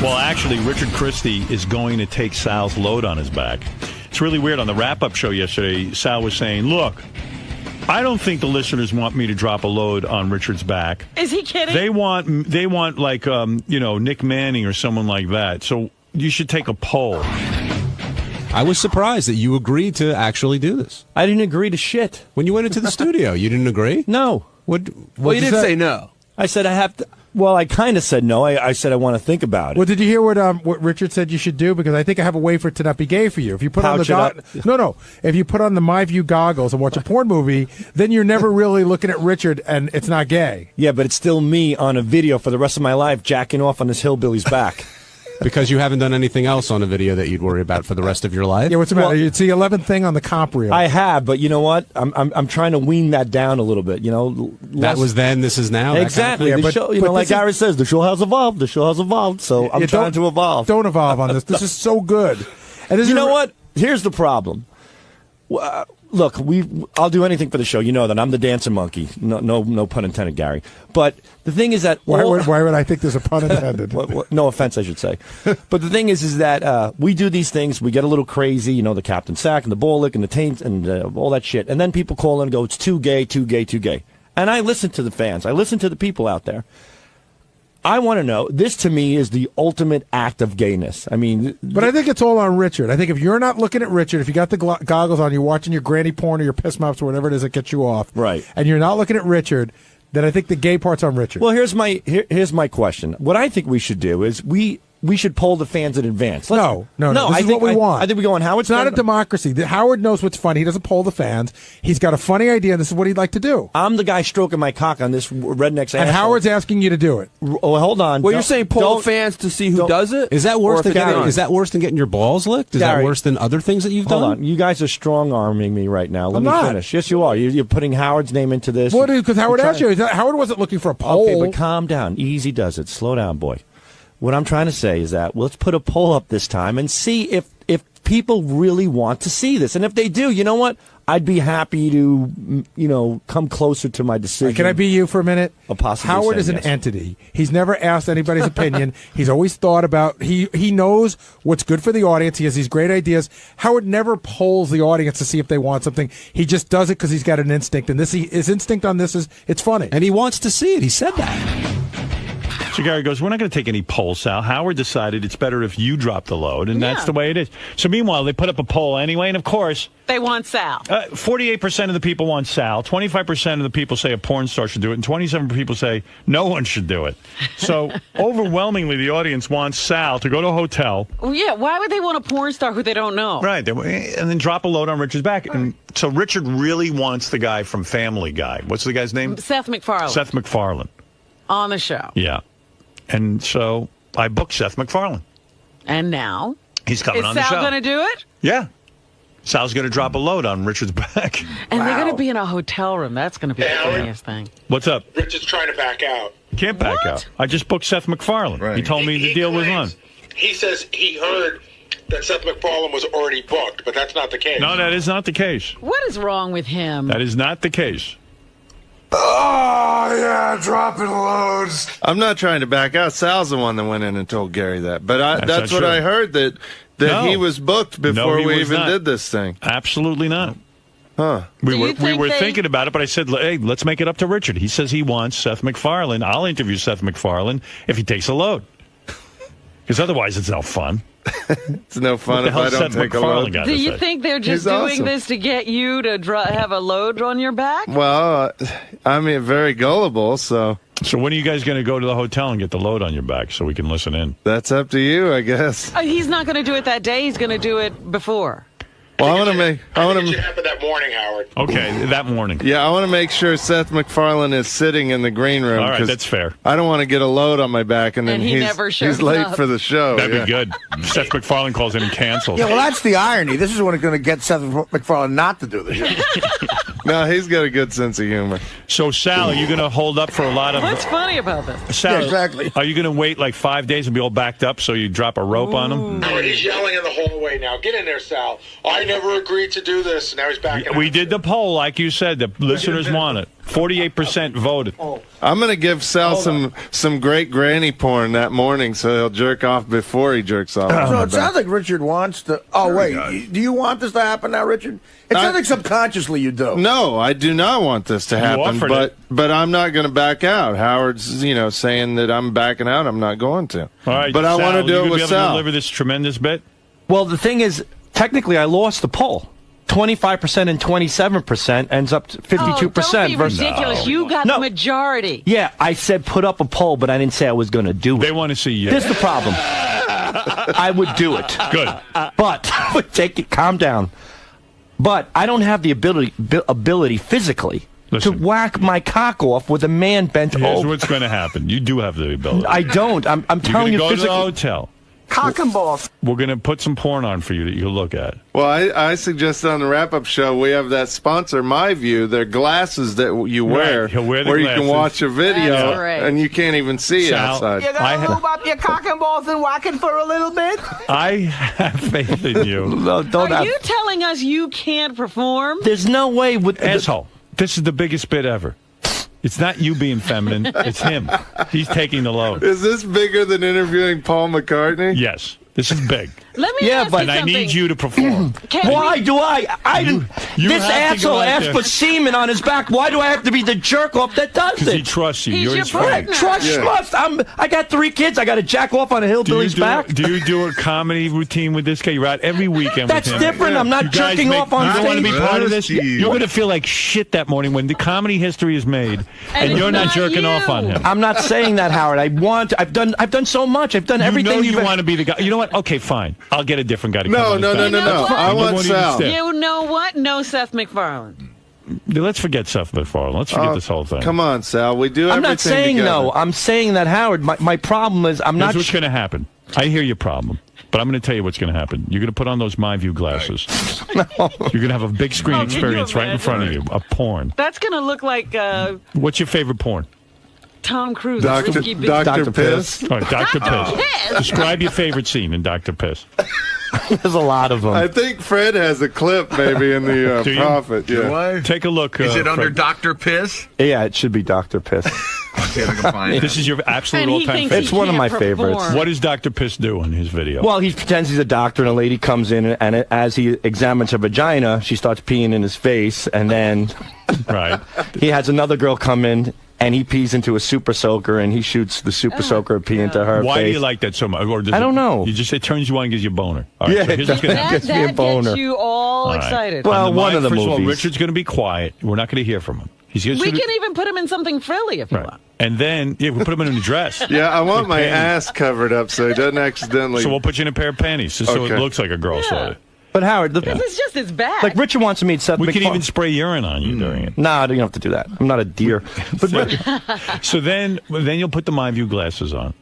Well, actually, Richard Christie is going to take Sal's load on his back. It's really weird. On the wrap-up show yesterday, Sal was saying, look, I don't think the listeners want me to drop a load on Richard's back. Is he kidding? They want like, Nick Manning or someone like that. So you should take a poll. I was surprised that you agreed to actually do this. I didn't agree to shit. When you went into the studio, you didn't agree? No. What Well, you didn't say no. I said I have to. Well, I kind of said no. I said I want to think about it. Well, did you hear what Richard said you should do? Because I think I have a way for it to not be gay for you. If you put Pouch on the no. If you put on the My View goggles and watch a porn movie, then you're never really looking at Richard, and it's not gay. Yeah, but it's still me on a video for the rest of my life jacking off on this hillbilly's back. Because you haven't done anything else on a video that you'd worry about for the rest of your life? Yeah, what's the matter? It's the 11th thing on the comp reel. I have, but you know what? I'm trying to wean that down a little bit. You know, that was then. This is now. Exactly. Kind of the show, like Gary says, the show has evolved. The show has evolved. So I'm trying to evolve. Don't evolve on this. This is so good. And you know what? Here's the problem. Look, I'll do anything for the show. You know that I'm the dancing monkey. No pun intended, Gary. But the thing is that why would I think there's a pun intended? No offense, I should say. But the thing is that we do these things. We get a little crazy. You know, the Captain Sack and the Bull Lick and the Taint and all that shit. And then people call in and go, "It's too gay, too gay, too gay." And I listen to the fans. I listen to the people out there. I want to know, this to me is the ultimate act of gayness. I mean... But I think it's all on Richard. I think if you're not looking at Richard, if you got the goggles on, you're watching your granny porn or your piss mops or whatever it is that gets you off, right? And you're not looking at Richard, then I think the gay part's on Richard. Well, here's my question. What I think we should do is we should poll the fans in advance. No. This is what we want. I think we go on Howard. It's not a democracy. Howard knows what's funny. He doesn't poll the fans. He's got a funny idea, and this is what he'd like to do. I'm the guy stroking my cock on this redneck's ass. And Howard's asking you to do it. Oh, hold on. Well, you're saying poll fans to see who does it? Is that worse than getting your balls licked? Is that worse than other things that you've done? Hold on. You guys are strong-arming me right now. Let me finish. Yes, you are. You're putting Howard's name into this. Well, because Howard asked you. Howard wasn't looking for a poll. Okay, but calm down. Easy does it. Slow down, boy. What I'm trying to say is that let's put a poll up this time and see if people really want to see this. And if they do, you know what? I'd be happy to, come closer to my decision. Can I be you for a minute? Howard is an entity. He's never asked anybody's opinion. He's always thought about, he knows what's good for the audience. He has these great ideas. Howard never polls the audience to see if they want something. He just does it because he's got an instinct. And his instinct on this is, it's funny. And he wants to see it. He said that. So Gary goes, we're not going to take any polls, Sal. Howard decided it's better if you drop the load, and that's the way it is. So meanwhile, they put up a poll anyway, and of course... They want Sal. 48% of the people want Sal. 25% of the people say a porn star should do it, and 27% people say no one should do it. So overwhelmingly, the audience wants Sal to go to a hotel. Well, yeah, why would they want a porn star who they don't know? Right, and then drop a load on Richard's back. And so Richard really wants the guy from Family Guy. What's the guy's name? Seth MacFarlane. Seth MacFarlane. On the show. Yeah. And so I booked Seth MacFarlane. And now? He's coming on the show. Is Sal going to do it? Yeah. Sal's going to drop a load on Richard's back. And they're going to be in a hotel room. That's going to be the funniest thing. What's up? Richard's trying to back out. Can't back out. I just booked Seth MacFarlane. Right. He told me the deal was on. He says he heard that Seth MacFarlane was already booked, but that's not the case. No, that is not the case. What is wrong with him? That is not the case. Oh, yeah, dropping loads. I'm not trying to back out. Sal's the one that went in and told Gary that. But that's what I heard, that he was booked before we even did this thing. Absolutely not. Huh. We were thinking about it, but I said, hey, let's make it up to Richard. He says he wants Seth MacFarlane. I'll interview Seth MacFarlane if he takes a load. Because otherwise it's no fun. It's no fun if I don't take a load. Do you think they're just doing this to get you to have a load on your back? Well, I mean, very gullible, so... So when are you guys going to go to the hotel and get the load on your back so we can listen in? That's up to you, I guess. He's not going to do it that day. He's going to do it before. Well, I want to make... it should happen that morning, Howard. Okay, that morning. Yeah, I want to make sure Seth MacFarlane is sitting in the green room. All right, that's fair. I don't want to get a load on my back and then he's late for the show. That'd be good. Seth MacFarlane calls in and cancels. Yeah, well, that's the irony. This is what's going to get Seth MacFarlane not to do the show. No, he's got a good sense of humor. So, Sal, are you going to hold up for a lot of... What's funny about this? Sal, yeah, exactly. Are you going to wait like 5 days and be all backed up so you drop a rope on him? No, he's yelling in the hallway now. Get in there, Sal. I never agreed to do this. Now he's back. We did the poll, like you said. The listeners want it. 48% voted. I'm going to give Sal some great granny porn that morning so he'll jerk off before he jerks off. So it sounds like Richard wants to... Oh, wait. Do you want this to happen now, Richard? It sounds like subconsciously you do. No, I do not want this to happen, but I'm not going to back out. Howard's, saying that I'm backing out. I'm not going to. All right, but Sal, I want to do it with Sal. Deliver this tremendous bit? Well, the thing is, technically, I lost the poll. 25% and 27% ends up to 52%. Don't be ridiculous. You got the majority. Yeah, I said put up a poll, but I didn't say I was going to do it. They want to see you. Here's the problem. I would do it. Good. But, calm down. But I don't have the ability physically to whack my cock off with a man bent over. Here's what's going to happen. You do have the ability. I don't. I'm telling you physically. You're going to go to the hotel. Cock and balls. We're going to put some porn on for you that you can look at. Well, I suggested on the wrap-up show we have that sponsor, My View. They're glasses that you wear, He'll wear the where glasses. You can watch a video and you can't even see Sal, outside. You gonna move up your cock and balls and whack it for a little bit? I have faith in you. No, Are you telling us you can't perform? There's no way with asshole. This is the biggest bit ever. It's not you being feminine. It's him. He's taking the load. Is this bigger than interviewing Paul McCartney? Yes. This is big. Let me ask but you I something. need you to perform. Why do I didn't. This have to go asshole out asked there. for semen on his back. Why do I have to be the jerk off that does Because he it? trusts you. He's You're your his friend. partner. Trust. I got 3 kids. I got to jack off on a hillbilly's back. Do you do a comedy routine with this guy? You're out every weekend That's with him. different. I'm not You guys jerking off on You don't want to be stage. part of this? You're going to feel like shit that morning when the comedy history is made and it's you're not not jerking you. off on him. I'm not saying that, Howard. I've done so much. I've done everything. You want to be the guy. You know what? Okay, fine. I'll get a different guy to come on No. his back. I want Sal. You know what? No Seth MacFarlane. Let's forget Seth MacFarlane. Let's forget this whole thing. Come on, Sal. We do I'm everything not saying together. no. I'm saying that, Howard. My problem is I'm Here's not. what's going to happen. I hear your problem, but I'm going to tell you what's going to happen. You're going to put on those My View glasses. You're going to have a big screen experience right in front of you, a porn. That's going to look like What's your favorite porn? Tom Cruise. Dr. Piss. All right, Dr. Piss. Describe your favorite scene in Dr. Piss. There's a lot of them. I think Fred has a clip maybe in the Do you? Prophet. Yeah. Take a look. Is it under Fred. Dr. Piss? Yeah, it should be Dr. Piss. Okay, I can find it. This is your absolute And he all-time thinks favorite. It's one of can't my favorites. perform. What does Dr. Piss do in his video? Well, he pretends he's a doctor, and a lady comes in, and as he examines her vagina, she starts peeing in his face, and then right. he has another girl come in, and he pees into a super soaker, and he shoots the super soaker pee into her Why face. do you like that so much? Or does I don't know. It turns you on and gives you a boner. All right, Yeah, so it here's does. what's gonna happen. Gets me a That boner. gets you all right. excited. Well, On one of the first of all, movies. Richard's going to be quiet. We're not going to hear from him. We can even put him in something frilly if you want. And then, we put him in a dress. Yeah, I want my ass covered up so he doesn't accidentally. So we'll put you in a pair of panties just so it Okay. looks like a girl saw it. But Howard, This is just his back. like Richard wants to meet Seth We MacFarlane. can even spray urine on you during it. Nah, you don't have to do that. I'm not a deer. But So then you'll put the My View glasses on.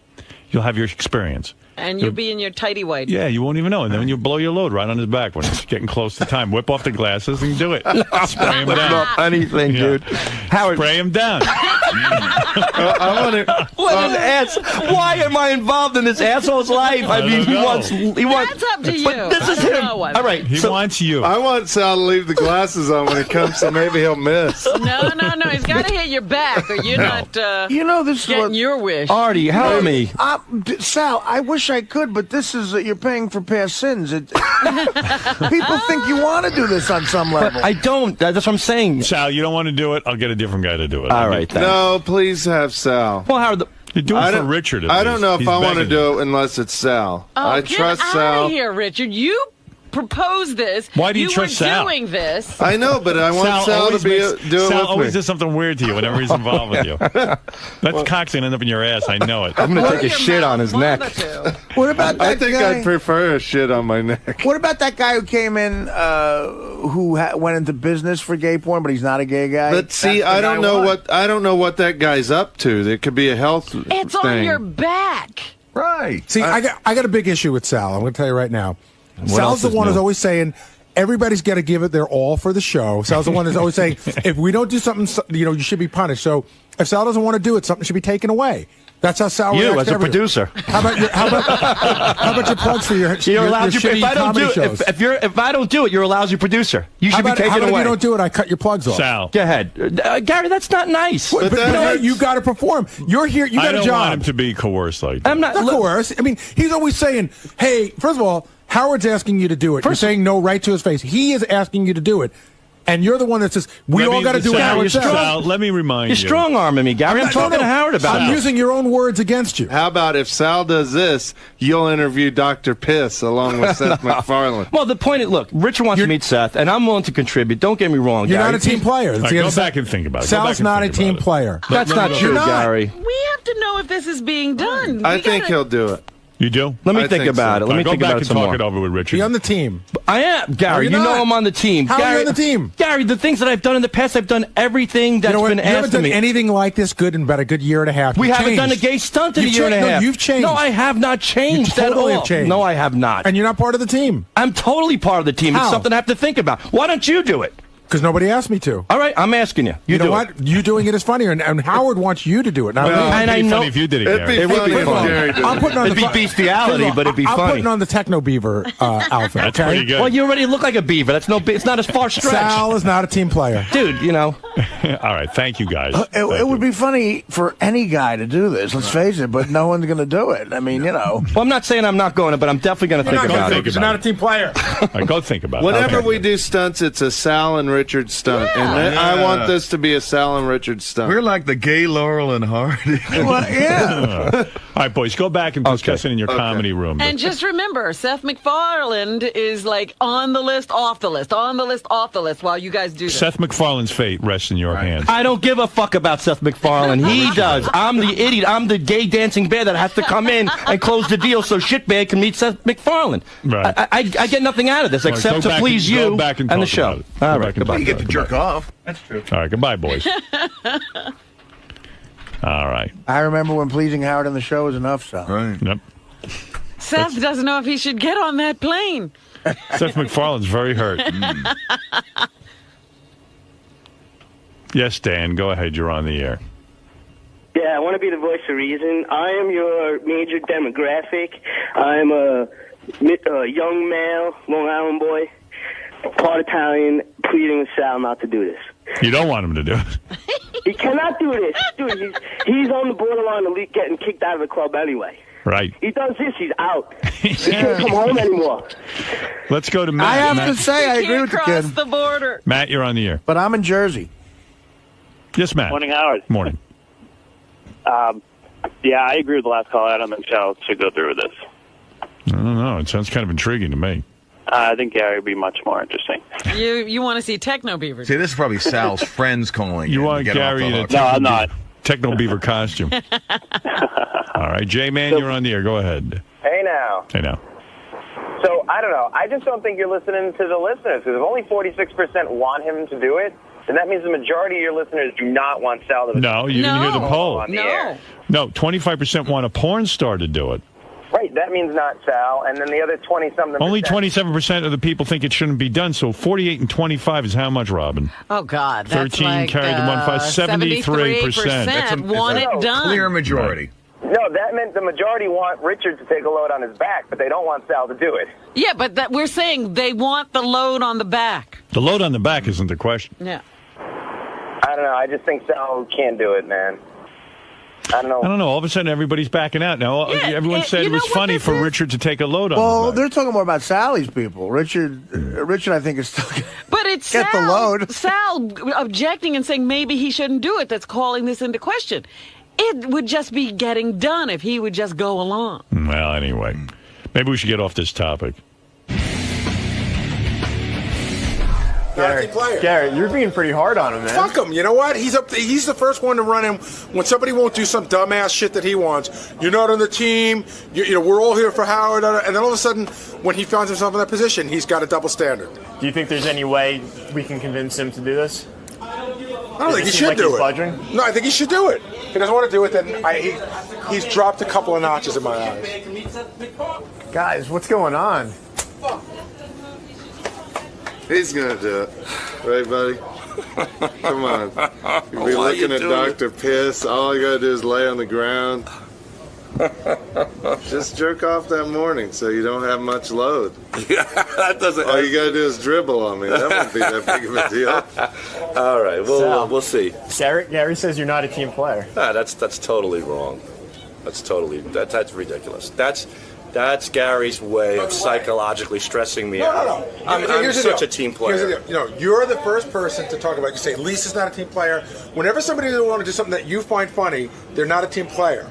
You'll have your experience. and you'll be in your tighty white. Yeah, you won't even know. And then you blow your load right on his back when it's getting close to time. Whip off the glasses and do it. Spray him down. not anything, dude. Howard, Spray him down. I want to. what an ass! Why am I involved in this asshole's life? I mean, don't know. he wants. That's up to you. But this is I don't him. know what. All right, He wants you. I want Sal to leave the glasses on when he comes, so maybe he'll miss. No. He's got to hit your back, or you're not This is getting what. your wish. Artie, help me. Sal, I wish I could, but this is you're paying for past sins. People think you want to do this on some level. I don't. That's what I'm saying. Sal, you don't want to do it? I'll get a different guy to do it. All right, then. No, please have Sal. Well, Howard, You do it I for don't- Richard. at I don't least. know if He's I want to begging do it unless it's Sal. Oh, I get trust out Sal. of here, Richard. You proposed this. Why do you trust were Sal? doing this. I know, but I want Sal to always do makes- it Sal with always me. does something weird to you whenever he's involved with you. That's cock's gonna end up in your ass. I know it. I'm going to take a Your shit mouth, on his one neck. of the two. What about that I think guy? I'd prefer a shit on my neck. What about that guy who came in, who went into business for gay porn, but he's not a gay guy? But see, That's the I don't guy know want. I don't know what that guy's up to. There could be a health It's thing. on your back. Right. See, I got a big issue with Sal. I'm going to tell you right now. else Sal's the is one new? who's always saying everybody's got to give it their all for the show. Sal's the one who's always saying if we don't do something, you should be punished. So if Sal doesn't want to do it, something should be taken away. That's how Sal You reacts as to a everything. producer. How about your plugs for your You're allowed your shitty if I don't comedy do shows? if I don't do it, you're a lousy producer. You should be taken how about away. if you don't do it, I cut your plugs off. Sal. Go ahead, Gary. That's not nice. But you got to perform. You're here. You I got a don't job. want him to be coerced like that. I'm not. Not coerced. I mean, he's always saying, "Hey, first of all, Howard's asking you to do it." You're saying no right to his face. He is asking you to do it. And you're the one that says, we all got to do what Howard says. Sal, let me remind you. You're strong-arming me, Gary. I'm talking to Howard about it. I'm using your own words against you. How about if Sal does this, you'll interview Dr. Piss along with Seth MacFarlane? Well, the point is, look, Richard wants to meet Seth, and I'm willing to contribute. Don't get me wrong, You're Gary. not a team player. All right, go back and think about it. Sal's not a team player. That's not true, Gary. We have to know if this is being done. I think he'll do it. You do? Let me think about it. Let me think about it some more. more. Go back and talk it over with Richard. Be on the team. I am, Gary. No, you you're know not. I'm on the team. How Gary, are you on the team? Gary, the things that I've done in the past, I've done everything that's been you haven't asked of done me. anything like this good in about a good year and a half. We You've haven't done a changed. gay stunt in a You've year and a changed. half. No, you've changed. No, I have not changed You totally at all. have changed. No, I have not. And you're not part of the team. I'm totally part of the team. How? It's something I have to think about. Why don't you do it? Because nobody asked me to. All right, I'm asking you. You know do what? it. You doing it is funnier, and Howard wants you to do it. Not me. and I know Funny if you did it, It'd Gary. be funny if funny. Gary did I'm it. putting on It'd the be bestiality, but it'd be I'm funny. putting on the Techno Beaver outfit. That's okay? pretty good. Well, you already look like a beaver. That's no. It's not as far stretch. Sal is not a team player. Dude, you know. All right, thank you, guys. It would be funny for any guy to do this, let's face it, but no one's going to do it. I mean, you know. Well, I'm not saying I'm not going to, but I'm definitely going to think about it. You're not a team player. All right, go think about it. Whenever Okay. we do stunts, it's a Sal and Richard stunt. And I want this to be a Sal and Richard stunt. We're like the gay Laurel and Hardy. Well, yeah. All right, boys, go back and discuss it in your comedy room. And just remember, Seth MacFarlane is like on the list, off the list, on the list, off the list while you guys do this. Seth MacFarlane's fate rests in your hands. I don't give a fuck about Seth MacFarlane. He does. I'm the idiot. I'm the gay dancing bear that has to come in and close the deal so Shitbag can meet Seth MacFarlane. Right. I get nothing out of this All right, except go to back please and- go you back and and the talk show. about it. All Go right, back and goodbye. talk You get to Goodbye. jerk off. That's true. All right, goodbye, boys. All right. I remember when pleasing Howard on the show was enough, so. Right. Yep. Seth doesn't know if he should get on that plane. Seth MacFarlane's very hurt. Yes, Dan, go ahead. You're on the air. Yeah, I want to be the voice of reason. I am your major demographic. I'm a young male, Long Island boy, part Italian, pleading with Sal not to do this. You don't want him to do it. He cannot do this. Dude, he's on the borderline of getting kicked out of the club anyway. Right. He does this, he's out. He can't come home anymore. Let's go to Matt. I have Matt, to say, I He agree can't with the cross kid. the border. Matt, you're on the air. But I'm in Jersey. Yes, Matt. Morning, Howard. Morning. Yeah, I agree with the last call. Adam and Sal should go through with this. I don't know. It sounds kind of intriguing to me. I think Gary would be much more interesting. You want to see Techno Beaver? See, this is probably Sal's friends calling. You in to want get off Gary the in a hook. No, I'm not. Techno Beaver costume. All right, J-Man, you're on the air. Go ahead. Hey now. Hey now. So, I don't know. I just don't think you're listening to the listeners. Because if only 46% want him to do it, then that means the majority of your listeners do not want Sal to No, you didn't hear the poll. on the air. No, 25% want a porn star to do it. Right, that means not Sal. And then the other 20-something Only 27% of the people think it shouldn't be done. So 48 and 25 is how much, Robin? Oh, God. That's 13 like, carried the 1.5. 73%. Want it done. Clear majority. No, that meant the majority want Richard to take a load on his back, but they don't want Sal to do it. Yeah, but we're saying they want the load on the back. The load on the back isn't the question. Yeah. I don't know. I just think Sal can't do it, man. I don't know. I don't know. All of a sudden, everybody's backing out. Now, everyone said it was funny for Richard to take a load on Well, the back. they're talking more about Sally's people. Richard, I think, is still But it's get Sal, the load. Sal objecting and saying maybe he shouldn't do it that's calling this into question. It would just be getting done if he would just go along. Well, anyway, maybe we should get off this topic. Gary, you're being pretty hard on him, man. Fuck him. You know what? He's the first one to run him when somebody won't do some dumbass shit that he wants. You're not on the team. You know, we're all here for Howard. And then all of a sudden, when he finds himself in that position, he's got a double standard. Do you think there's any way we can convince him to do this? I don't think he should do it. No, I think he should do it. If he doesn't want to do it, then he's dropped a couple of notches in my eyes. Guys, what's going on? He's going to do it. Right, buddy? Come on. You'll be looking at Dr. Piss. All I got to do is lay on the ground. Just jerk off that morning so you don't have much load. That doesn't. All you gotta do is dribble on me. That won't be that big of a deal. All right, we'll see. Gary says you're not a team player. That's totally wrong. That's ridiculous. That's Gary's way of psychologically stressing me out. No. I'm such a team player. You're the first person to talk about. You say Lisa's not a team player. Whenever somebody doesn't want to do something that you find funny, they're not a team player.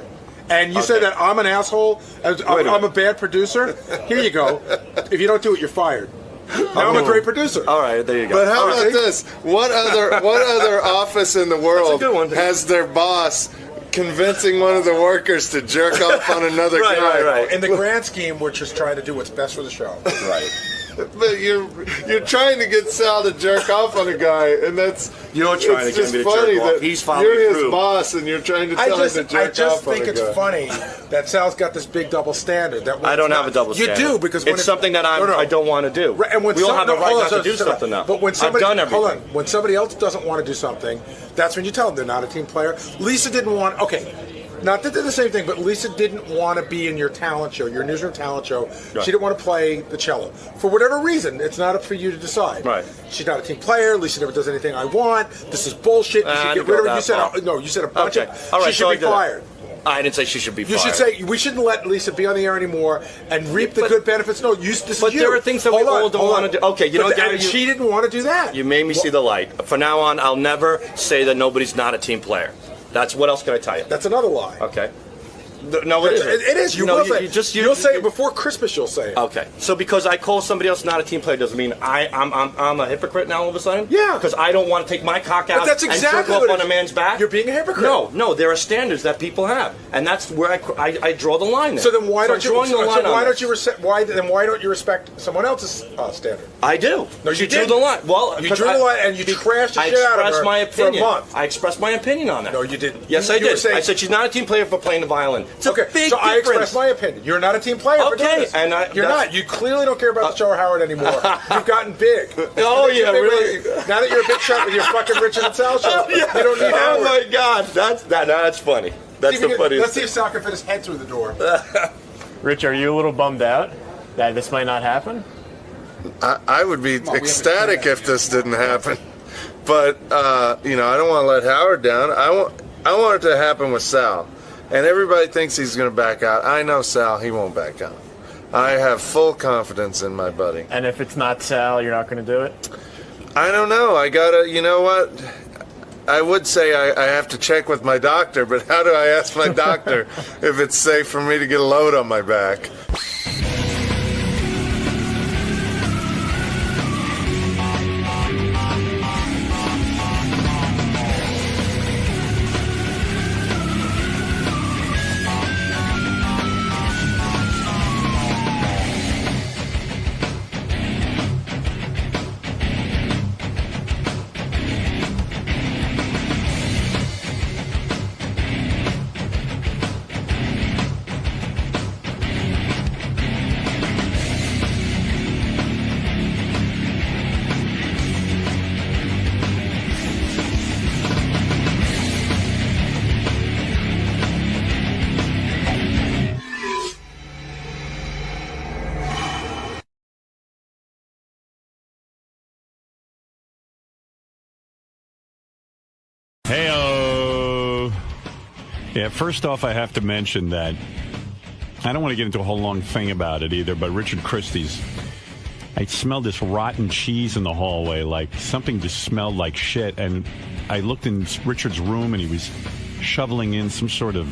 And you say that I'm an asshole. I'm a bad producer. Here you go. If you don't do it, you're fired. Now I'm a great producer. All right, there you go. But how about this? What other office in the world has their boss convincing one of the workers to jerk off on another guy? Right. In the grand scheme, we're just trying to do what's best for the show. Right. But you're trying to get Sal to jerk off on a guy, and that's you're trying to get me to jerk off. He's following you're his through. boss, and you're trying to tell him to jerk off on a guy. I just think it's funny that Sal's got this big double standard. I don't have a double standard. You do because it's something that I don't want to do. Right, and when we all have the right not to do something now. But when somebody, I've done everything. Hold on, when somebody else doesn't want to do something, that's when you tell them they're not a team player. Lisa didn't want. Okay. Not that they're the same thing, but Lisa didn't want to be in your talent show, your newsroom talent show. Right. She didn't want to play the cello. For whatever reason, it's not up for you to decide. Right. She's not a team player. Lisa never does anything I want. This is bullshit. You should get rid of her. You said, no, you said a bunch of. All right, she should be fired. I didn't say she should be fired. You should say we shouldn't let Lisa be on the air anymore and reap the good benefits. No, but there are things that we all don't want to do. Okay, Gary, she didn't want to do that. You made me see the light. From now on, I'll never say that nobody's not a team player. That's what else can I tell you? That's another lie. Okay. No, it isn't. It is. You will say it before Christmas. You'll say it. Okay. So because I call somebody else not a team player doesn't mean I'm a hypocrite now all of a sudden? Yeah. Because I don't want to take my cock out and jerk off on a man's back? You're being a hypocrite. No. There are standards that people have, and that's where I draw the line there. So then why don't you? Why don't you respect someone else's standard? I do. No, you drew the line. Well, you drew the line and you trashed the shit out of her my opinion. for a month. I expressed my opinion on that. No, you didn't. Yes, I did. I said she's not a team player for playing the violin. It's okay. A big so I difference. expressed my opinion. You're not a team player. Okay, for doing this. and you're not. You clearly don't care about the show or Howard anymore. You've gotten big. Oh yeah, really? Now that you're a big shot with your fucking Richard and Sal show, you don't need Howard. Oh my God, that's funny. That's the funniest. Let's see if Sal can fit his head through the door. Rich, are you a little bummed out that this might not happen? I would be ecstatic if this didn't happen, but I don't want to let Howard down. I want it to happen with Sal. And everybody thinks he's going to back out. I know Sal, he won't back out. I have full confidence in my buddy. And if it's not Sal, you're not going to do it? I don't know. I got to, you know what? I would say I have to check with my doctor, but how do I ask my doctor if it's safe for me to get a load on my back? Hey-o. Yeah, first off, I have to mention that I don't want to get into a whole long thing about it either, but Richard Christie's, I smelled this rotten cheese in the hallway, like something just smelled like shit, and I looked in Richard's room, and he was shoveling in some sort of,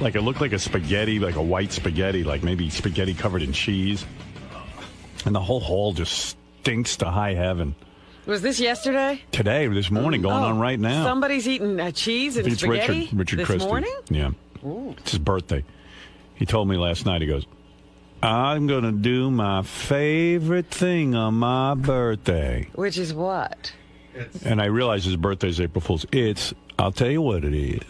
like it looked like a spaghetti, like a white spaghetti, like maybe spaghetti covered in cheese, and the whole hall just stinks to high heaven. Was this yesterday? Today, this morning, going on right now. Somebody's eating cheese and spaghetti Richard this Christie. morning? Yeah. Ooh. It's his birthday. He told me last night, he goes, I'm going to do my favorite thing on my birthday. Which is what? And I realize his birthday is April Fool's. I'll tell you what it is.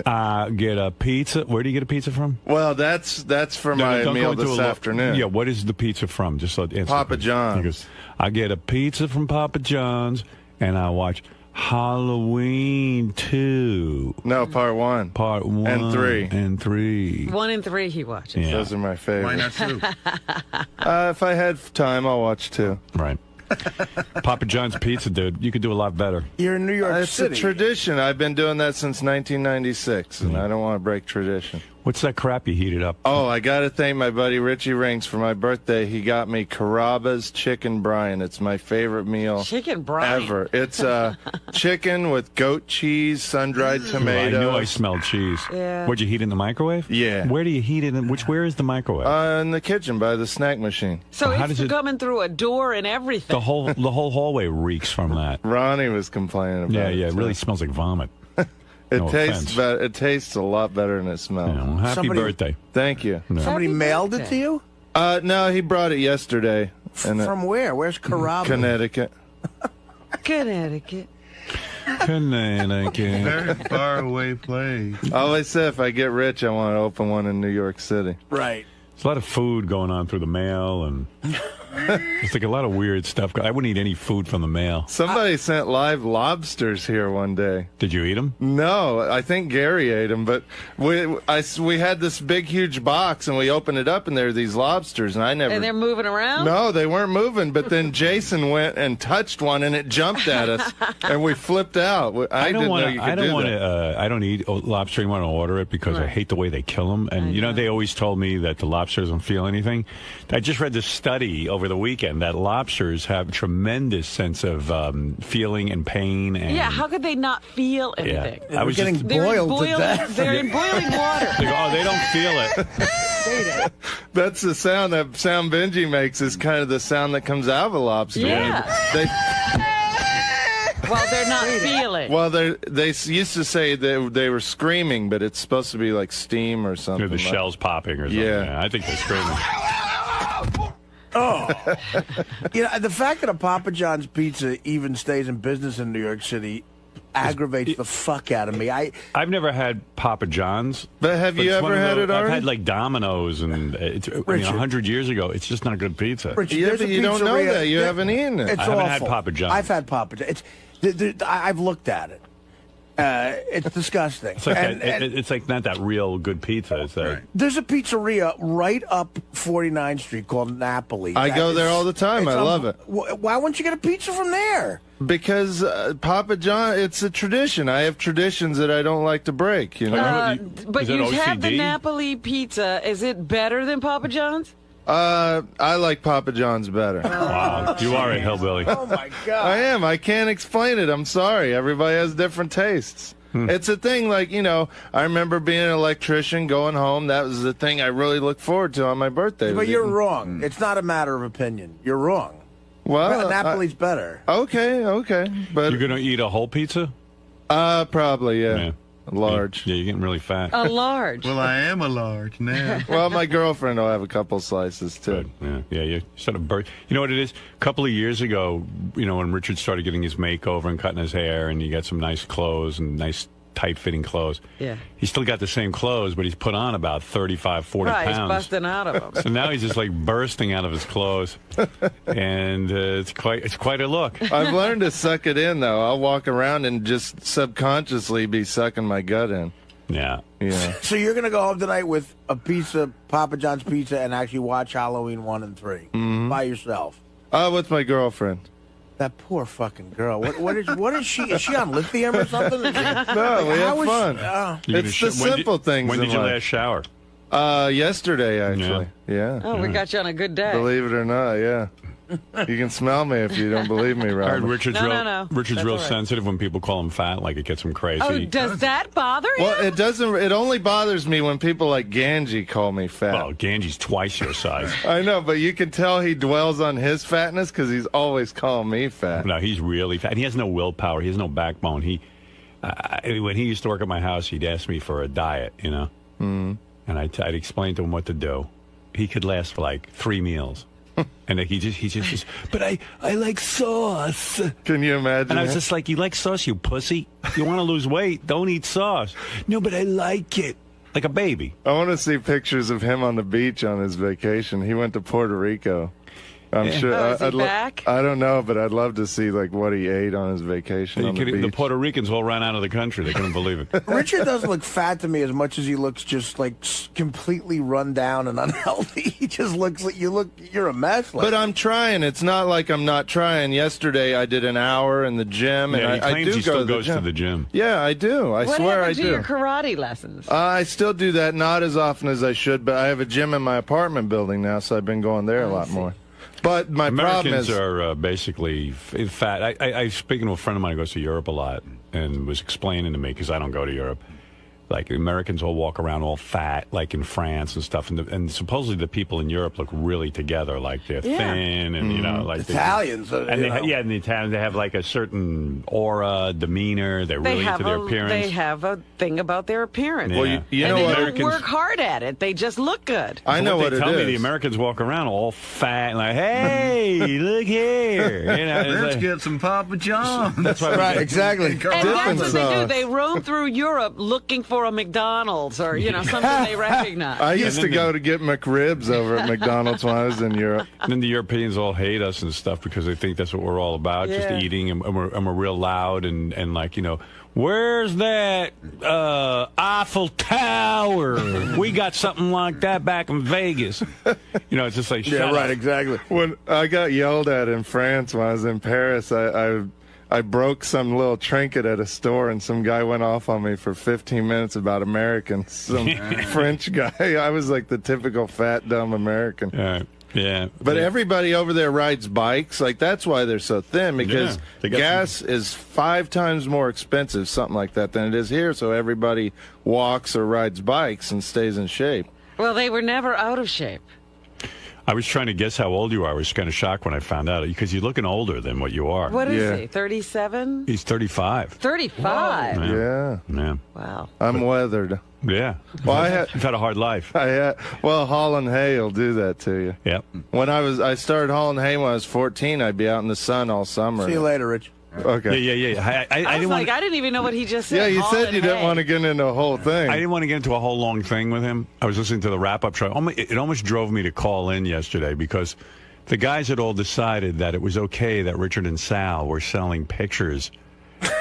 I get a pizza. Where do you get a pizza from? Well, that's for my meal this afternoon. Yeah, what is the pizza from? Just so Papa John's. I get a pizza from Papa John's, and I watch Halloween 2. No, part 1. Part 1. And 3. And 3. 1 and 3 he watches. Yeah. Those are my favorites. Why not 2? If I had time, I'll watch 2. Right. Papa John's Pizza, dude. You could do a lot better. You're in New York It's City. a tradition. I've been doing that since 1996, and I don't want to break tradition. What's that crap you heated up? Oh, I got to thank my buddy Richie Rings for my birthday. He got me Carrabba's Chicken Brine. It's my favorite meal Chicken brine. ever. It's chicken with goat cheese, sun-dried I tomatoes. knew I smelled cheese. Yeah. Would you heat it in the microwave? Yeah. Where do you heat it? Where is the microwave? In the kitchen by the snack machine. So How it's does it- coming through a door and everything. the whole hallway reeks from that. Ronnie was complaining about it. Yeah. It too. really smells like vomit. It No tastes offense. better. It tastes a lot better than it smells. You know, happy Somebody- birthday. Thank you. Somebody Happy mailed it birthday. to you? No, he brought it yesterday. From where? Where's Carrabba? Connecticut. Connecticut. Connecticut. Very far away place. I always say if I get rich, I want to open one in New York City. Right. There's a lot of food going on through the mail, and it's like a lot of weird stuff. I wouldn't eat any food from the mail. Somebody sent live lobsters here one day. Did you eat them? No, I think Gary ate them, but we had this big, huge box, and we opened it up, and there were these lobsters, and I never... And they're moving around? No, they weren't moving, but then Jason went and touched one, and it jumped at us, and we flipped out. I didn't know you could do that. I don't eat lobster anymore. I want to order it because I hate the way they kill them. And, they always told me that the lobsters don't feel anything. I just read this study over the weekend that lobsters have tremendous sense of feeling and pain. And, Yeah, how could they not feel anything? I was getting just, boiled to death. They're in boiling water. they go, they don't feel it. That's the sound that sound Benji makes is kind of the sound that comes out of a lobster. Yeah. Well, they're not feeling. Well, they used to say they were screaming, but it's supposed to be like steam or something. The shell's popping or something. Yeah. I think they're screaming. Oh. The fact that a Papa John's Pizza even stays in business in New York City aggravates the fuck out of me. I've never had Papa John's. But have you it's one ever of had it I've already? had like Domino's, and it's 100 years ago. It's just not good pizza. Richard, Yeah, there's but a you don't know pizzeria- that. You haven't eaten it. It's I haven't had awful. Papa John's. I've had Papa John's. I've looked at it. It's disgusting. It's like it's like not that real good pizza. It's like There's a pizzeria right up 49th Street called Napoli. I That go there is- all the time. it's I love it. Why wouldn't you get a pizza from there? Because Papa John, it's a tradition. I have traditions that I don't like to break. You know. But Is it you have the OCD? Napoli pizza. Is it better than Papa John's? I like Papa John's better. wow, you are a hillbilly. Oh my god! I am. I can't explain it. I'm sorry. Everybody has different tastes. It's a thing like, I remember being an electrician, going home. That was the thing I really looked forward to on my birthday. But you're wrong. It's not a matter of opinion. You're wrong. Well, Napoli's better. Okay. But You're gonna eat a whole pizza? probably, yeah. Large. Yeah, you're getting really fat. A large. Well, I am a large now. Well, my girlfriend will have a couple slices, too. Good. Yeah, you sort of birth. You know what it is? A couple of years ago, when Richard started getting his makeover and cutting his hair, and he got some nice clothes and nice tight-fitting clothes. Yeah. He's still got the same clothes, but he's put on about 35, 40 Right, he's pounds. busting out of them. So now he's just like bursting out of his clothes, and it's quite a look. I've learned to suck it in, though. I'll walk around and just subconsciously be sucking my gut in. Yeah. So you're gonna go home tonight with a pizza, Papa John's pizza, and actually watch Halloween 1 and 3 by yourself. With my girlfriend. That poor fucking girl. What is she? Is she on lithium or something? No, we have fun. It's the simple things. When did in you life. last shower? Yesterday, actually. Yeah. Oh, we got you on a good day. Believe it or not, yeah. You can smell me if you don't believe me, I heard Robert. Richard's No. Richard's That's real all right. sensitive when people call him fat, like it gets him crazy. Oh, does that bother you? Well, it doesn't. It only bothers me when people like Ganji call me fat. Well, Ganji's twice your size. I know, but you can tell he dwells on his fatness because he's always calling me fat. No, he's really fat. He has no willpower. He has no backbone. When he used to work at my house, he'd ask me for a diet, and I'd explain to him what to do. He could last for like 3 meals. And he just, but I like sauce. Can you imagine? And I was just like, you like sauce, you pussy? You want to lose weight? Don't eat sauce. No, but I like it. Like a baby. I want to see pictures of him on the beach on his vacation. He went to Puerto Rico. I'm sure. Is he back? I don't know, but I'd love to see like what he ate on his vacation on the beach. The Puerto Ricans all ran out of the country. They couldn't believe it. Richard doesn't look fat to me as much as he looks just like completely run down and unhealthy. He just looks like you're a mess. But I'm trying. It's not like I'm not trying. Yesterday I did an hour in the gym, and he claims I do he still goes to to the gym. Yeah, I do. I what swear I happened to do. your karate lessons? I still do that, not as often as I should, but I have a gym in my apartment building now, so I've been going there a lot more. But my problem Americans is are basically fat. I speaking to a friend of mine who goes to Europe a lot and was explaining to me, because I don't go to Europe, like Americans all walk around all fat, like in France and stuff, and supposedly the people in Europe look really together, like they're thin and like Italians. And the Italians, they have like a certain aura, demeanor. They're really into their appearance. They have a thing about their appearance. Yeah. Well, you know they what? don't work hard at it. They just look good. I know what they it tell me. is. The Americans walk around all fat and like, hey, look here. Let's get some Papa John's. That's why Right, exactly. And that's what they do. They roam through Europe looking for a McDonald's or something they recognize. I used to go to get McRibs over at McDonald's when I was in Europe. And then the Europeans all hate us and stuff because they think that's what we're all about, just eating, and we're real loud and like, where's that Eiffel Tower? We got something like that back in Vegas. It's just like, shut up. Exactly. When I got yelled at in France when I was in Paris, I broke some little trinket at a store, and some guy went off on me for 15 minutes about Americans. Some French guy. I was like the typical fat, dumb American. Yeah. But everybody over there rides bikes. Like, that's why they're so thin, because gas is 5 times more expensive, something like that, than it is here. So everybody walks or rides bikes and stays in shape. Well, they were never out of shape. I was trying to guess how old you are. I was kind of shocked when I found out, because you're looking older than what you are. What is he, 37? He's 35. 35? Yeah. Wow. I'm weathered. Yeah. Well, you've had a hard life. Well, hauling hay will do that to you. Yep. When I started hauling hay when I was 14. I'd be out in the sun all summer. See you later, Rich. Okay. Yeah. I didn't even know what he just said. Yeah, you said you didn't hay. want to get into a whole thing. I didn't want to get into a whole long thing with him. I was listening to the wrap-up show. It almost drove me to call in yesterday, because the guys had all decided that it was okay that Richard and Sal were selling pictures.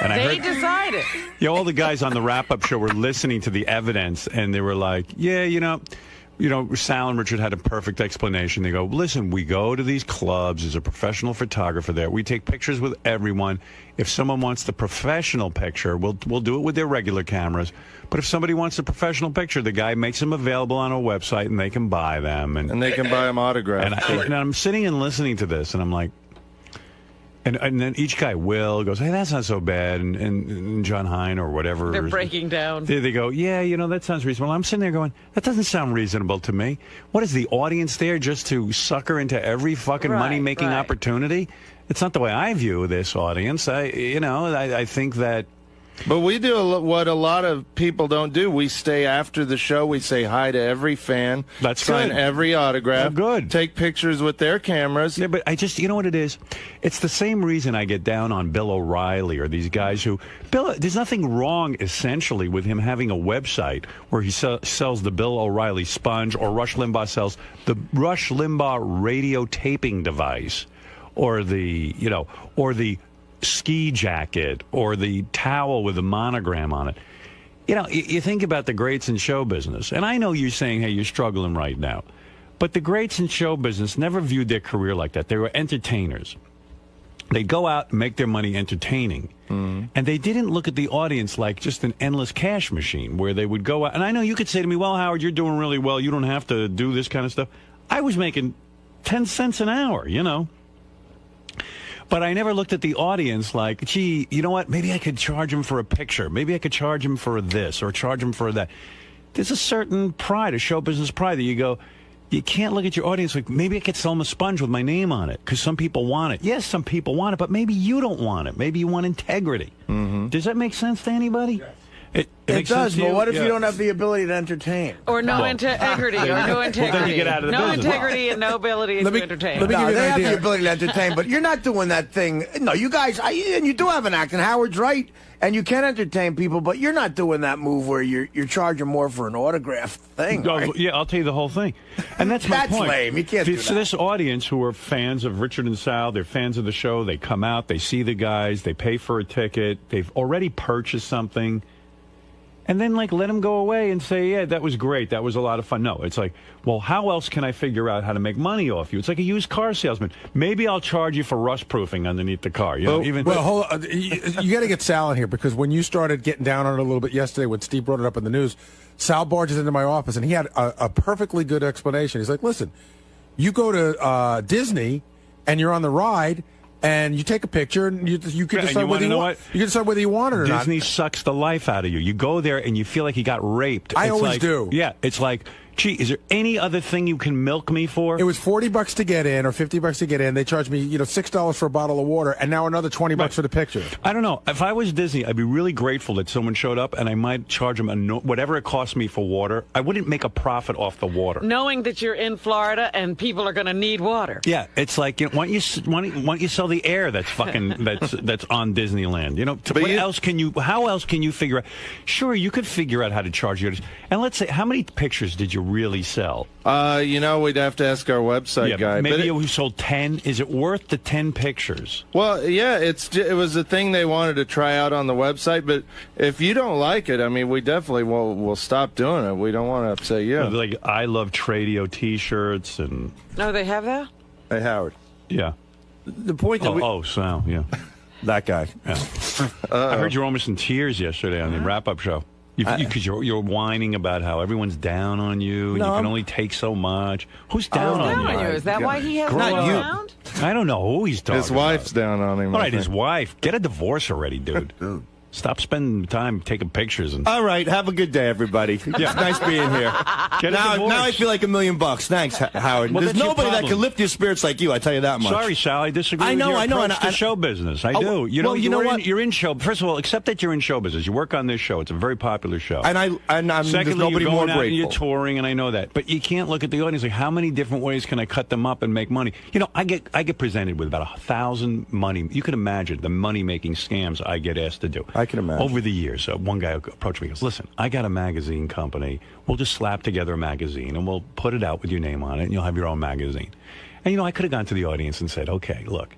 And They decided. Yeah, all the guys on the wrap-up show were listening to the evidence, and they were like, Sal and Richard had a perfect explanation. They go, listen, we go to these clubs. There's a professional photographer there. We take pictures with everyone. If someone wants the professional picture, we'll do it with their regular cameras. But if somebody wants a professional picture, the guy makes them available on our website, and they can buy them. And they can buy them autographed. And I'm sitting and listening to this, and I'm like, and then each guy goes, hey, that's not so bad, and John Hine or whatever. They're breaking down. They go, yeah, that sounds reasonable. I'm sitting there going, that doesn't sound reasonable to me. What is the audience there just to sucker into every fucking money-making opportunity? It's not the way I view this audience. I think that. But we do what a lot of people don't do. We stay after the show. We say hi to every fan. Sign every autograph. Good. Take pictures with their cameras. Yeah, but you know what it is? It's the same reason I get down on Bill O'Reilly or these guys who... there's nothing wrong, essentially, with him having a website where he sells the Bill O'Reilly sponge, or Rush Limbaugh sells the Rush Limbaugh radio taping device, or the ski jacket, or the towel with a monogram on it. You think about the greats in show business, and I know you're saying, hey, you're struggling right now, but the greats in show business never viewed their career like that. They were entertainers. They'd go out and make their money entertaining, and they didn't look at the audience like just an endless cash machine where they would go out. And I know you could say to me, well, Howard, you're doing really well. You don't have to do this kind of stuff. I was making 10 cents an hour, But I never looked at the audience like, gee, you know what? Maybe I could charge him for a picture. Maybe I could charge him for this or charge him for that. There's a certain pride, a show business pride, that you go, you can't look at your audience like, maybe I could sell him a sponge with my name on it because some people want it. Yes, some people want it, but maybe you don't want it. Maybe you want integrity. Does that make sense to anybody? Yes. It does, but what if you don't have the ability to entertain? Or no integrity, or no integrity. Well, then you get out of the no business. integrity and no ability to entertain. Let me give you an they have idea. the ability to entertain, but you're not doing that thing. No, you guys, and you do have an act, and Howard's right, and you can entertain people, but you're not doing that move where you're charging more for an autograph thing. Right? Yeah, I'll tell you the whole thing. And that's my point. That's lame. You can't do So that. this audience who are fans of Richard and Sal, they're fans of the show, they come out, they see the guys, they pay for a ticket, they've already purchased something. And then, like, let them go away and say, yeah, that was great. That was a lot of fun. No, it's like, well, how else can I figure out how to make money off you? It's like a used car salesman. Maybe I'll charge you for rust proofing underneath the car. You know, Well, hold on. You got to get Sal in here, because when you started getting down on it a little bit yesterday when Steve brought it up in the news, Sal barges into my office, and he had a perfectly good explanation. He's like, listen, you go to Disney, and you're on the ride, and you take a picture, and you can decide whether you want. You can decide whether you want it or not. Disney sucks the life out of you. You go there and you feel like you got raped. I It's always like, do. Yeah, it's like, gee, is there any other thing you can milk me for? It was $40 to get in, or $50 to get in. They charged me, $6 for a bottle of water, and now another $20 for the picture. I don't know. If I was Disney, I'd be really grateful that someone showed up, and I might charge them whatever it costs me for water. I wouldn't make a profit off the water. Knowing that you're in Florida and people are going to need water. Yeah, it's like, why don't you sell the air that's fucking that's on Disneyland? How else can you figure out? Sure, you could figure out how to charge you. And let's say, how many pictures did you really sell? We'd have to ask our website guy. Maybe we sold 10. Is it worth the 10 pictures? Well, yeah, it was a thing they wanted to try out on the website. But if you don't like it, I mean, we definitely will stop doing it. We don't want to upset you. Like I Love Tradio T-shirts and. No, they have that? Hey, Howard. Yeah. The point that Sal, yeah. That guy. Yeah. I heard you were almost in tears yesterday on the wrap-up show. Because you're whining about how everyone's down on you, and you can only take so much. Who's down on you? Is that why he hasn't Not been you. around? I don't know who he's talking His wife's down on him. All right, his wife. Get a divorce already, dude. Stop spending time taking pictures. All right, have a good day, everybody. It's nice being here. Now I feel like $1 million. Thanks, Howard. Well, There's that's your nobody that problem. can lift your spirits like you. I tell you that much. Sorry, Sal, I disagree I know, with your I know, approach to show business. I do. You well, you know what? You're in show. First of all, accept that you're in show business. You work on this show. It's a very popular show. And I'm Secondly, there's nobody you're more going out and grateful. you're touring, and I know that. But you can't look at the audience like, how many different ways can I cut them up and make money? I get presented with about 1,000 money. You can imagine the money-making scams I get asked to do. I can imagine. Over the years, one guy approached me and goes, listen, I got a magazine company. We'll just slap together a magazine, and we'll put it out with your name on it, and you'll have your own magazine. And, I could have gone to the audience and said, okay, look,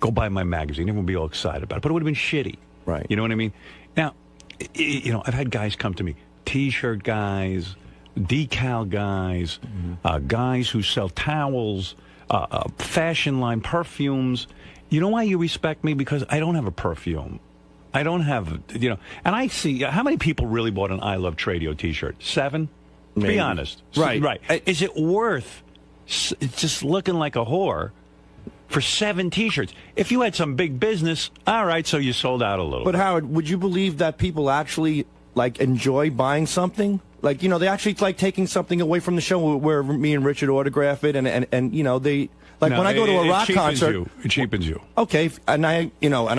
go buy my magazine. Everyone would be all excited about it. But it would have been shitty. Right. You know what I mean? Now, I've had guys come to me, T-shirt guys, decal guys, guys who sell towels, fashion line, perfumes. You know why you respect me? Because I don't have a perfume. I don't have, and I see, how many people really bought an I Love Tradio T-shirt? 7? Maybe. Be honest. Right. Right. Is it worth just looking like a whore for 7 T-shirts? If you had some big business, all right, so you sold out a little. But Howard, would you believe that people actually enjoy buying something? They actually like taking something away from the show where me and Richard autograph it, and they. When I go to a rock concert, it cheapens you. Okay, and I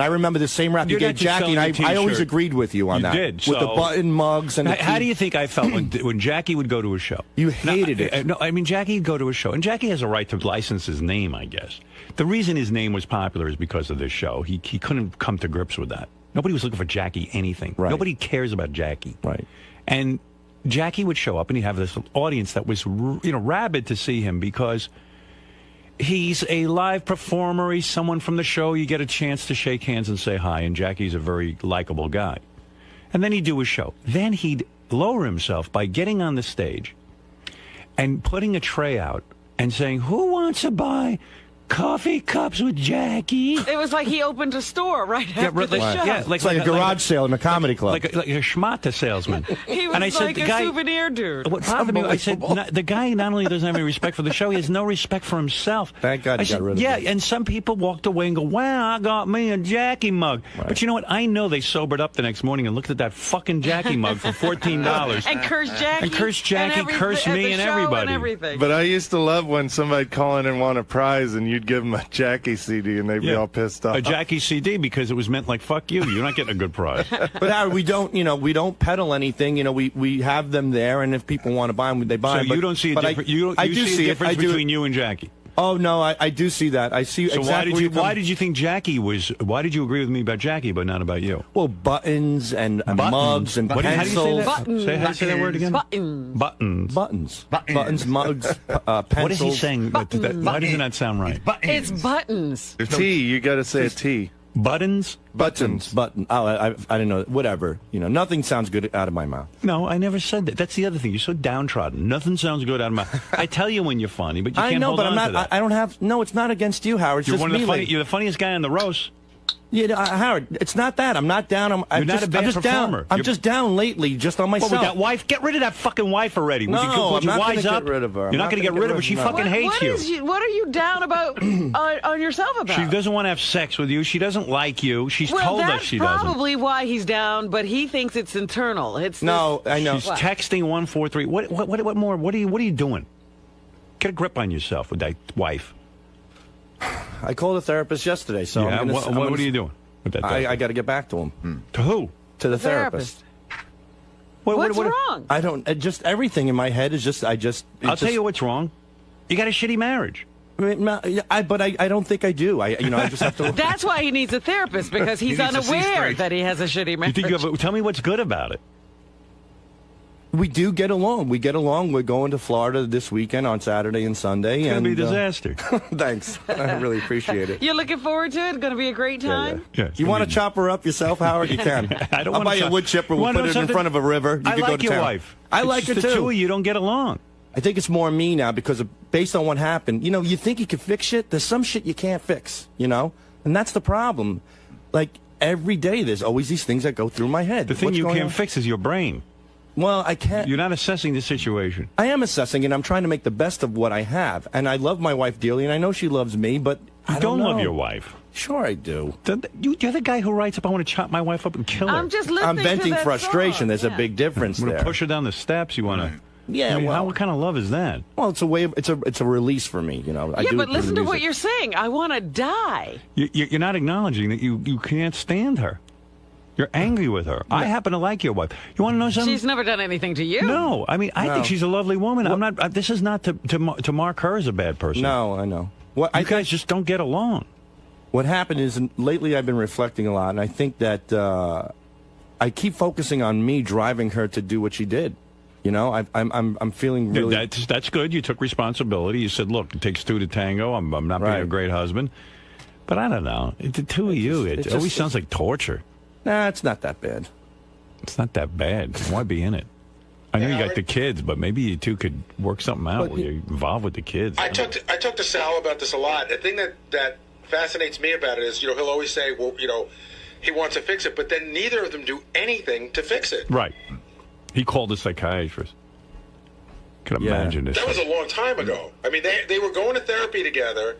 remember the same rap you gave Jackie, and I always agreed with you on that. You did with the button mugs and. How do you think I felt when Jackie would go to a show? You hated it. No, I mean Jackie would go to a show, and Jackie has a right to license his name, I guess. The reason his name was popular is because of this show. He couldn't come to grips with that. Nobody was looking for Jackie anything. Right. Nobody cares about Jackie. Right. And Jackie would show up, and he'd have this audience that was rabid to see him because. He's a live performer. He's someone from the show. You get a chance to shake hands and say hi, and Jackie's a very likable guy. And then he'd do his show. Then he'd lower himself by getting on the stage and putting a tray out and saying, who wants to buy coffee cups with Jackie? It was like he opened a store right after the show. Yeah, it's like a garage sale in a comedy club. Like a schmata salesman. He was and I said, like the a guy, souvenir dude. What bothered me, I said, the guy not only doesn't have any respect for the show, he has no respect for himself. Thank God he got rid of yeah, it. and some people walked away and go, wow, I got me a Jackie mug. Right. But you know what? I know they sobered up the next morning and looked at that fucking Jackie mug for $14. And cursed Jackie. And cursed Jackie, cursed me and everybody. And everything. But I used to love when somebody'd call in and want a prize, and you'd give them a Jackie CD, and they'd be all pissed off. A Jackie CD because it was meant like fuck you. You're not getting a good prize. But Howard, we don't peddle anything. We have them there, and if people want to buy them, they buy them. So you don't see a difference. You see a difference between you and Jackie. Oh no, I do see that. I see. So exactly why did you think Jackie was? Why did you agree with me about Jackie, but not about you? Well, buttons and mugs and pencils. How do you say that? Buttons. How do you say that word again? Buttons. Buttons, mugs, pencils. What is he saying? Why does it not sound right? It's buttons. T. You got to say a T. Buttons? Button. Oh, I didn't know. Whatever. Nothing sounds good out of my mouth. No, I never said that. That's the other thing. You're so downtrodden. Nothing sounds good out of my mouth. I tell you when you're funny, but you can't hold on to that. I don't have. No, it's not against you, Howard. It's You're just one of me. you're the funniest guy on the roast. Yeah, Howard, it's not that. I'm not down. I'm not a bad performer. I'm just down lately, just on myself. Well, with that wife, get rid of that fucking wife already. No, I'm not going to get rid of her. You're not going to get rid of her. She fucking hates you. What are you down about on yourself about? She doesn't want to have sex with you. She doesn't like you. She's told us she doesn't. That's probably why he's down, but he thinks it's internal. I know. She's texting 143. What more? What are you doing? Get a grip on yourself with that wife. I called a therapist yesterday, so yeah, what are you doing with that therapist? I got to get back to him. To who? To the therapist. What's wrong? I don't. Just everything in my head is just. I'll tell you what's wrong. You got a shitty marriage. But I don't think I do. I just have to. That's why he needs a therapist, because he's unaware that he has a shitty marriage. You think tell me what's good about it. We do get along. We're going to Florida this weekend on Saturday and Sunday. It's going to be a disaster. Thanks. I really appreciate it. You're looking forward to it? Going to be a great time? Yeah. You want to chop her up yourself, Howard? You can. I'll buy you a wood chipper. We'll put it in front of a river. I like your wife. I like her, too. The two of you don't get along. I think it's more me now because based on what happened. You think you can fix shit. There's some shit you can't fix, And that's the problem. Like, every day there's always these things that go through my head. The thing you can't fix is your brain. Well, I can't. You're not assessing the situation. I am assessing, and I'm trying to make the best of what I have. And I love my wife dearly, and I know she loves me, but I don't know. Love your wife. Sure I do. You're the guy who writes up, I want to chop my wife up and kill her. I'm just listening I'm venting to that frustration. song. There's a big difference there. Push her down the steps. You want to... Yeah, what kind of love is that? Well, it's a way. It's a release for me, Yeah, but listen to what you're saying. I want to die. You're not acknowledging that you can't stand her. You're angry with her. I happen to like your wife. You want to know something? She's never done anything to you. No, I mean I think she's a lovely woman. I'm not. This is not to mark her as a bad person. No, I know. You guys just don't get along. What happened is lately I've been reflecting a lot, and I think that I keep focusing on me driving her to do what she did. I'm feeling really. That's good. You took responsibility. You said, "Look, it takes two to tango. I'm not being a great husband." But I don't know. The two of you, it always sounds like torture. Nah, it's not that bad. It's not that bad. Why be in it? I know you got the kids, but maybe you two could work something out where you're involved with the kids. I talked to Sal about this a lot. The thing that fascinates me about it is, he'll always say, well, he wants to fix it, but then neither of them do anything to fix it. Right. He called a psychiatrist. Could imagine this. That was a long time ago. I mean, they were going to therapy together,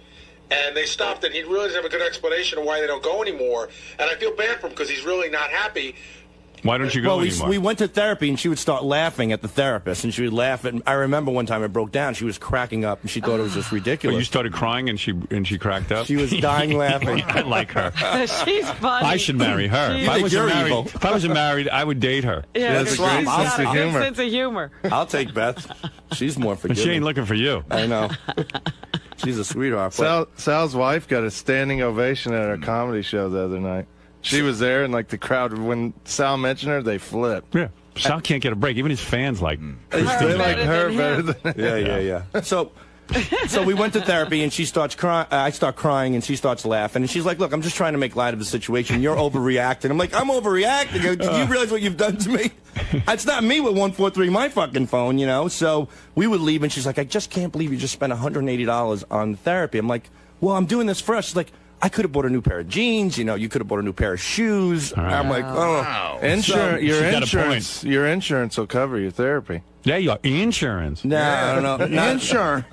and they stopped, and he really doesn't have a good explanation of why they don't go anymore. And I feel bad for him because he's really not happy. Why don't you go anymore? We went to therapy, and she would start laughing at the therapist, and she would laugh. And I remember one time it broke down. She was cracking up, and she thought it was just ridiculous. Well, you started crying, and she cracked up? She was dying laughing. I like her. She's funny. I should marry her. If I wasn't married, I would date her. Yeah, she has a great sense of humor. I'll take Beth. She's more forgiving. She ain't looking for you. I know. She's a sweetheart. Sal's wife got a standing ovation at her comedy show the other night. She was there, and the crowd, when Sal mentioned her, they flipped. Yeah, Sal can't get a break. Even his fans like they like her better than yeah. So we went to therapy, and she starts crying. I start crying, and she starts laughing, and she's like, "Look, I'm just trying to make light of the situation. You're overreacting." I'm like, "I'm overreacting. Did you realize what you've done to me? It's not me with 143 my fucking phone, So we would leave, and she's like, "I just can't believe you just spent $180 on therapy." I'm like, "Well, I'm doing this for us." She's like, I could have bought a new pair of jeans. You could have bought a new pair of shoes. Right. I'm like, oh, wow. Your insurance will cover your therapy. Yeah, your insurance. No, I don't know. Insurance.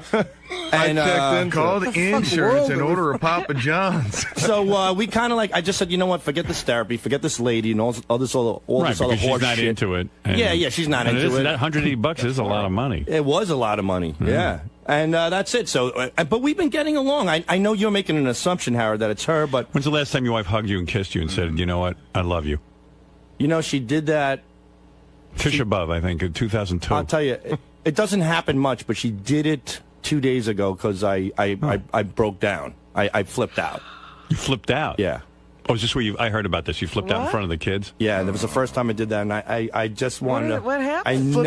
And called insurance and order a Papa John's. So we kind of I just said, you know what? Forget this therapy. Forget this lady and all this other horse shit. She's not into it. Yeah, she's not into it. That $180 is a lot of money. It was a lot of money. Yeah. And that's it. So, but we've been getting along. I know you're making an assumption, Howard, that it's her, but... When's the last time your wife hugged you and kissed you and said, you know what, I love you? You know, she did that... Tisha B'Av, I think, in 2002. I'll tell you, it doesn't happen much, but she did it 2 days ago because I broke down. I flipped out. You flipped out? Yeah. Oh, is this where I heard about this? You flipped out in front of the kids? Yeah, and it was the first time I did that, and I just wanted to... What happened?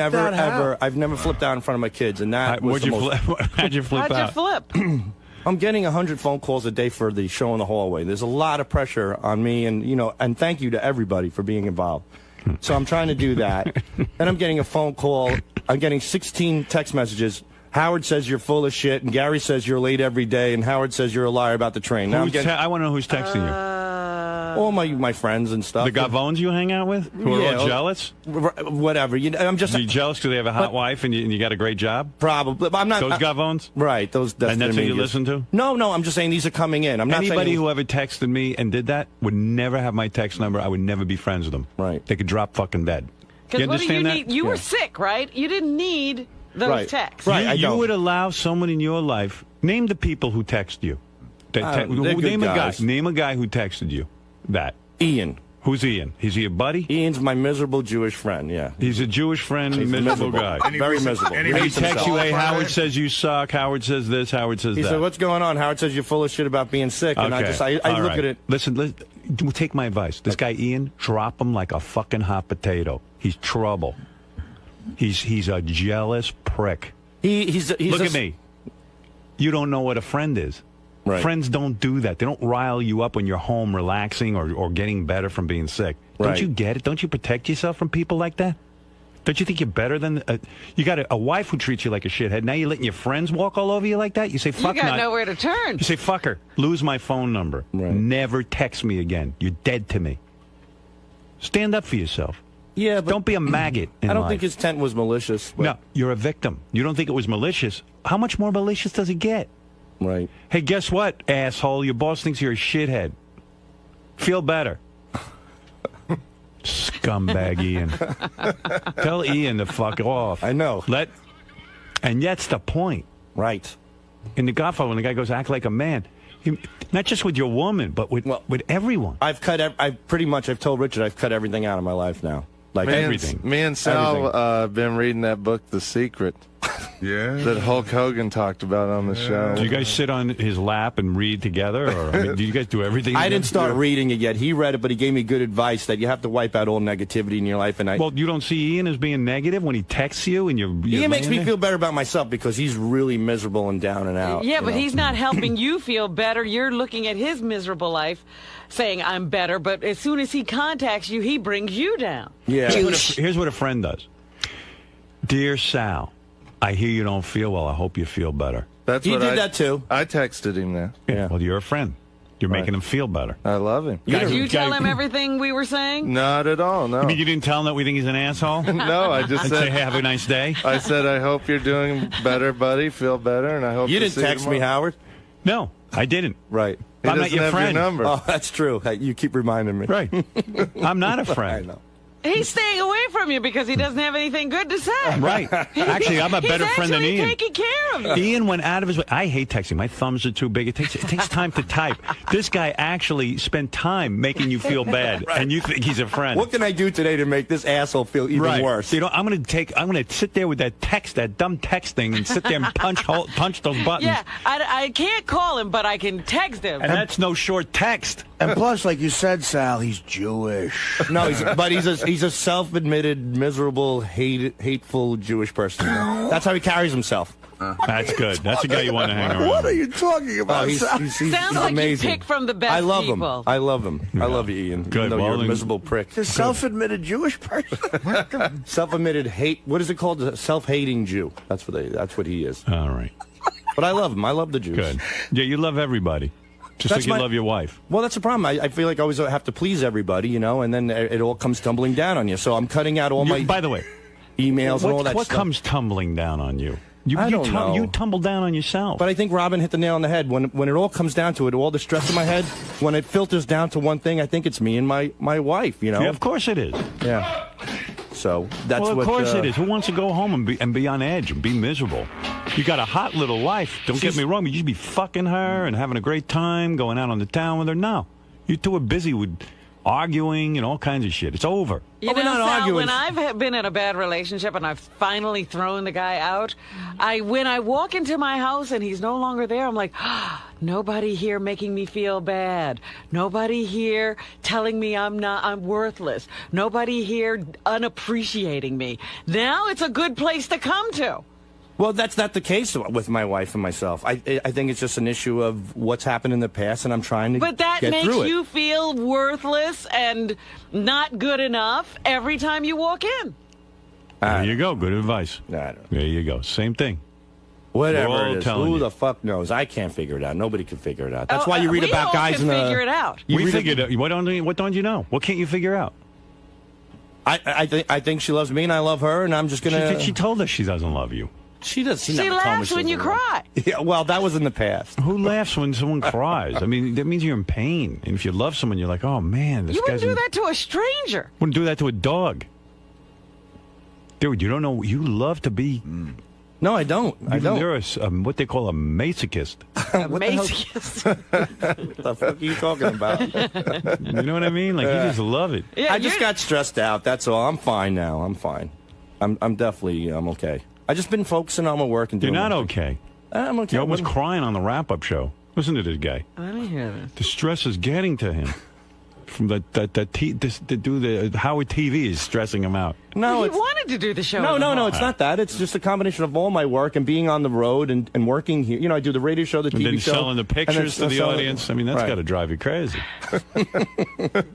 I've never flipped out in front of my kids, and that was the most... How'd you flip out? How'd you flip? I'm getting 100 phone calls a day for the show in the hallway. There's a lot of pressure on me, and and thank you to everybody for being involved. So I'm trying to do that. Then I'm getting a phone call. I'm getting 16 text messages. Howard says you're full of shit, and Gary says you're late every day, and Howard says you're a liar about the train. Now I want to know who's texting you. All my friends and stuff. The Gavones you hang out with? Who are all jealous? Whatever. I'm just... Are you jealous because they have a hot wife and you got a great job? Probably. But I'm not... Those Gavones? Right. And that's who you listen to? No, I'm just saying these are coming in. I'm not Anybody who ever texted me and did that would never have my text number. I would never be friends with them. Right. They could drop fucking dead. Because what do you need? You were sick, right? You didn't need those texts. Right. You would allow someone in your life... Name the people who text you. Name a guy who texted you that. Ian. Who's Ian? Is he a buddy? Ian's my miserable Jewish friend, yeah. He's a Jewish friend, miserable guy. Very miserable. And he texts you, hey, Howard says you suck, Howard says this, Howard says that. He said, what's going on? Howard says you're full of shit about being sick. And I look at it. Listen, take my advice. This guy, Ian, drop him like a fucking hot potato. He's trouble. He's a jealous prick. Look at me. You don't know what a friend is. Right. Friends don't do that. They don't rile you up when you're home relaxing or getting better from being sick. Don't Right. you get it? Don't you protect yourself from people like that? Don't you think you're better than... you got a wife who treats you like a shithead. Now you're letting your friends walk all over you like that? You say, fuck You got nowhere to turn. You say, fuck her. Lose my phone number. Right. Never text me again. You're dead to me. Stand up for yourself. Yeah, but don't be a maggot in I don't life. think his tent was malicious. But... No, you're a victim. You don't think it was malicious. How much more malicious does it get? Right. Hey, guess what, asshole? Your boss thinks you're a shithead. Feel better. Scumbag Ian. Tell Ian to fuck off. I know. And that's the point. Right. In The Godfather, when the guy goes, act like a man, not just with your woman, but with everyone. I've told Richard I've cut everything out of my life now. Like everything. Me and Sal have been reading that book, The Secret. Yeah. That Hulk Hogan talked about on the show. Do you guys sit on his lap and read together? Or do you guys do everything? I didn't start reading it yet. He read it, but he gave me good advice that you have to wipe out all negativity in your life. Well, you don't see Ian as being negative when he texts you and you're Ian makes me feel better about myself because he's really miserable and down and out. Yeah, but he's not helping you feel better. You're looking at his miserable life, saying, I'm better, but as soon as he contacts you, he brings you down. Yeah. Here's what a friend does. Dear Sal, I hear you don't feel well. I hope you feel better. He did that too. I texted him that. Yeah. Well, you're a friend. You're making him feel better. I love him. Did you tell him everything we were saying? Not at all, no. You mean you didn't tell him that we think he's an asshole? No, I just said, say, hey, have a nice day? I said, I hope you're doing better, buddy. Feel better, and I hope you didn't text me, Howard? No, I didn't. Right. I'm not your friend. Your number. Oh, that's true. You keep reminding me. Right. I'm not a friend. I know. He's staying away from you because he doesn't have anything good to say. Right. Actually, I'm a better friend than Ian. He's actually taking care of you. Ian went out of his way. I hate texting. My thumbs are too big. It takes time to type. This guy actually spent time making you feel bad, and you think he's a friend. What can I do today to make this asshole feel even worse? You know, I'm gonna sit there with that dumb text thing, and sit there and punch those buttons. Yeah, I can't call him, but I can text him. And that's no short text. And plus, like you said, Sal, he's Jewish. No, he's a self-admitted, miserable, hateful Jewish person. That's how he carries himself. That's good. That's a guy you want to hang around. What are you talking about? He's Sounds like amazing. you pick from the best I love people. him. I love him. I love you, Ian. Good. Even though you're a miserable prick. A self-admitted Jewish person. Self-admitted hate. What is it called? A self-hating Jew. That's what he is. All right. But I love him. I love the Jews. Good. Yeah, you love everybody. Just like you love your wife. Well, that's the problem. I feel like I always have to please everybody, you know, and then it all comes tumbling down on you. So I'm cutting out all my... By the way, emails and all that what stuff. comes tumbling down on you? I don't know. You tumble down on yourself. But I think Robin hit the nail on the head. When it all comes down to it, all the stress in my head, when it filters down to one thing, I think it's me and my wife, you know? Yeah, of course it is. Yeah. So that's well, what... of course it is. Who wants to go home and be on edge and be miserable? You got a hot little life. Don't get me wrong. You should be fucking her and having a great time, going out on the town with her. No. You two are busy with arguing and all kinds of shit. It's over. You know, Sal, when I've been in a bad relationship and I've finally thrown the guy out, when I walk into my house and he's no longer there, I'm like, nobody here making me feel bad. Nobody here telling me I'm worthless. Nobody here unappreciating me. Now it's a good place to come to. Well, that's not the case with my wife and myself. I think it's just an issue of what's happened in the past, and I'm trying to But that get makes through it. you feel worthless and not good enough every time you walk in. There you go. Good advice. There you go. Same thing. Whatever it is. telling Who you. the fuck knows? I can't figure it out. Nobody can figure it out. That's why you read about guys in the... figure it out. We figured it out. What don't you know? What can't you figure out? I think she loves me and I love her, and I'm just going to... She told us she doesn't love you. She does. She never told me laughs when you doesn't love cry. me. Yeah, well, that was in the past. Who laughs when someone cries? I mean, that means you're in pain. And if you love someone, you're like, oh, man, this You guy's... wouldn't do that to a stranger. Wouldn't do that to a dog. Dude, you don't know... You love to be... No, I don't. I don't. You're what they call a masochist. What the fuck are you talking about? You know what I mean? Like, you just love it. I just got stressed out. That's all. I'm fine now. I'm fine. I'm definitely okay. I just been focusing on my work and doing. You're not okay. I'm okay. You're almost crying on the wrap-up show. Listen to this guy. I didn't hear this. The stress is getting to him. From to do the Howard TV is stressing him out. No, he wanted to do the show. No, it's not that. It's just a combination of all my work and being on the road and working here. You know, I do the radio show, the TV and then show, selling the pictures to the audience. I mean, that's got to drive you crazy.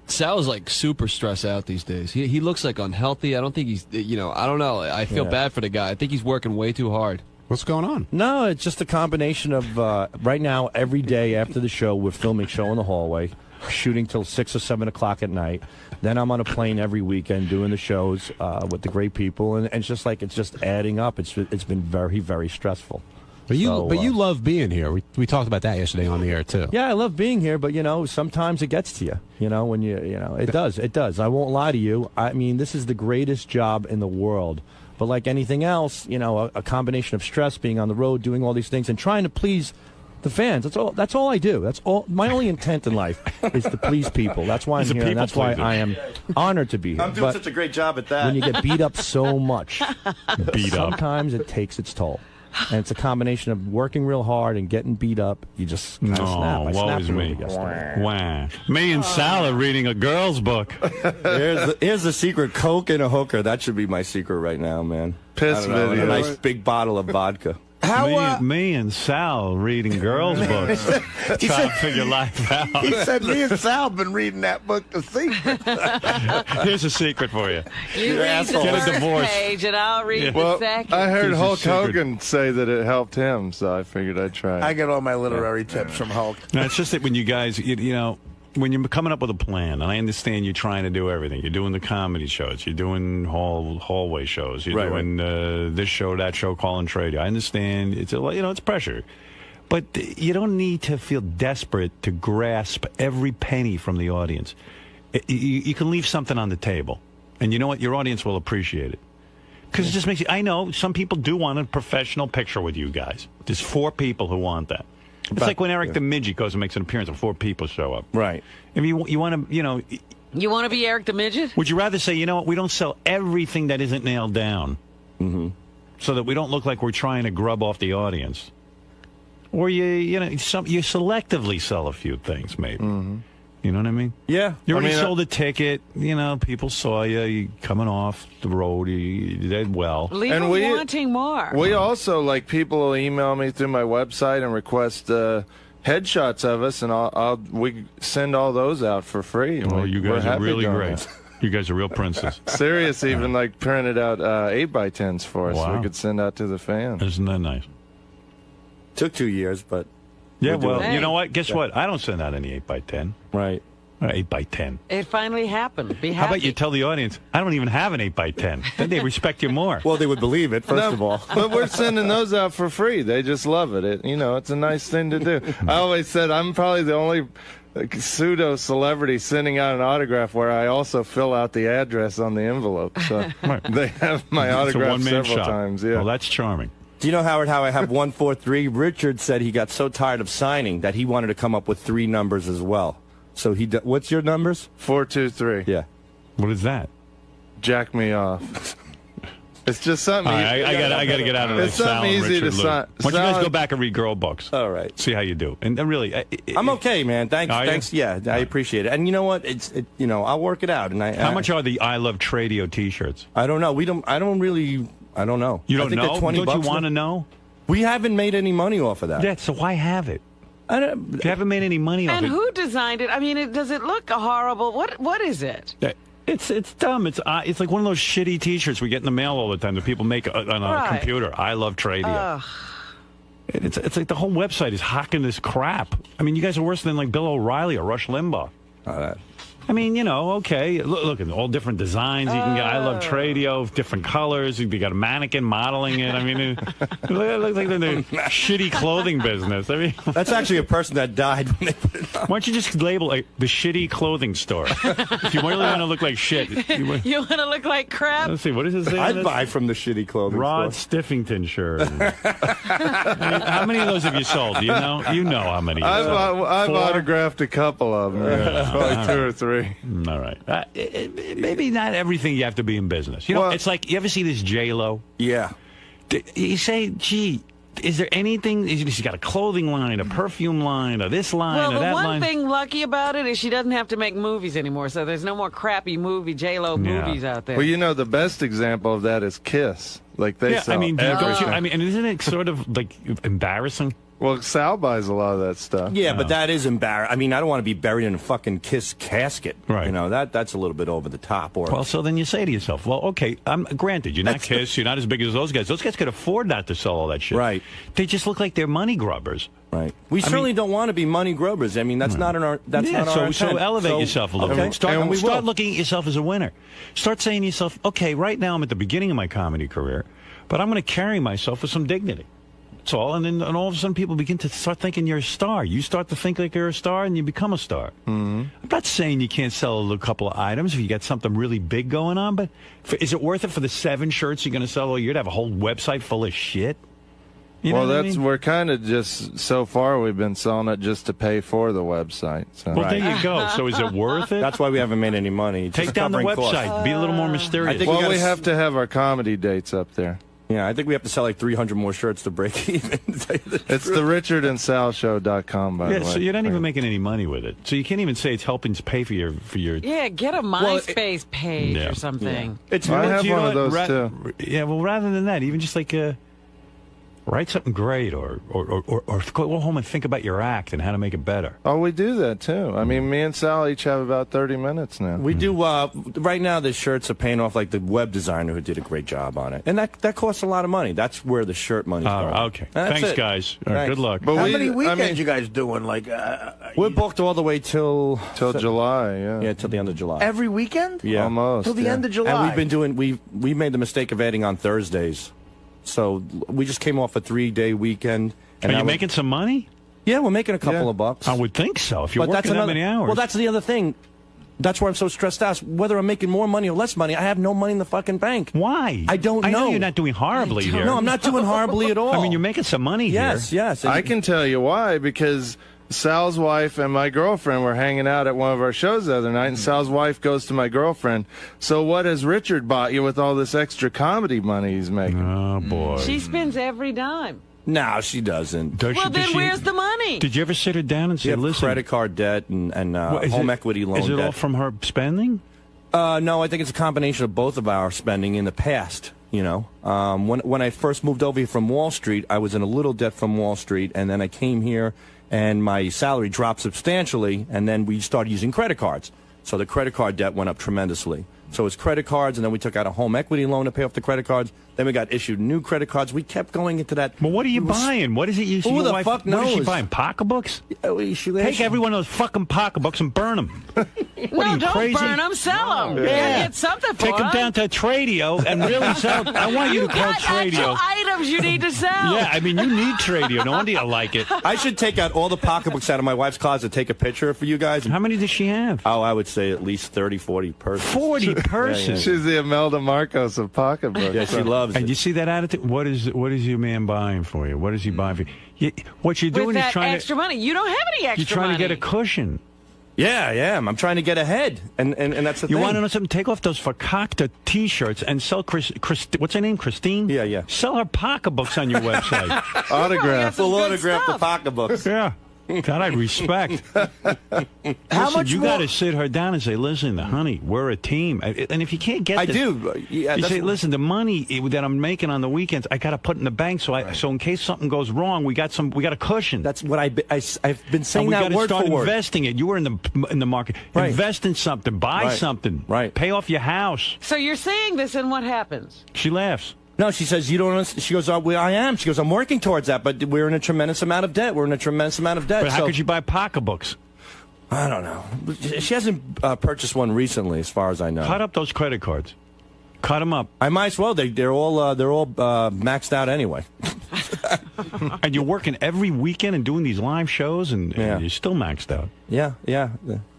Sal's like super stressed out these days. He looks like unhealthy. I don't think he's, I don't know. I feel bad for the guy. I think he's working way too hard. What's going on? No, it's just a combination of right now, every day after the show, we're filming Show in the Hallway, shooting till 6 or 7 o'clock at night. Then I'm on a plane every weekend doing the shows with the great people, and it's just adding up. It's been very, very stressful. But you love being here. We talked about that yesterday on the air too. Yeah, I love being here, but sometimes it gets to you. When it does. I won't lie to you. I mean, this is the greatest job in the world. But like anything else, a combination of stress, being on the road, doing all these things, and trying to please the fans. That's all I do. That's all. My only intent in life is to please people. That's why I'm here, and that's why I am honored to be here. I'm doing such a great job at that. When you get beat up so much, sometimes it takes its toll. And it's a combination of working real hard and getting beat up. You just kind of snap. I snapped a little yesterday. Wow. Me and Sal are reading a girl's book. Here's the secret: Coke and a hooker. That should be my secret right now, man. Piss video. A nice big bottle of vodka. Me and Sal reading girls' books, trying to figure life out. He said me and Sal have been reading that book, The Secret. Here's a secret for you. You read the Get a first divorce. page, and I'll read the second. I heard Here's a Hulk secret. Hogan say that it helped him, so I figured I'd try it. I get all my literary tips from Hulk. No, it's just that when you guys, when you're coming up with a plan, and I understand you're trying to do everything. You're doing the comedy shows. You're doing hallway shows. You're doing this show, that show, calling trade. I understand. It's pressure. But you don't need to feel desperate to grasp every penny from the audience. You can leave something on the table. And you know what? Your audience will appreciate it. Because it just makes you... I know some people do want a professional picture with you guys. There's 4 people who want that. It's like when Eric the Midget goes and makes an appearance and 4 people show up. Right. If you want to, You want to be Eric the Midget? Would you rather say, we don't sell everything that isn't nailed down, so that we don't look like we're trying to grub off the audience, or you selectively sell a few things, maybe. You know what I mean? Yeah. You already sold a ticket. People saw you coming off the road. You did well. Leave them wanting more. We also, people will email me through my website and request headshots of us, and we send all those out for free. Oh, you guys are really great. You guys are real princes. Sirius even printed out 8x10s for us, so we could send out to the fans. Isn't that nice? Took 2 years, but... Yeah, well, you know what? Guess what? I don't send out any 8x10. Right. 8x10. It finally happened. Be happy. How about you tell the audience, I don't even have an 8x10. Then they respect you more. Well, they would believe it, first of all. But we're sending those out for free. They just love it. It's a nice thing to do. I always said I'm probably the only pseudo-celebrity sending out an autograph where I also fill out the address on the envelope. So they have my autograph several times. Yeah. Well, that's charming. Do you know, Howard, how I have 143? Richard said he got so tired of signing that he wanted to come up with 3 numbers as well. So what's your numbers? 423. Yeah. What is that? Jack me off. It's just something. I got to get out of this. It's something easy to sign. Why don't you guys go back and read girl books? All right. See how you do. And really, I'm okay, man. Thanks. Yeah, I appreciate it. And you know what? I'll work it out. And how much are the I Love Tradio T-shirts? I don't know. I don't know. You don't I think know? they're 20 Don't bucks you want to know? We haven't made any money off of that. Yeah. So why have it? If you haven't made any money off it. And who designed it? I mean, does it look horrible? What is it? It's dumb. It's like one of those shitty T-shirts we get in the mail all the time that people make on a computer. I Love Tradio. It's like the whole website is hawking this crap. I mean, you guys are worse than like Bill O'Reilly or Rush Limbaugh. I mean, okay. Look at all different designs. You can get I Love Tradio, different colors. You got a mannequin modeling it. I mean, it looks like they're in the shitty clothing business. I mean, that's actually a person that died when they put it on. Why don't you just label it the shitty clothing store? If you really want to look like shit. You want to look like crap? Let's see. What does it say? I'd buy from the shitty clothing Rod store. Stiffington shirt. I mean, how many of those have you sold? Do you know? You know how many. I've autographed a couple of them. Yeah. Probably 2 or 3. All right. Maybe not everything you have to be in business. It's like, you ever see this J-Lo? Yeah. You say, gee, is there anything? She's got a clothing line, a perfume line, or this line, or that line. Well, the one thing lucky about it is she doesn't have to make movies anymore, so there's no more crappy J-Lo movies out there. Well, the best example of that is Kiss. Like, they sell everything. And isn't it sort of, like, embarrassing? Well, Sal buys a lot of that stuff. Yeah, but that is embarrassing. I mean, I don't want to be buried in a fucking Kiss casket. Right. That's a little bit over the top. Well, so then you say to yourself, well, okay, granted, you're not Kiss, you're not as big as those guys. Those guys could afford not to sell all that shit. Right. They just look like they're money grubbers. Right. We certainly don't want to be money grubbers. I mean, that's not in our. That's not our intent. So elevate yourself a little bit. Start looking at yourself as a winner. Start saying to yourself, okay, right now I'm at the beginning of my comedy career, but I'm going to carry myself with some dignity. That's all. And then all of a sudden people begin to start thinking you're a star. You start to think like you're a star and you become a star. Mm-hmm. I'm not saying you can't sell a couple of items if you got something really big going on, but is it worth it for the 7 shirts you're going to sell all year to have a whole website full of shit? We're kind of just, so far we've been selling it just to pay for the website. So. Well, there you go. So is it worth it? That's why we haven't made any money. Take down the website. Be a little more mysterious. We have to have our comedy dates up there. Yeah, I think we have to sell like 300 more shirts to break even. It's the RichardandSalShow.com, by the way. So you're not even making any money with it. So you can't even say it's helping to pay for your. Yeah, get a MySpace page or something. I have one of those too. Yeah, well, rather than that, even just like write something great, or go home and think about your act and how to make it better. Oh, we do that too. I mean, me and Sal each have about 30 minutes now. We do. Right now, the shirts are paying off like the web designer who did a great job on it, and that costs a lot of money. That's where the shirt money's going. Okay, thanks, guys. All right, good luck. But how many weekends you guys doing? Like, we're booked all the way till July. Yeah, till the end of July. Every weekend? Yeah, almost till the end of July. And we've been doing. We made the mistake of adding on Thursdays. So we just came off a 3-day weekend. And are you making some money? Yeah, we're making a couple of bucks. I would think so, if you're working that many hours. Well, that's the other thing. That's why I'm so stressed out. Whether I'm making more money or less money, I have no money in the fucking bank. Why? I don't know. I know you're not doing horribly here. No, I'm not doing horribly at all. I mean, you're making some money here. Yes. I can tell you why, because Sal's wife and my girlfriend were hanging out at one of our shows the other night, and Sal's wife goes to my girlfriend, so what has Richard bought you with all this extra comedy money he's making? Oh, boy. She spends every dime. No, she doesn't. Then where's the money? Did you ever sit her down and say, listen? Credit card debt and home equity loan debt. Is it all from her spending? No, I think it's a combination of both of our spending in the past. When I first moved over here from Wall Street, I was in a little debt from Wall Street, and then I came here and my salary dropped substantially, and then we started using credit cards. So the credit card debt went up tremendously. So it's credit cards, and then we took out a home equity loan to pay off the credit cards. Then we got issued new credit cards. We kept going into that. Well, what are you buying? What is it you see? Who the fuck knows? What is she buying? Pocketbooks? Take every one of those fucking pocketbooks and burn them. No, don't burn them. Sell them. Yeah. Get something for Take them down to Tradio and really sell. I want you to call Tradio. You got actual items you need to sell. Yeah, I mean, you need Tradio. No wonder you like it. I should take out all the pocketbooks out of my wife's closet, take a picture for you guys. How many does she have? Oh, I would say at least 30, 40 per 40 purses. She's the Imelda Marcos of pocketbooks. Yeah, she loves it. And you see that attitude? What is your man buying for you? What is he buying for you? What you're doing With is that trying extra money. You don't have any extra You're trying money. to get a cushion. Yeah, I am. I'm trying to get ahead, and that's the thing. You want to know something? Take off those fakakta T-shirts and sell what's her name? Christine? Yeah. Sell her pocketbooks on your website. Autograph. Full autograph the pocketbooks. Yeah. God, I'd respect. Listen, you got to sit her down and say, listen, honey, we're a team. And if you can't get this, you say, listen, the money that I'm making on the weekends, I got to put in the bank so in case something goes wrong, we got a cushion. That's what I've been saying that word start for word. investing it. You were in the market. Right. Invest in something. Buy something. Right. Pay off your house. So you're saying this, and what happens? She laughs. No, she says, you don't understand. She goes, I am. She goes, I'm working towards that, but we're in a tremendous amount of debt. But how could you buy pocketbooks? I don't know. She hasn't purchased one recently, as far as I know. Cut up those credit cards. Cut them up. I might as well. They're all maxed out anyway. And you're working every weekend and doing these live shows, and you're still maxed out. Yeah.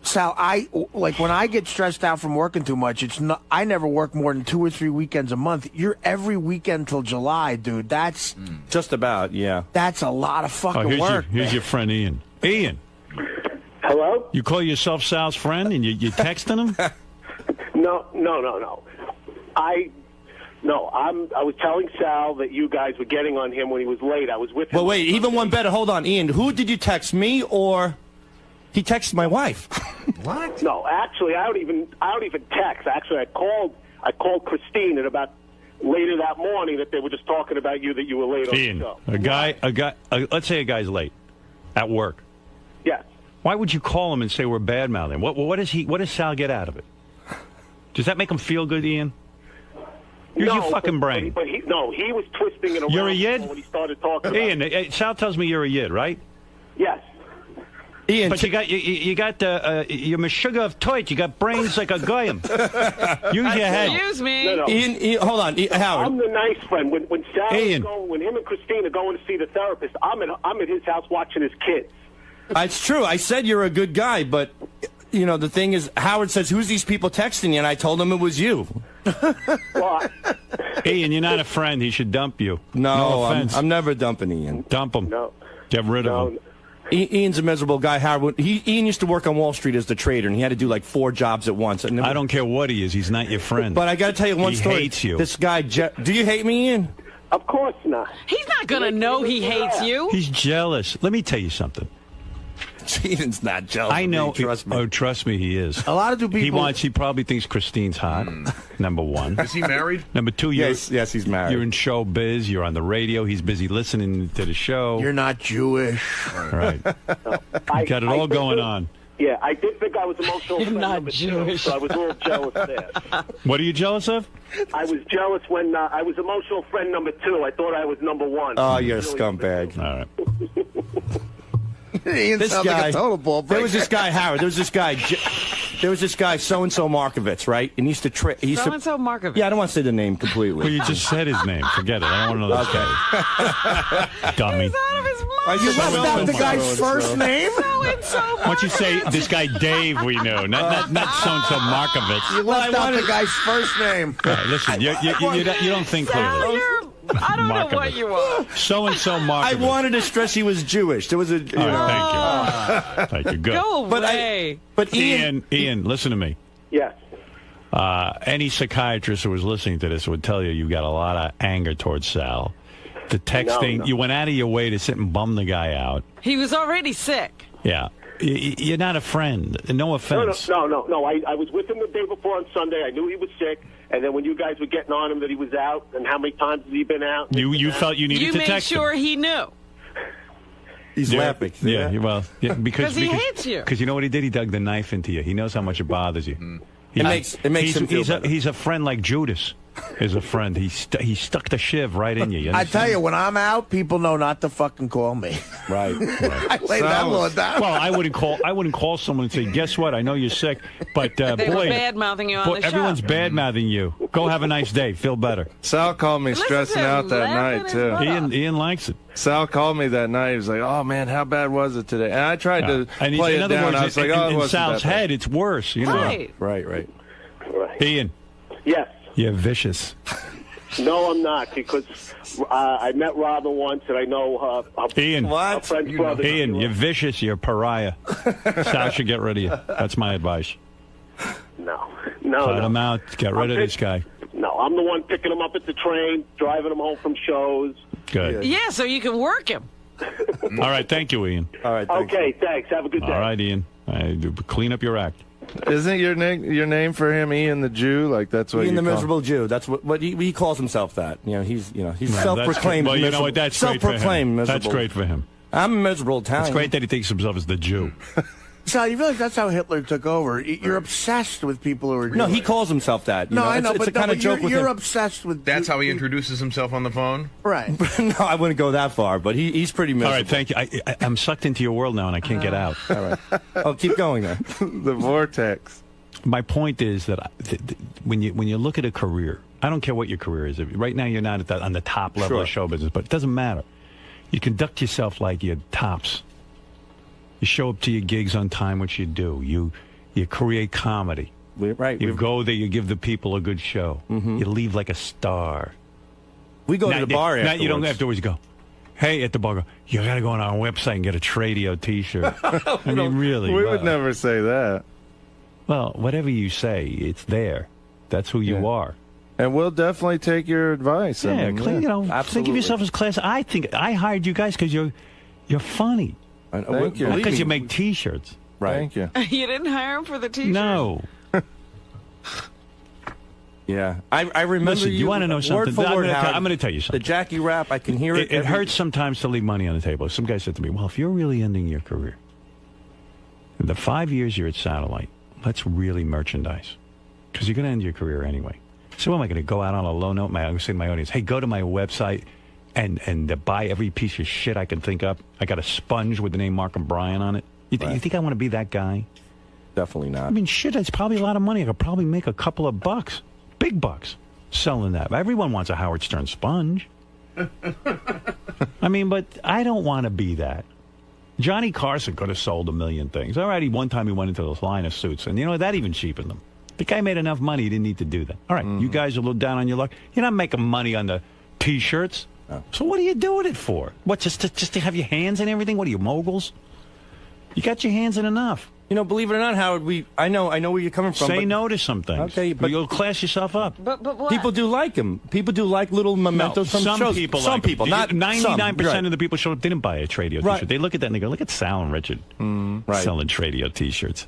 Sal, when I get stressed out from working too much, I never work more than 2 or 3 weekends a month. You're every weekend till July, dude. That's just about, yeah. That's a lot of fucking work. Here's your friend Ian. Ian. Hello? You call yourself Sal's friend and you're texting him? No. I was telling Sal that you guys were getting on him when he was late. I was with him. Well, wait, even one better. Hold on, Ian. Who did you text, me or he texted my wife? What? No, actually, I don't even text. Actually, I called Christine at about later that morning that they were just talking about you, that you were late on Ian, the show. a guy, let's say a guy's late at work. Yes. Why would you call him and say we're bad-mouthing? What does Sal get out of it? Does that make him feel good, Ian? Use your fucking brain. But he was twisting it around. You're a yid? When he started talking Ian, about Sal tells me you're a yid, right? Yes. Ian, but you got you're Meshuggah of toit. You got brains like a goyim. Use your head. Excuse me. No. Ian, hold on, Howard. I'm the nice friend. When Sal is going, when him and Christine are going to see the therapist, I'm at his house watching his kids. It's true. I said you're a good guy, but the thing is, Howard says, "Who's these people texting you?" And I told him it was you. Ian, you're not a friend. He should dump you. No offense. I'm never dumping Ian. Dump him. No. Get rid of him. Ian's a miserable guy, Howard. Ian used to work on Wall Street as the trader, and he had to do like 4 jobs at once. And I don't care what he is. He's not your friend. But I got to tell you one story. He hates you. This guy, do you hate me, Ian? Of course not. He's not going to know he hates you. He's jealous. Let me tell you something. Ian's not jealous. I know. Trust me. Oh, trust me, he is. A lot of people. He probably thinks Christine's hot. Number one. Is he married? Number two, yes, he's married. You're in show biz. You're on the radio. He's busy listening to the show. You're not Jewish. Right. You got it all going on. Yeah, I did think I was emotional. You're not Jewish. So I was a little jealous there. What are you jealous of? I was jealous when I was emotional friend number 2. I thought I was number 1. Oh, you're a scumbag. All right. Ian This sounds guy, like a total ball breaker. there was this guy, Howard. There was this guy, so-and-so Markovitz, right? And he used to So-and-so Markovitz. Yeah, I don't want to say the name completely. Well, you just said his name. Forget it. I don't want to know this guy. Dummy. He's out of his mind. You left out the guy's first name? So-and-so Why don't you say this guy Dave we know, not so-and-so Markovitz. You left out the guy's first name. All right, listen, you don't think clearly. I don't know what you are. So-and-so Markovitz. I wanted to stress he was Jewish. There was a... All right, thank you. Thank you. Good. Go away. But Ian, listen to me. Yes. Any psychiatrist who was listening to this would tell you got a lot of anger towards Sal. The texting, No. you went out of your way to sit and bum the guy out. He was already sick. Yeah. You're not a friend. No offense. No. I was with him the day before on Sunday. I knew he was sick. And then when you guys were getting on him that he was out, and how many times has he been out? You felt you needed You to made text sure him. He knew. He's laughing. Yeah, because he hates you. Because you know what he did? He dug the knife into you. He knows how much it bothers you. It makes him feel better. He's a friend like Judas is a friend. He stuck the shiv right in you. I tell you, when I'm out, people know not to fucking call me. Right. I lay that law down. Well, I wouldn't call someone and say, "Guess what? I know you're sick, but They boy, were bad-mouthing you on the show. everyone's bad-mouthing you. Go have a nice day. Feel better." Sal called me Listen stressing to him out that laughing night, his butt too. off. Ian likes it. Sal called me that night. He was like, "Oh, man, how bad was it today?" And I tried to And play in it other down. words, I was like, in "Oh, it wasn't Sal's that bad." head, it's worse. You know. Right. Right. Right. Ian. Yes. You're vicious. No, I'm not, because I met Robin once, and I know her Ian. her friend's brother. Ian, you're vicious. You're a pariah. Sal should get rid of you. That's my advice. No. Cut him out. Get rid of this guy. No, I'm the one picking him up at the train, driving him home from shows. Good. Yeah, so you can work him. All right. Thank you, Ian. All right. Okay, thanks. Have a good day. All right, Ian. Clean up your act. Isn't your name for him Ian the Jew? Like that's what Ian the call miserable Jew. That's what he calls himself. That he's Right, self-proclaimed. Well, you know what? That's great for him. Miserable. That's great for him. I'm a miserable Italian. It's great that he thinks himself as the Jew. Sal, you realize that's how Hitler took over. You're obsessed with people who are Jewish. No, he calls himself that. I know, it's a kind of joke with you're him. obsessed with. That's how he introduces himself on the phone? Right. No, I wouldn't go that far, but he's pretty miserable. All right, thank you. I'm sucked into your world now, and I can't get out. All right. Oh, keep going then. The vortex. My point is that when you look at a career, I don't care what your career is. Right now, you're not on the top level of show business, but it doesn't matter. You conduct yourself like you're tops. You show up to your gigs on time, which you do. You create comedy. You go there, you give the people a good show. Mm-hmm. You leave like a star. We go to the bar afterwards. Now you don't afterwards you go, hey, at the bar, you got to go on our website and get a Tradio T-shirt. I mean, really. We would never say that. Well, whatever you say, it's there. That's who you are. And we'll definitely take your advice. Yeah, Absolutely. think of yourself as class. I hired you guys because you're funny. Thank you. Because you make T-shirts. Right. Thank you. You didn't hire him for the T-shirt? No. Yeah, I remember. Listen, you want to know something? Word for word, I'm going to tell you something. The Jackie rap, I can hear it. It hurts sometimes to leave money on the table. Some guy said to me, well, if you're really ending your career, in the 5 years you're at Satellite, let's really merchandise. Because you're going to end your career anyway. So am I going to go out on a low note? I'm going to say to my audience, hey, go to my website and buy every piece of shit I can think up. I got a sponge with the name Mark and Brian on it. You think I want to be that guy? Definitely not. I mean, shit, it's probably a lot of money. I could probably make a couple of bucks. Big bucks selling that. Everyone wants a Howard Stern sponge. I mean, but I don't want to be that. Johnny Carson could have sold a million things. All right, one time he went into this line of suits, and that even cheapened them. The guy made enough money, he didn't need to do that. All right, you guys are a little down on your luck. You're not making money on the T-shirts. Oh. So what are you doing it for? What, just to have your hands in everything? What are you, moguls? You got your hands in enough. Believe it or not, Howard, I know where you're coming from. Say no to some things. Okay, but you'll class yourself up. But what? People do like him. People do like little mementos. Some people, not 99% of the people showed up didn't buy a Tradio T-shirt. They look at that and they go, "Look at Sal and Richard selling Tradio T-shirts."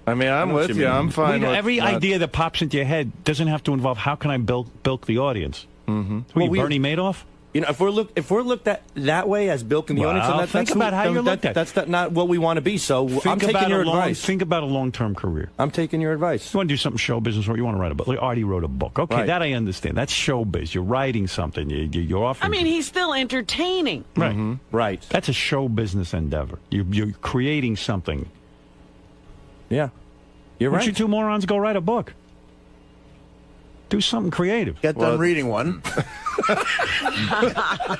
I mean, I'm with you. I'm fine. Every idea that pops into your head doesn't have to involve how can I bilk the audience. Mm-hmm. Bernie Madoff? If we're looked at that way as bilking the audience, then think about how you're looked at. That's not what we want to be. So I'm taking your advice. Think about a long-term career. I'm taking your advice. You want to do something show business, or you want to write a book? Like Artie wrote a book. Okay, that I understand. That's showbiz. You're writing something. You're offering. I mean, he's still entertaining. Right. Mm-hmm. Right. That's a show business endeavor. You're creating something. Yeah. You're right. Why don't you two morons go write a book? Do something creative. Get done reading one.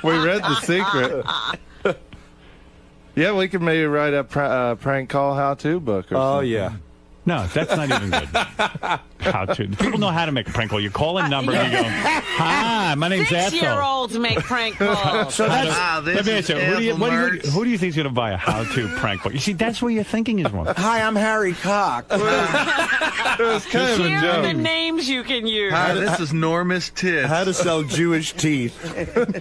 We read The Secret. Yeah, we could maybe write a prank call how-to book or something. Yeah. No, that's not even good. How to? People know how to make a prank call. You call a number and you go, "Hi, my name's Ethel." 6-year-olds make prank calls. So that's let me ask you, who do you think is going to buy a how-to prank book? You see, that's where your thinking is wrong. Hi, I'm Harry Cock. It was kind of a Here are joke. the names you can use. This is Norma's Tits. How to sell Jewish teeth.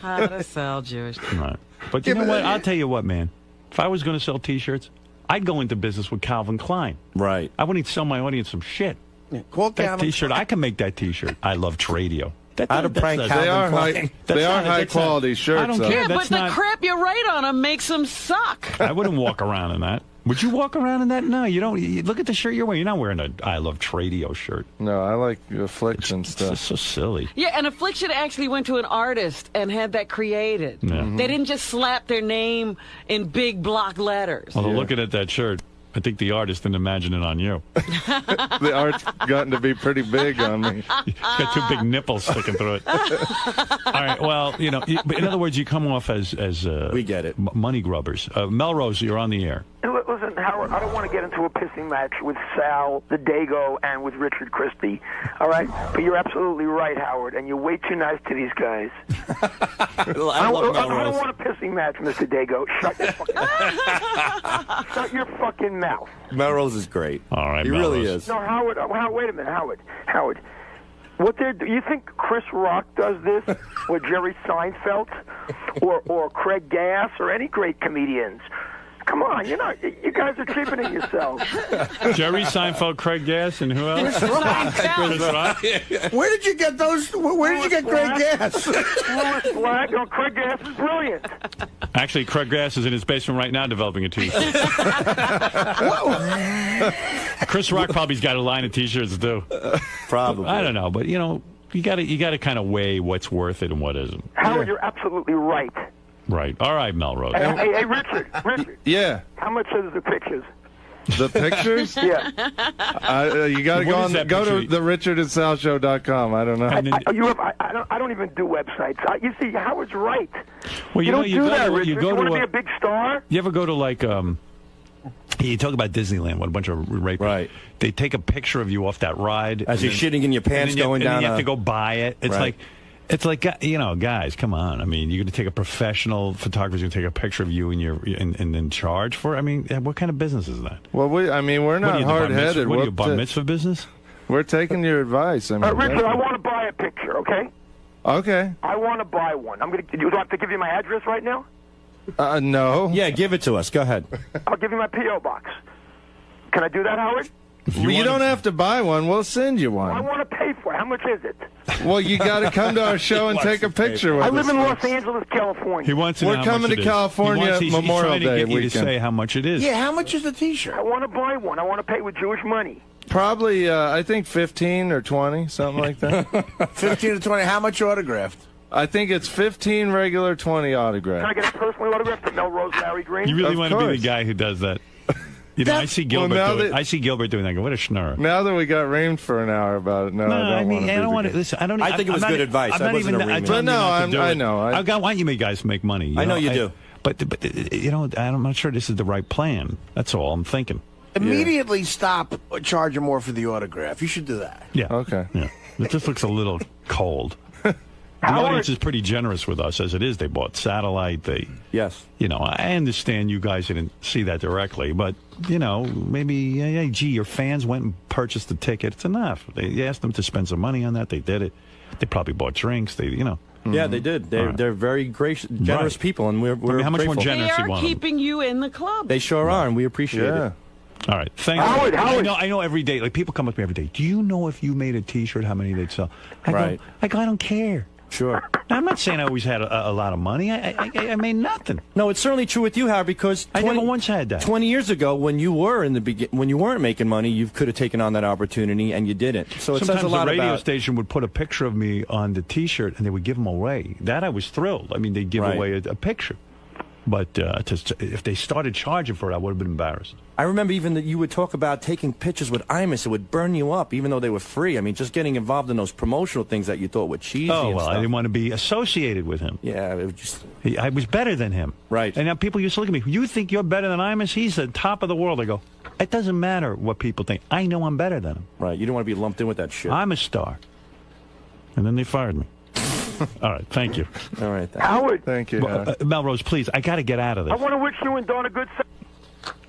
How to sell Jewish teeth. Right. But you know what? I'll tell you what, man. If I was going to sell T-shirts, I'd go into business with Calvin Klein. Right. I wouldn't sell my audience some shit. Yeah, call that Calvin T-shirt, I can make that T-shirt. I love Tradio. How to prank Calvin Klein. They are high quality shirts. I don't care. Yeah, that's but the crap you write on them makes them suck. I wouldn't walk around in that. Would you walk around in that? No, you don't. Look at the shirt you're wearing. You're not wearing a I Love Tradio shirt. No, I like Affliction stuff. It's so silly. Yeah, and Affliction actually went to an artist and had that created. Yeah. They didn't just slap their name in big block letters. Although looking at that shirt, I think the artist didn't imagine it on you. The art's gotten to be pretty big on me. You got two big nipples sticking through it. All right, well, but in other words, you come off as we get it. Money grubbers. Melrose, you're on the air. listen, Howard, I don't want to get into a pissing match with Sal, the Dago, and with Richard Christie, all right? But you're absolutely right, Howard, and you're way too nice to these guys. I don't want a pissing match, Mr. Dago. Shut your fucking mouth. Shut your fucking mouth. Melrose is great. All right, he Melrose. really is. No, Howard, wait a minute, Howard. What you think Chris Rock does this, or Jerry Seinfeld, or Craig Gass, or any great comedians? Come on, you guys are cheapening yourselves. Jerry Seinfeld, Craig Gass, and who else? Chris Rock. Where did you get those? Where did you get Craig Gass? Louis Black. Oh, Craig Gass is brilliant. Actually, Craig Gass is in his basement right now developing a T-shirt. Chris Rock probably's got a line of T-shirts too. Probably. I don't know, but you got to kind of weigh what's worth it and what isn't. Howard, you're absolutely right. Right. All right, Melrose. Hey, Richard. Yeah. How much are the pictures? The pictures? Yeah. You got to go to the richardandsalshow.com. I don't know. I don't even do websites. You see, Howard's right. Well, you don't do that, Richard. You want to be a big star? You ever go to like you talk about Disneyland, what a bunch of rape. Right. They take a picture of you off that ride as you're shitting in your pants going down. And you have to go buy it. It's like guys, come on. I mean, you're going to take a professional photographer who's going to take a picture of you and then charge for it? I mean, what kind of business is that? Well, we're not hard-headed. What are you, bar mitzvah business? We're taking your advice. I mean, Richard, I want to buy a picture, okay? Okay. I want to buy one. Do I have to give you my address right now? No. Yeah, give it to us. Go ahead. I'll give you my P.O. box. Can I do that, Howard? You don't have to buy one. We'll send you one. I want to pay for it. How much is it? Well, you got to come to our show and take a picture with us. I live in Los Angeles, California. He wants to know We're coming to California Memorial Day weekend. He's trying to get you to say how much it is. Yeah, how much is the T-shirt? I want to buy one. I want to pay with Jewish money. Probably, I think 15 or 20, something like that. 15 to 20. How much autographed? I think it's 15 regular, 20 autographed. Can I get a personal autograph from Melrose Larry Green? You really want to be the guy who does that? I see Gilbert doing. I see Gilbert doing that. What a schnurr! Now that we got reamed for an hour about it, I don't want to. Listen, I think it was good advice. I know. I want you guys to make money. I know you do. But I'm not sure this is the right plan. That's all I'm thinking. Immediately stop charging more for the autograph. You should do that. Yeah. Okay. Yeah. It just looks a little cold. The audience is pretty generous with us as it is. They bought satellite. Yes. I understand you guys didn't see that directly, but maybe your fans went and purchased the ticket. It's enough. They asked them to spend some money on that. They did it. They probably bought drinks. Yeah, they did. They're very gracious, generous people, and we're how much grateful. more generous They you are want them? keeping you in the club. They sure are, and we appreciate it. All right, thank you. I know every day. Like people come up to me every day. Do you know if you made a T-shirt, how many they'd sell? I don't care. Sure. Now, I'm not saying I always had a lot of money. I made nothing. No, it's certainly true with you, Howard, because I never once had that. 20 years ago, when you were when you weren't making money, you could have taken on that opportunity, and you didn't. So it sometimes says a lot the radio about station would put a picture of me on the T-shirt, and they would give them away. That I was thrilled. I mean, they'd give away a picture. But if they started charging for it, I would have been embarrassed. I remember even that you would talk about taking pictures with Imus. It would burn you up, even though they were free. I mean, just getting involved in those promotional things that you thought were cheesy. Oh, and well, stuff. I didn't want to be associated with him. Yeah, it was just... I was better than him. Right. And now people used to look at me. You think you're better than Imus? He's the top of the world. I go, it doesn't matter what people think. I know I'm better than him. Right. You don't want to be lumped in with that shit. I'm a star. And then they fired me. All right, thank you. All right, Howard. Thank you. Melrose, please, I got to get out of this. I want to wish you and Dawn a good.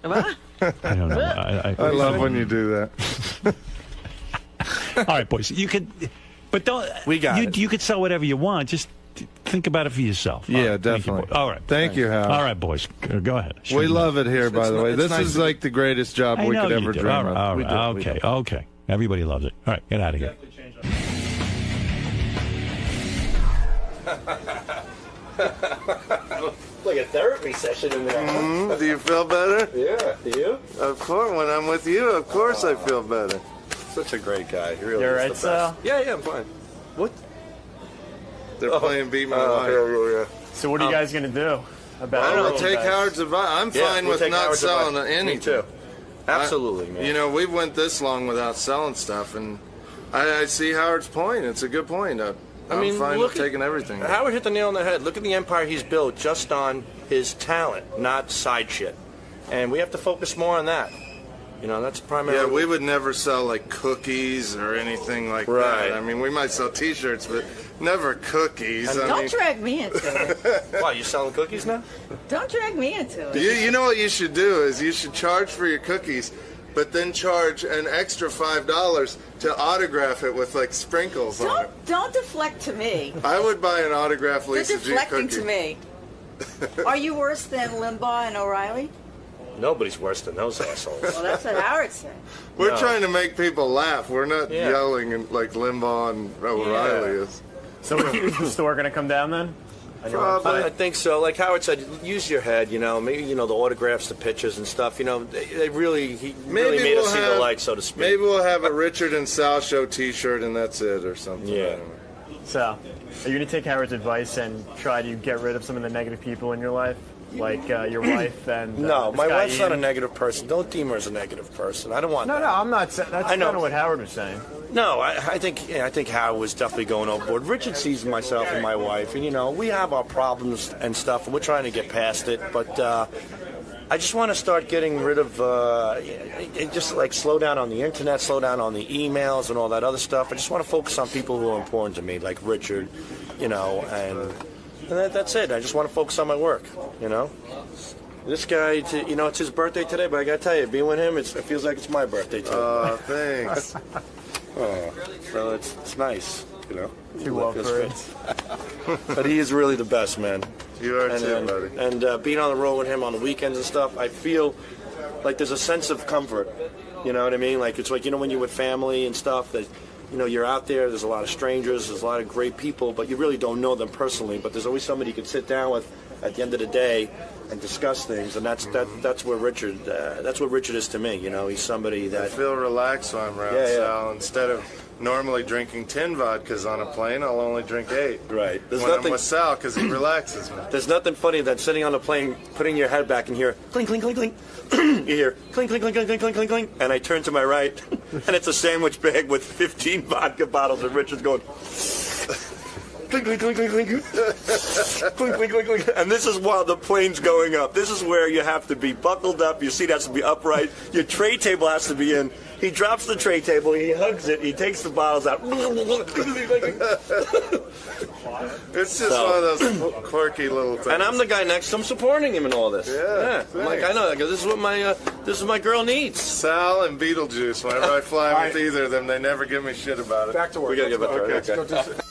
I don't know. I love when you do that. All right, boys, you could, but don't. We got it. You could sell whatever you want. Just think about it for yourself. Yeah, right, definitely. All right. Thank you, Howard. All right, boys, go ahead. We love it here, by the way. This is like the greatest job we could ever dream of. All right. Okay. Everybody loves it. All right, get out of here. Like a therapy session in there. Do you feel better? Yeah. Do you? Of course. When I'm with you, of course I feel better. Such a great guy. He really You're is right, the best. Sal? Yeah, I'm fine. What? They're playing Beat My Life. Yeah. So what are you guys going to do about I don't know. Take Howard's advice. I'm fine with not selling anything. Me too. Absolutely, man. We went this long without selling stuff, and I see Howard's point. It's a good point. I'm fine with taking everything. Howard hit the nail on the head. Look at the empire he's built just on his talent, not side shit. and we have to focus more on that. You know, that's primarily. Yeah, we would never sell like cookies or anything like Right. that. I mean, we might sell T-shirts, but never cookies. Don't drag me into it. Why, you selling cookies now? Don't drag me into it. You know what you should do is you should charge for your cookies, but then charge an extra $5 to autograph it with like sprinkles on it. Don't deflect to me. I would buy an autographed You're Lisa G deflecting cookie. to me. Are you worse than Limbaugh and O'Reilly? Nobody's worse than those assholes. Well, that's what Howard said. We're trying to make people laugh. We're not yelling and, like Limbaugh and O'Reilly is. So is the store going to come down then? Probably. I think so. Like Howard said, use your head. You know, maybe the autographs, the pictures, and stuff. You know, he really made us see the light, so to speak. Maybe we'll have a Richard and Sal show T-shirt, and that's it, or something. Yeah. So, are you going to take Howard's advice and try to get rid of some of the negative people in your life, like your wife and? No, this my guy wife's not a Ian? negative person. Don't deem her as a negative person. I don't want that. No, I'm not. That's I kind know. of what Howard was saying. No, I think Howard was definitely going overboard. Richard sees myself and my wife, and we have our problems and stuff, and we're trying to get past it. But I just want to start getting rid of, just like slow down on the internet, slow down on the emails and all that other stuff. I just want to focus on people who are important to me, like Richard, and that's it. I just want to focus on my work, This guy, it's his birthday today, but I gotta tell you, being with him, it feels like it's my birthday too. Oh, thanks. So it's nice, Too well for it. But he is really the best, man. You are too, buddy. And being on the road with him on the weekends and stuff, I feel like there's a sense of comfort. You know what I mean? Like it's like when you're with family and stuff that. You're out there, there's a lot of strangers, there's a lot of great people, but you really don't know them personally, but there's always somebody you can sit down with at the end of the day and discuss things, and that's where Richard is to me, he's somebody that... I feel relaxed when I'm around Sal. Instead of normally drinking 10 vodkas on a plane, I'll only drink 8. Right. I'm with Sal, because he relaxes me. There's nothing funny than sitting on a plane, putting your head back and hear clink, clink, clink, clink. You hear clink, clink, clink, clink, clink, clink, clink, clink, and I turn to my right, and it's a sandwich bag with 15 vodka bottles, and Richard's going clink, clink, clink, clink, clink, clink, clink, clink, clink, and this is while the plane's going up. This is where you have to be buckled up. Your seat has to be upright. Your tray table has to be in. He drops the tray table. He hugs it. He takes the bottles out. It's just one of those quirky little things. And I'm the guy next to him supporting him in all this. Yeah. I'm like, I know. I go, this is my girl needs. Sal and Beetlejuice. Whenever I fly with either of them, they never give me shit about it. Back to work. We gotta get back to work. Okay.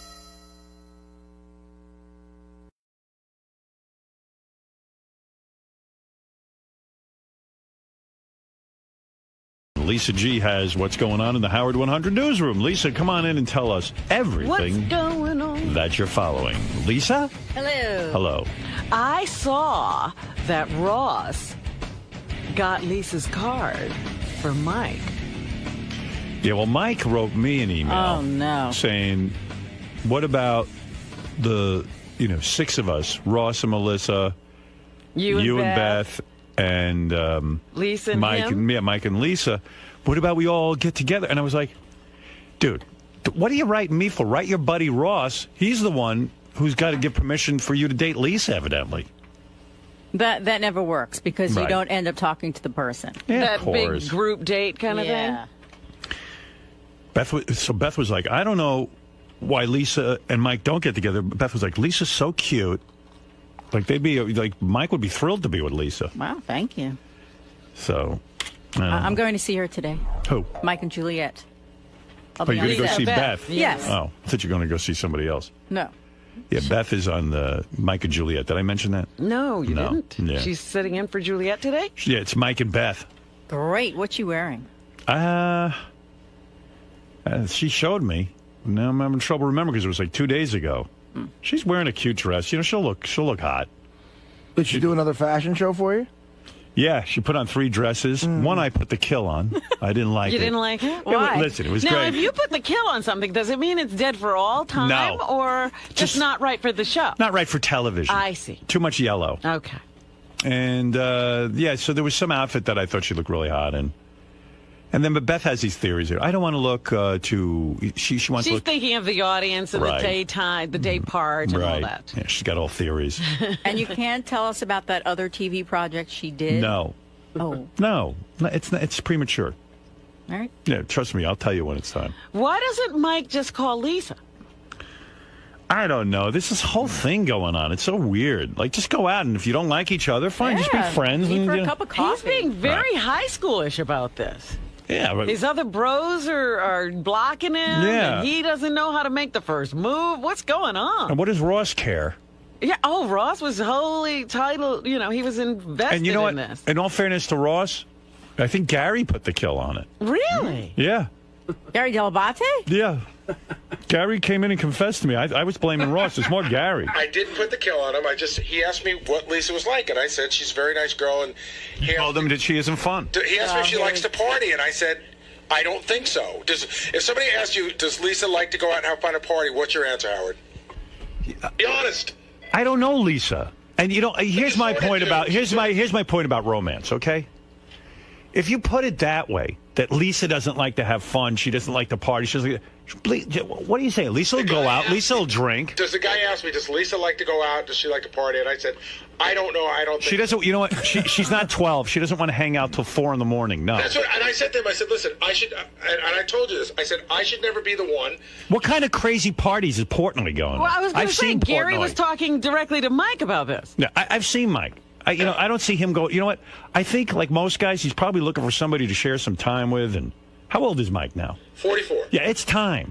Lisa G has what's going on in the Howard 100 newsroom. Lisa, come on in and tell us everything What's going on? that you're following. Lisa? Hello. Hello. I saw that Ross got Lisa's card for Mike. Yeah, well, Mike wrote me an email. Oh, no. Saying, what about the, 6 of us, Ross and Melissa, You and Beth. and Lisa and Mike, him? Mike and Lisa. What about we all get together? And I was like, dude, what are you writing me for? Write your buddy Ross. He's the one who's got to give permission for you to date Lisa, evidently. That never works because you Right. don't end up talking to the person. Yeah, That of course. big group date kind of Yeah. thing? Beth was like, I don't know why Lisa and Mike don't get together. But Beth was like, Lisa's so cute. Like Mike would be thrilled to be with Lisa. Wow, thank you. So, I'm going to see her today. Who? Mike and Juliet. You're going to go see Beth? Yes. Oh, I thought you were going to go see somebody else. No. Yeah, Beth is on the Mike and Juliet. Did I mention that? No, you didn't. Yeah. She's sitting in for Juliet today? Yeah, it's Mike and Beth. Great. What you wearing? She showed me. Now I'm having trouble remembering because it was like 2 days ago. She's wearing a cute dress. She'll look hot. Did she do another fashion show for you? Yeah, she put on 3 dresses. One I put the kill on. I didn't like You it. didn't like it? Why? Listen, it was now, great. if you put the kill on something, does it mean it's dead for all time? No. Or just not right for the show? Not right for television. I see. Too much yellow. Okay. And, so there was some outfit that I thought she looked really hot in. But Beth has these theories here. I don't want to look too... She wants to She's look... thinking of the audience and Right. the daytime, the day part and all Right. that. Yeah, she's got all theories. And you can't tell us about that other TV project she did? No. Oh. No, it's premature. All right. Yeah, trust me, I'll tell you when it's time. Why doesn't Mike just call Lisa? I don't know. There's this whole thing going on. It's so weird. Like, just go out, and if you don't like each other, fine, just be friends. Meet And, for you a know. cup of coffee. He's being very high schoolish about this. Yeah, but His other bros are blocking him. Yeah. And he doesn't know how to make the first move. What's going on? and what does Ross care? Yeah. Oh, Ross was wholly titled. You know, he was invested And you know in what? this. In all fairness to Ross, I think Gary put the kill on it. Really? Yeah. Gary Delabate? Yeah. Gary came in and confessed to me. I was blaming Ross. It's more Gary. I didn't put the kill on him. He asked me what Lisa was like, and I said she's a very nice girl. And he told him that she isn't fun. He asked me if she likes to party, and I said, I don't think so. If somebody asks you, does Lisa like to go out and have fun at a party, what's your answer, Howard? Be honest. I don't know Lisa. And you know, here's my point about romance, okay? If you put it that way, that Lisa doesn't like to have fun, she doesn't like to party, she doesn't, what do you say? Lisa will go out, Lisa will drink. Does the guy ask me, does Lisa like to go out? Does she like to party? And I said, I don't know. I don't think She doesn't, you know what? She's not 12. She doesn't want to hang out till 4 in the morning. No. That's what, and I said to him, I said, listen, I should, and I told you this, I said, I should never be the one. What kind of crazy parties is Portnoy going? Well, I was going to I've say, seen Gary Portnoy. was talking directly to Mike about this. Yeah, I've seen Mike. I don't see him go. You know what? I think, like most guys, he's probably looking for somebody to share some time with. And how old is Mike now? 44. Yeah, it's time.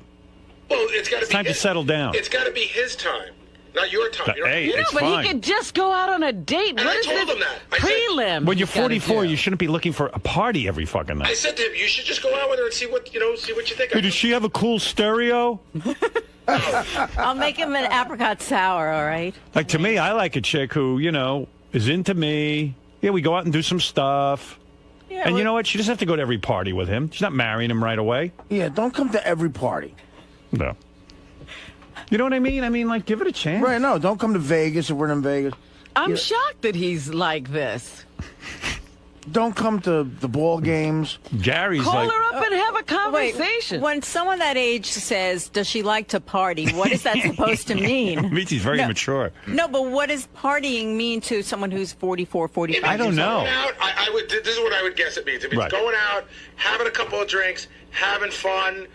Well, it's got to be time to settle down. It's got to be his time, not your time. Hey, You know, it's but fine. he could just go out on a date. And What I is told this him that. I prelim? When you're he's gotta 44, do? you shouldn't be looking for a party every fucking night. I said to him, you should just go out with her and see what you think. Hey, does she have a cool stereo? I'll make him an apricot sour, all right? Like, to me, I like a chick who, is into me. Yeah, we go out and do some stuff. Yeah, And you know what? She doesn't have to go to every party with him. She's not marrying him right away. Yeah, don't come to every party. No. You know what I mean? I mean, like, give it a chance. Right, no, don't come to Vegas if we're in Vegas. I'm shocked that he's like this. Don't come to the ball games. Gary's Call like... her up and have a conversation. Wait, when someone that age says, does she like to party, what is that supposed to mean? It means he's very mature. No, but what does partying mean to someone who's 44, 45? I don't know. Going out, I would. This is what I would guess it means. It means Right. going out, having a couple of drinks, having fun.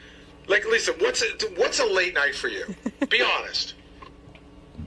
Like, Lisa, what's a late night for you? Be honest.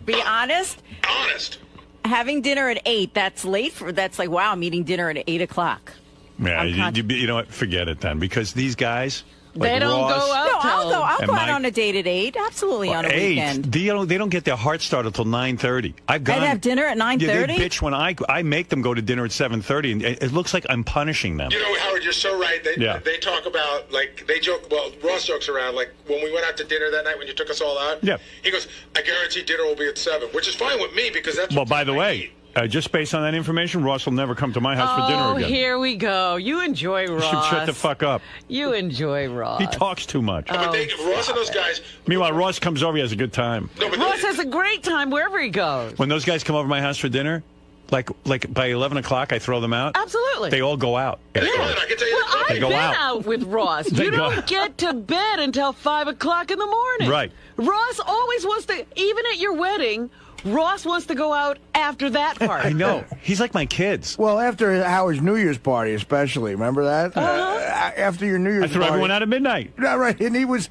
Be honest? Honest. Having dinner at 8, that's late. That's like, wow, I'm eating dinner at 8 o'clock. Yeah, I'm you know what? Forget it then. Because these guys... They like don't Ross, go out. No, I'll And go out Mike- on a date at 8. Absolutely on a 8, weekend. they don't get their heart started till 9:30. I've gone. I'd have dinner at 9:30? Yeah, they bitch when I make them go to dinner at 7:30, and it looks like I'm punishing them. You know, Howard, you're so right. They talk about, like, they joke, well, Ross jokes around, like, when we went out to dinner that night when you took us all out, Yeah. he goes, I guarantee dinner will be at 7, which is fine with me because that's Well, by the way, just based on that information, Ross will never come to my house for dinner Oh, again. here we go. You enjoy You Ross. should shut the fuck up. You enjoy Ross. He talks too much. But Ross and those guys, Meanwhile, Ross comes over, he has a good time. Ross has a great time wherever he goes. When those guys come over to my house for dinner, like by 11 o'clock, I throw them out. Absolutely. They all go out. Well, They I've go been out. out with Ross. They You go don't out. get to bed until 5 o'clock in the morning. Right. Ross always wants to, even at your wedding, Ross wants to go out after that part. I know. He's like my kids. Well, after Howard's New Year's party, especially, remember that? After your New Year's I threw party, everyone out at midnight. Yeah, right, and he was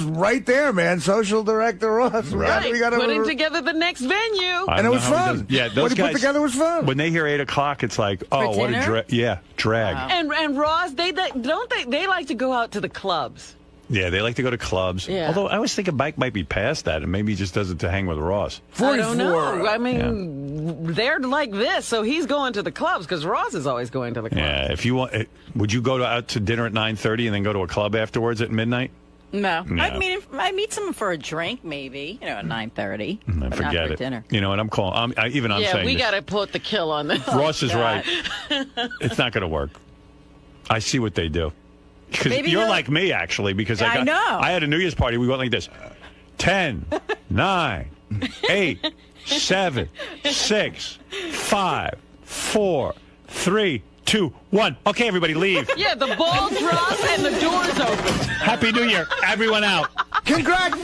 right there, man. Social director Ross. Right. We got Putting together the next venue. I And it don't was know how he fun. does- Yeah, What those he put guys together was fun. When they hear 8 o'clock, it's like, oh, what dinner? a drag. And Ross, they like to go out to the clubs. Yeah, they like to go to clubs. Yeah. Although I always think a Mike might be past that, and maybe he just does it to hang with Ross. I don't know. I mean, they're like this, so he's going to the clubs because Ross is always going to the clubs. Yeah, if you want, would you go out to dinner at 9:30 and then go to a club afterwards at midnight? No. No. I'd meet someone for a drink, maybe, at 9:30. but not Forget for it. dinner. You know what I'm calling? I'm Yeah, saying we this. got to put the kill on this. Ross is right. It's not going to work. I see what they do. Because Maybe you're he'll- like me, actually, because I know. I had a New Year's party. We went like this. 10, 9, 8, 7, 6, 5, 4, 3, 2, 1. Okay, everybody, leave. Yeah, the ball drops and the doors open. Happy New Year. Everyone out. Congrats.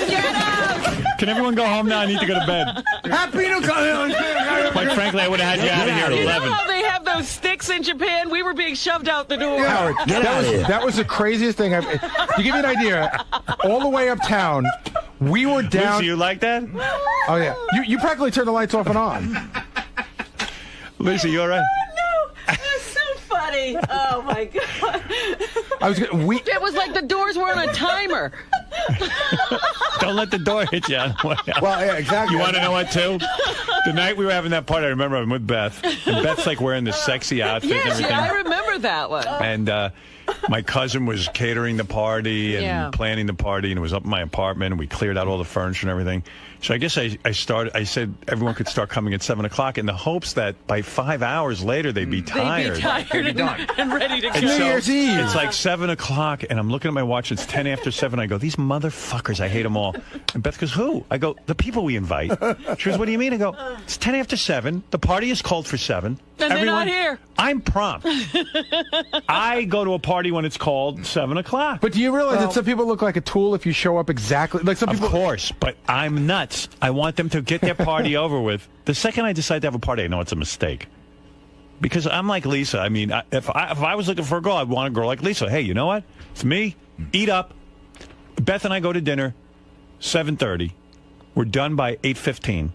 Get out! Can everyone go home now? I need to go to bed. Happy New Year. Quite frankly, I would have had you out of here at You 11. know how they have those sticks in Japan? We were being shoved out the door. Howard, that was the craziest thing. To give you an idea, all the way uptown, we were down. Lucy, you like that? Oh yeah, you practically turned the lights off and on. Lucy, you all right? No, that's so funny. Oh my god! It was like the doors were on a timer. Don't let the door hit you. Well, yeah, exactly. You want to know what, too? The night we were having that party, I remember I'm with Beth. And Beth's like wearing this sexy outfit and Yes, everything. yeah, I remember that one. And my cousin was catering the party and Yeah. planning the party, and it was up in my apartment, and we cleared out all the furniture and everything. So I guess I said everyone could start coming at 7 o'clock in the hopes that by 5 hours later they'd be tired. They'd be tired and ready to go. And so it's like 7 o'clock, and I'm looking at my watch. It's 10 after 7. I go, these motherfuckers, I hate them all. And Beth goes, who? I go, the people we invite. She goes, what do you mean? I go, it's 10 after 7. The party is called for 7. And they're not here. I'm prompt. I go to a party when it's called 7 o'clock. But do you realize that some people look like a tool if you show up exactly like some people? Of course, but I'm nuts. I want them to get their party over with. The second I decide to have a party, I know it's a mistake. Because I'm like Lisa. I mean, if I was looking for a girl, I'd want a girl like Lisa. Hey, you know what? It's me. Eat up. Beth and I go to dinner, 7:30. We're done by 8:15,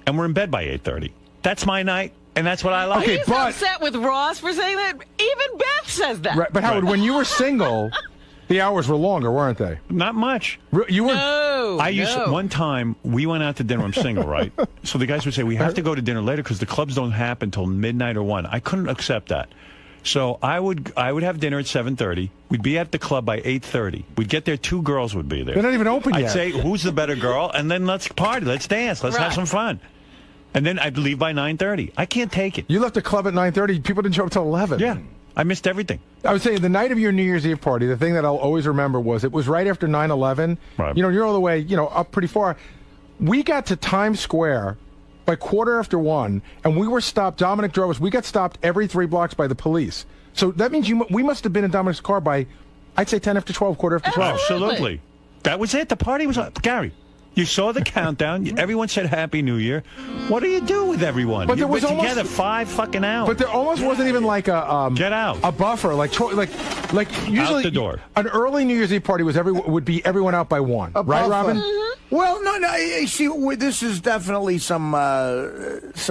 and we're in bed by 8:30. That's my night, and that's what I like. He's upset with Ross for saying that. Even Beth says that. Right, but Howard, when you were single, the hours were longer, weren't they? Not much. You were. No. I used one time we went out to dinner. I'm single, right? So the guys would say we have to go to dinner later because the clubs don't happen till midnight or 1. I couldn't accept that. So I would have dinner at 7:30. We'd be at the club by 8:30. We'd get there. 2 girls would be there. They're not even open I'd yet. say, who's the better girl? And then let's party. Let's dance. Let's have some fun. And then I'd leave by 9:30. I can't take it. You left the club at 9:30. People didn't show up till 11. Yeah. I missed everything. I would say the night of your New Year's Eve party, the thing that I'll always remember was it was right after 9/11. Right. You know, you're all the way, up pretty far. We got to Times Square by 1:15, and we were stopped. Dominic drove us. We got stopped every 3 blocks by the police. So that means we must have been in Dominic's car by, I'd say 10 after 12, 1:45. Absolutely. That was it. The party was Gary. You saw the countdown. Everyone said Happy New Year. What do you do with everyone? But there You've was been almost together 5 fucking hours. But there almost wasn't even like a get out a buffer like usually out the door. An early New Year's Eve party would be everyone out by 1, right, buffer. Robin? Well, no. See, this is definitely some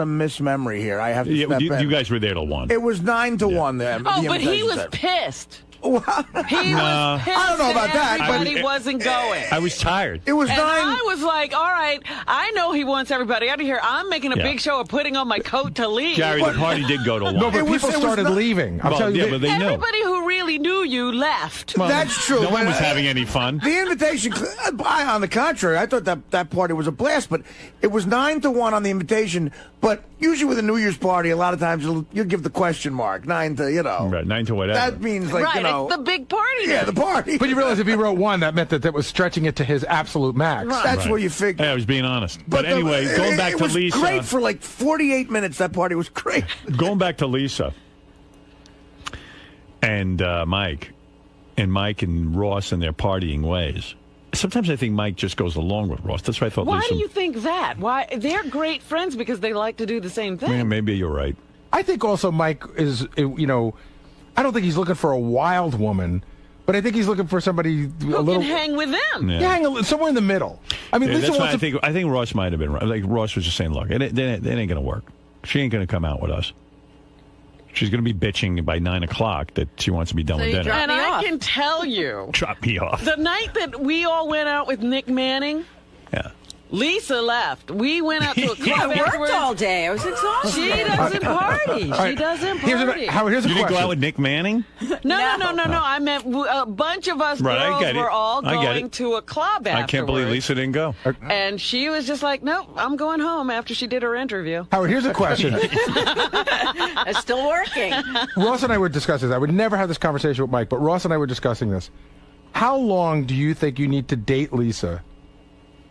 mismemory here. I have to step in. You guys were there till 1. It was 9 to 1 there. Oh, but he was pissed. He was pissed. I don't know about that, but Everybody wasn't going. I was tired. It was And 9. I was like, all right, I know he wants everybody out of here. I'm making a big show of putting on my coat to leave. Gary, the party did go to 1. No, but people started leaving. I'm telling you, but they knew. Everybody who really knew you left. Well, That's true. No one was having any fun. The invitation, on the contrary, I thought that party was a blast, but it was 9 to 1 on the invitation. But usually with a New Year's party, a lot of times you'll give the question mark, 9 to, Right, 9 to whatever. That means like, right, it's the big party. Yeah, the party. But you realize if he wrote 1, that meant that was stretching it to his absolute max. Right. That's where you figure. Hey, I was being honest. But anyway, going back to Lisa. It was great for like 48 minutes. That party was great. Going back to Lisa and Mike and Ross and their partying ways. Sometimes I think Mike just goes along with Ross. That's why I thought Why Lisa. do you think that? Why they're great friends because they like to do the same thing. Yeah, maybe you're right. I think also Mike is, I don't think he's looking for a wild woman, but I think he's looking for somebody Who a little. can hang with them? Yeah. Somewhere in the middle. I mean, Lisa that's why wants I think Ross might have been right. Like Ross was just saying, look, it ain't going to work. She ain't going to come out with us. She's going to be bitching by 9 o'clock that she wants to be done with dinner. And I can tell you, Drop me off. the night that we all went out with Nick Manning, Yeah. Lisa left. We went out to a club I worked afterwards. all day. I was exhausted. She doesn't party. All right. She doesn't Here's party. Howard, here's a You didn't question. go out with Nick Manning? No. I meant a bunch of us Right, I girls get it. were all I get going it. to a club afterwards. I can't believe Lisa didn't go. And she was just like, nope, I'm going home after she did her interview. Howard, here's a question. It's still working. Ross and I were discussing this. I would never have this conversation with Mike, but Ross and I were discussing this. How long do you think you need to date Lisa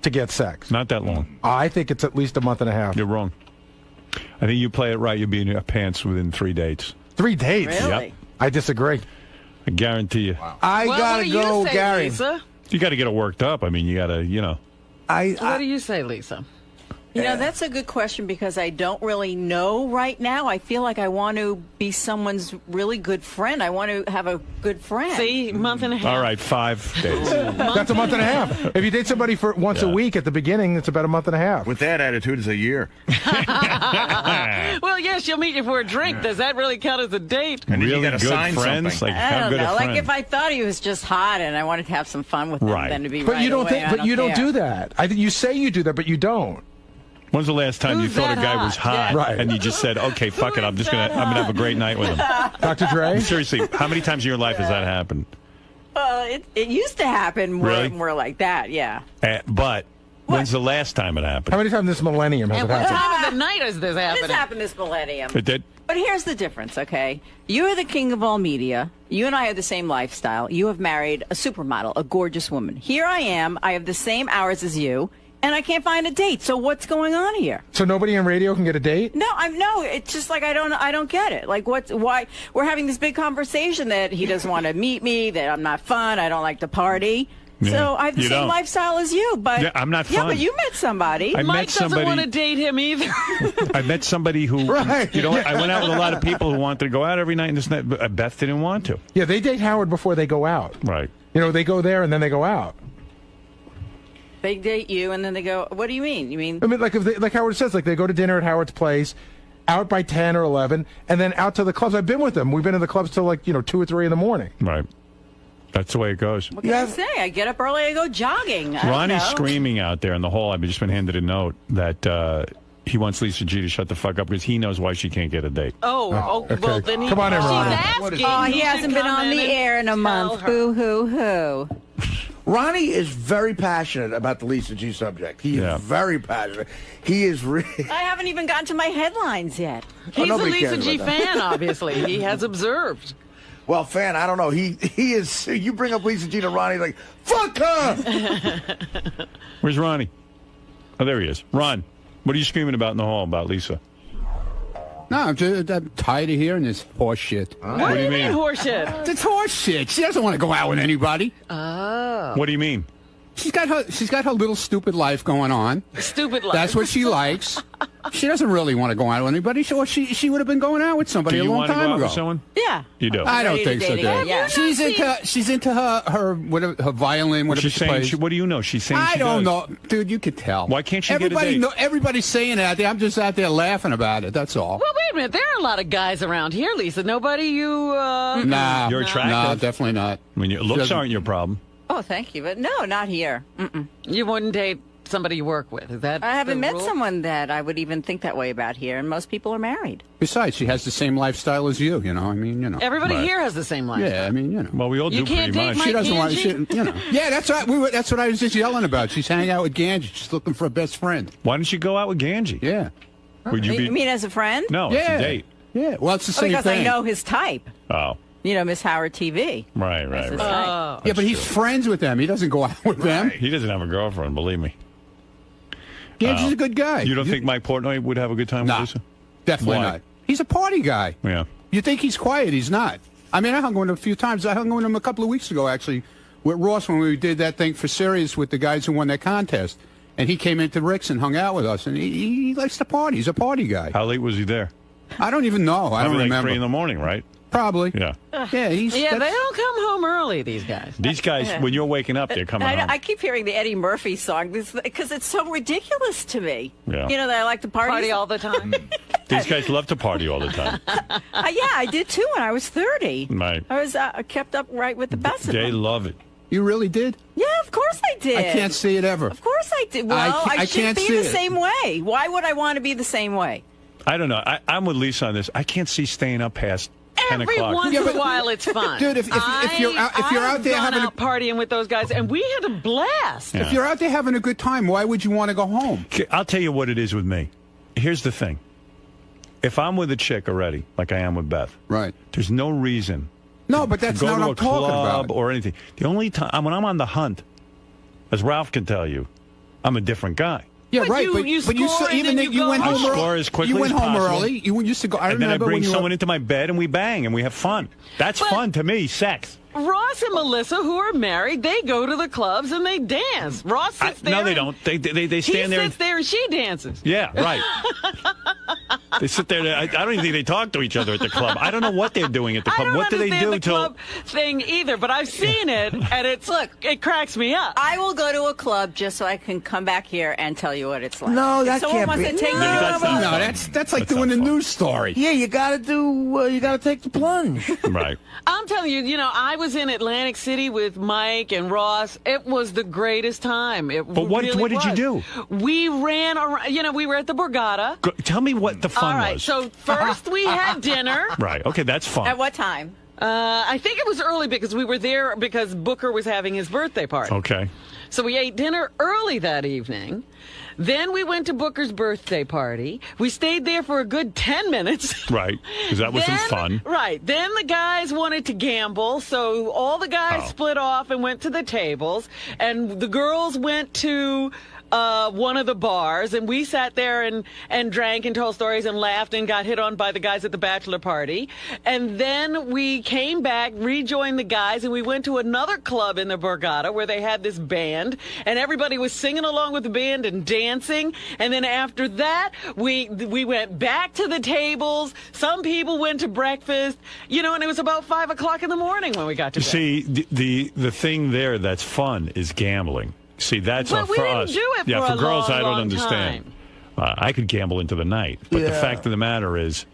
to get sex? Not that long. I think it's at least a month and a half. You're wrong. I think you play it right, you'll be in your pants within 3 dates. 3 dates? Really? Yep. I disagree. I guarantee you. I Well, gotta what do you go, say, Gary. Lisa? You got to get it worked up. I mean, you got to, What do you say, Lisa? You know, that's a good question because I don't really know right now. I feel like I want to be someone's really good friend. I want to have a good friend. See, month and a half. All right, 5 days. That's a month and a half. If you date somebody for once a week at the beginning, it's about a month and a half. With that attitude, it's a year. Well, yes, she'll meet you for a drink. Does that really count as a date? And really you got to good sign friends? something. Like, I how don't good know. a friend? Like if I thought he was just hot and I wanted to have some fun with him, then to be But right you don't away, think. I But you don't care. do that. You say you do that, but you don't. When's the last time you Who's thought a that guy hot? was hot Yeah. Right. and you just said, okay, fuck it, I'm gonna have a great night with him? Dr. Dre? Seriously, how many times in your life has that happened? It used to happen Really? more like that, yeah. But when's the last time it happened? How many times this millennium has And it what happened? time of the night is this It has happening? happened this millennium. It did? But here's the difference, okay? You are the king of all media. You and I have the same lifestyle. You have married a supermodel, a gorgeous woman. Here I am. I have the same hours as you, and I can't find a date. So what's going on here? So nobody in radio can get a date? No, it's just like I don't get it. Like why we're having this big conversation that he doesn't want to meet me, that I'm not fun, I don't like to party. Yeah. So I have the You same don't. lifestyle as you, but Yeah, I'm not Yeah, fun. but you met somebody. I met Mike doesn't somebody- want to date him either. I met somebody who, Right. you know, I went out with a lot of people who wanted to go out every night, and this night, but Beth didn't want to. Yeah, they date Howard before they go out. Right. You know, they go there and then they go out. They date you, and then they go. What do you mean? You mean? I mean, like Howard says, like they go to dinner at Howard's place, out by 10 or 11, and then out to the clubs. I've been with them. We've been in the clubs till like 2 or 3 in the morning. Right. That's the way it goes. What can I say? I get up early, I go jogging. I don't Ronnie's know. screaming out there in the hall. I've just been handed a note that he wants Lisa G to shut the fuck up because he knows why she can't get a date. Well, then he, Come on in, she's Ronnie. asking. Oh, he You should hasn't been come on in the and air in a tell month. her. Boo hoo hoo. Ronnie is very passionate about the Lisa G subject. He is very passionate. He is really. I haven't even gotten to my headlines yet. He's a nobody Lisa cares G about that. fan, obviously. He has observed. Well, fan, I don't know. He is. You bring up Lisa G to Ronnie, like fuck her. Where's Ronnie? Oh, there he is. Ron, what are you screaming about in the hall about Lisa? No, I'm tired of hearing this horse shit. What do you mean horseshit? It's horse shit. She doesn't want to go out with anybody. Oh. What do you mean? She's got her little stupid life going on. Stupid life. That's what she likes. She doesn't really want to go out with anybody. She would have been going out with somebody Do you a long want to go time out ago. with someone? Yeah. You do. I don't Ready think to so, date Dave. again, yeah. She's into her violin, whatever She's she saying. plays. What do you know? She's saying. I she don't does. know, dude. You could tell. Why can't she get a date? Everybody's saying it out there. I'm just out there laughing about it. That's all. Well, wait a minute. There are a lot of guys around here, Lisa. Nobody you. Nah, You're attractive. No, definitely not. I mean, your looks aren't your problem. Oh, thank you, but no, not here. Mm-mm. You wouldn't date somebody you work with. Is that? I haven't the met rule? someone that I would even think that way about here, and most people are married. Besides, she has the same lifestyle as you. You know, I mean, you know. Everybody Right. here has the same life. Yeah, I mean, you know. Well, we all You do can't pretty date much. Mike She doesn't want Ganji? to, you know. Yeah, that's right. That's what I was just yelling about. She's hanging out with Ganji. She's looking for a best friend. Why don't you go out with Ganji? Yeah. Would you You be? mean as a friend? No, Yeah. it's a date. Yeah. Well, it's the Oh, same because thing. I know his type. Oh, You know, Miss Howard TV. right. That's his Oh. type. Yeah, but he's friends with them. He doesn't go out with them. He doesn't have a girlfriend, believe me. Ganji's a good guy. You don't think Mike Portnoy would have a good time Nah, with Lisa? definitely Why? not. He's a party guy. Yeah. You think he's quiet? He's not. I mean, I hung with him a few times. I hung with him a couple of weeks ago, actually, with Ross when we did that thing for Sirius with the guys who won that contest. And he came into Rick's and hung out with us. And he likes to party. He's a party guy. How late was he there? I don't even know. I don't Probably like remember. 3 in the morning, right? Probably. Yeah. Yeah, Yeah, they that's- don't come home early. These guys. These guys, when you're waking up, they're coming home. I keep hearing the Eddie Murphy song because it's so ridiculous to me. Yeah. You know that I like to party. All the time. These guys love to party all the time. Yeah, I did too when I was 30. Right. I was kept up right with the best of They them. love it. You really did? Yeah, of course I did. I can't see it ever. Of course I did. Well, I should can't be see the it. same way. Why would I want to be the same way? I don't know. I'm with Lisa on this. I can't see staying up past 10 Every o'clock. once in a while, it's fun. Dude, if you're out there having out partying with those guys, and we had a blast. If you're out there having a good time, why would you want to go home? Okay, I'll tell you what it is with me. Here's the thing. If I'm with a chick already, like I am with Beth, right? There's no reason. No, but that's to go not to what a I'm talking club about. or anything. The only time when I'm on the hunt, as Ralph can tell you, I'm a different guy. Yeah, But right. you score and even then if you you go went home. home I early. score as quickly You went as home possible. early. You used to go. I And then I remember bring when you someone were, into my bed and we bang and we have fun. That's fun to me, sex. Ross and Melissa, who are married, they go to the clubs and they dance. Ross sits there. No, they don't. They stand there. He sits there and she dances. Yeah, right. They sit there. I don't even think they talk to each other at the club. I don't know what they're doing at the club. What do they do the club thing either? But I've seen it, and it cracks me up. I will go to a club just so I can come back here and tell you what it's like. No, If that someone can't wants be. to take that's like doing a news story. Yeah, you got to take the plunge. Right. I'm telling you, I was in Atlantic City with Mike and Ross. It was the greatest time. But what did you do? We ran around. We were at the Borgata. Tell me what the fun All right, was. so first we had dinner. Right. Okay, that's fun. At what time? I think it was early because we were there because Booker was having his birthday party. Okay. So we ate dinner early that evening. Then we went to Booker's birthday party. We stayed there for a good 10 minutes. Right, because that was some fun. Right. Then the guys wanted to gamble, so all the guys split off and went to the tables, and the girls went to one of the bars, and we sat there and drank and told stories and laughed and got hit on by the guys at the bachelor party. And then we came back, rejoined the guys, and we went to another club in the Borgata where they had this band, and everybody was singing along with the band and dancing. And then after that, we went back to the tables. Some people went to breakfast, and it was about 5 o'clock in the morning when we got to bed. See, the thing there that's fun is gambling. See, that's But we for didn't us. do it yeah, for a girls, long, I don't long understand. I could gamble into the night, but the fact of the matter is,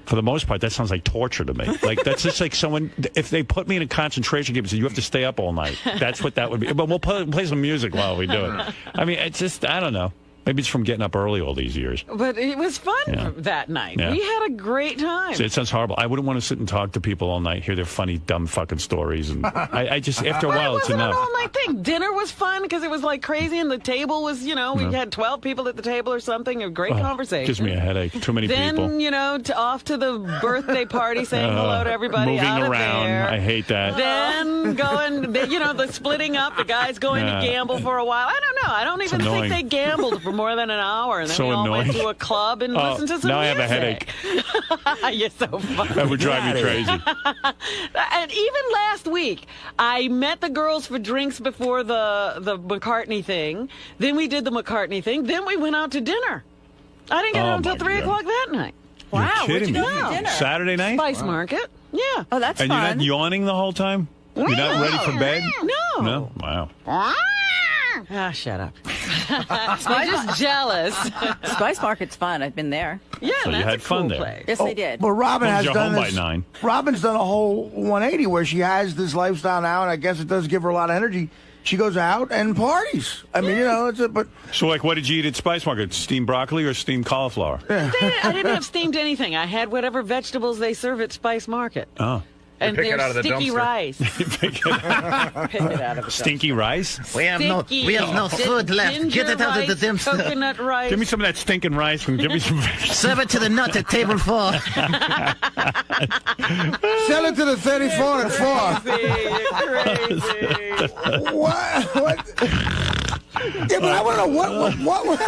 for the most part, that sounds like torture to me. Like that's just like someone. If they put me in a concentration camp and said you have to stay up all night, that's what that would be. But we'll play some music while we do it. I mean, it's just I don't know. Maybe it's from getting up early all these years. But it was fun that night. Yeah. We had a great time. It sounds horrible. I wouldn't want to sit and talk to people all night, hear their funny, dumb fucking stories. And I just, after a while, it's enough. It wasn't an all-night thing. Dinner was fun because it was like crazy, and the table was, we had 12 people at the table or something. A great conversation. Gives me a headache. Too many people. Then, off to the birthday party, saying hello to everybody. Moving out around. Of there. I hate that. Then going, the splitting up, the guys going to gamble for a while. I don't know. I don't even think they gambled for more than an hour. And then so we all annoying. went to a club and listened to some now music. I have a headache. You're so funny. That would drive me crazy. And even last week, I met the girls for drinks before the McCartney thing. Then we did the McCartney thing. Then we went out to dinner. I didn't get home until 3 o'clock that night. Wow, where'd you go me. for dinner? Saturday night? Spice Market. Yeah. Oh, that's and fun. you're not yawning the whole time? You're not ready for bed? No. No? Wow. Shut up. I'm just jealous. Spice Market's fun. I've been there. Yeah, So you that's had a fun cool there. place. Yes, I did. But Robin Well, has you're done home this. by 9. Robin's done a whole 180 where she has this lifestyle now, and I guess it does give her a lot of energy. She goes out and parties. I mean, but So, like, what did you eat at Spice Market? Steamed broccoli or steamed cauliflower? I didn't have steamed anything. I had whatever vegetables they serve at Spice Market. Oh. And pick it there's out of the sticky dumpster. rice. Pick it out of the Stinky rice? We have no food left. Ginger Get it out of the rice, dumpster. Coconut rice. Give me some of that stinking rice and give me some vegetables. Serve it to the nut at table 4. sell it to the 34 and 4. Crazy. What? Yeah, but I want to know what.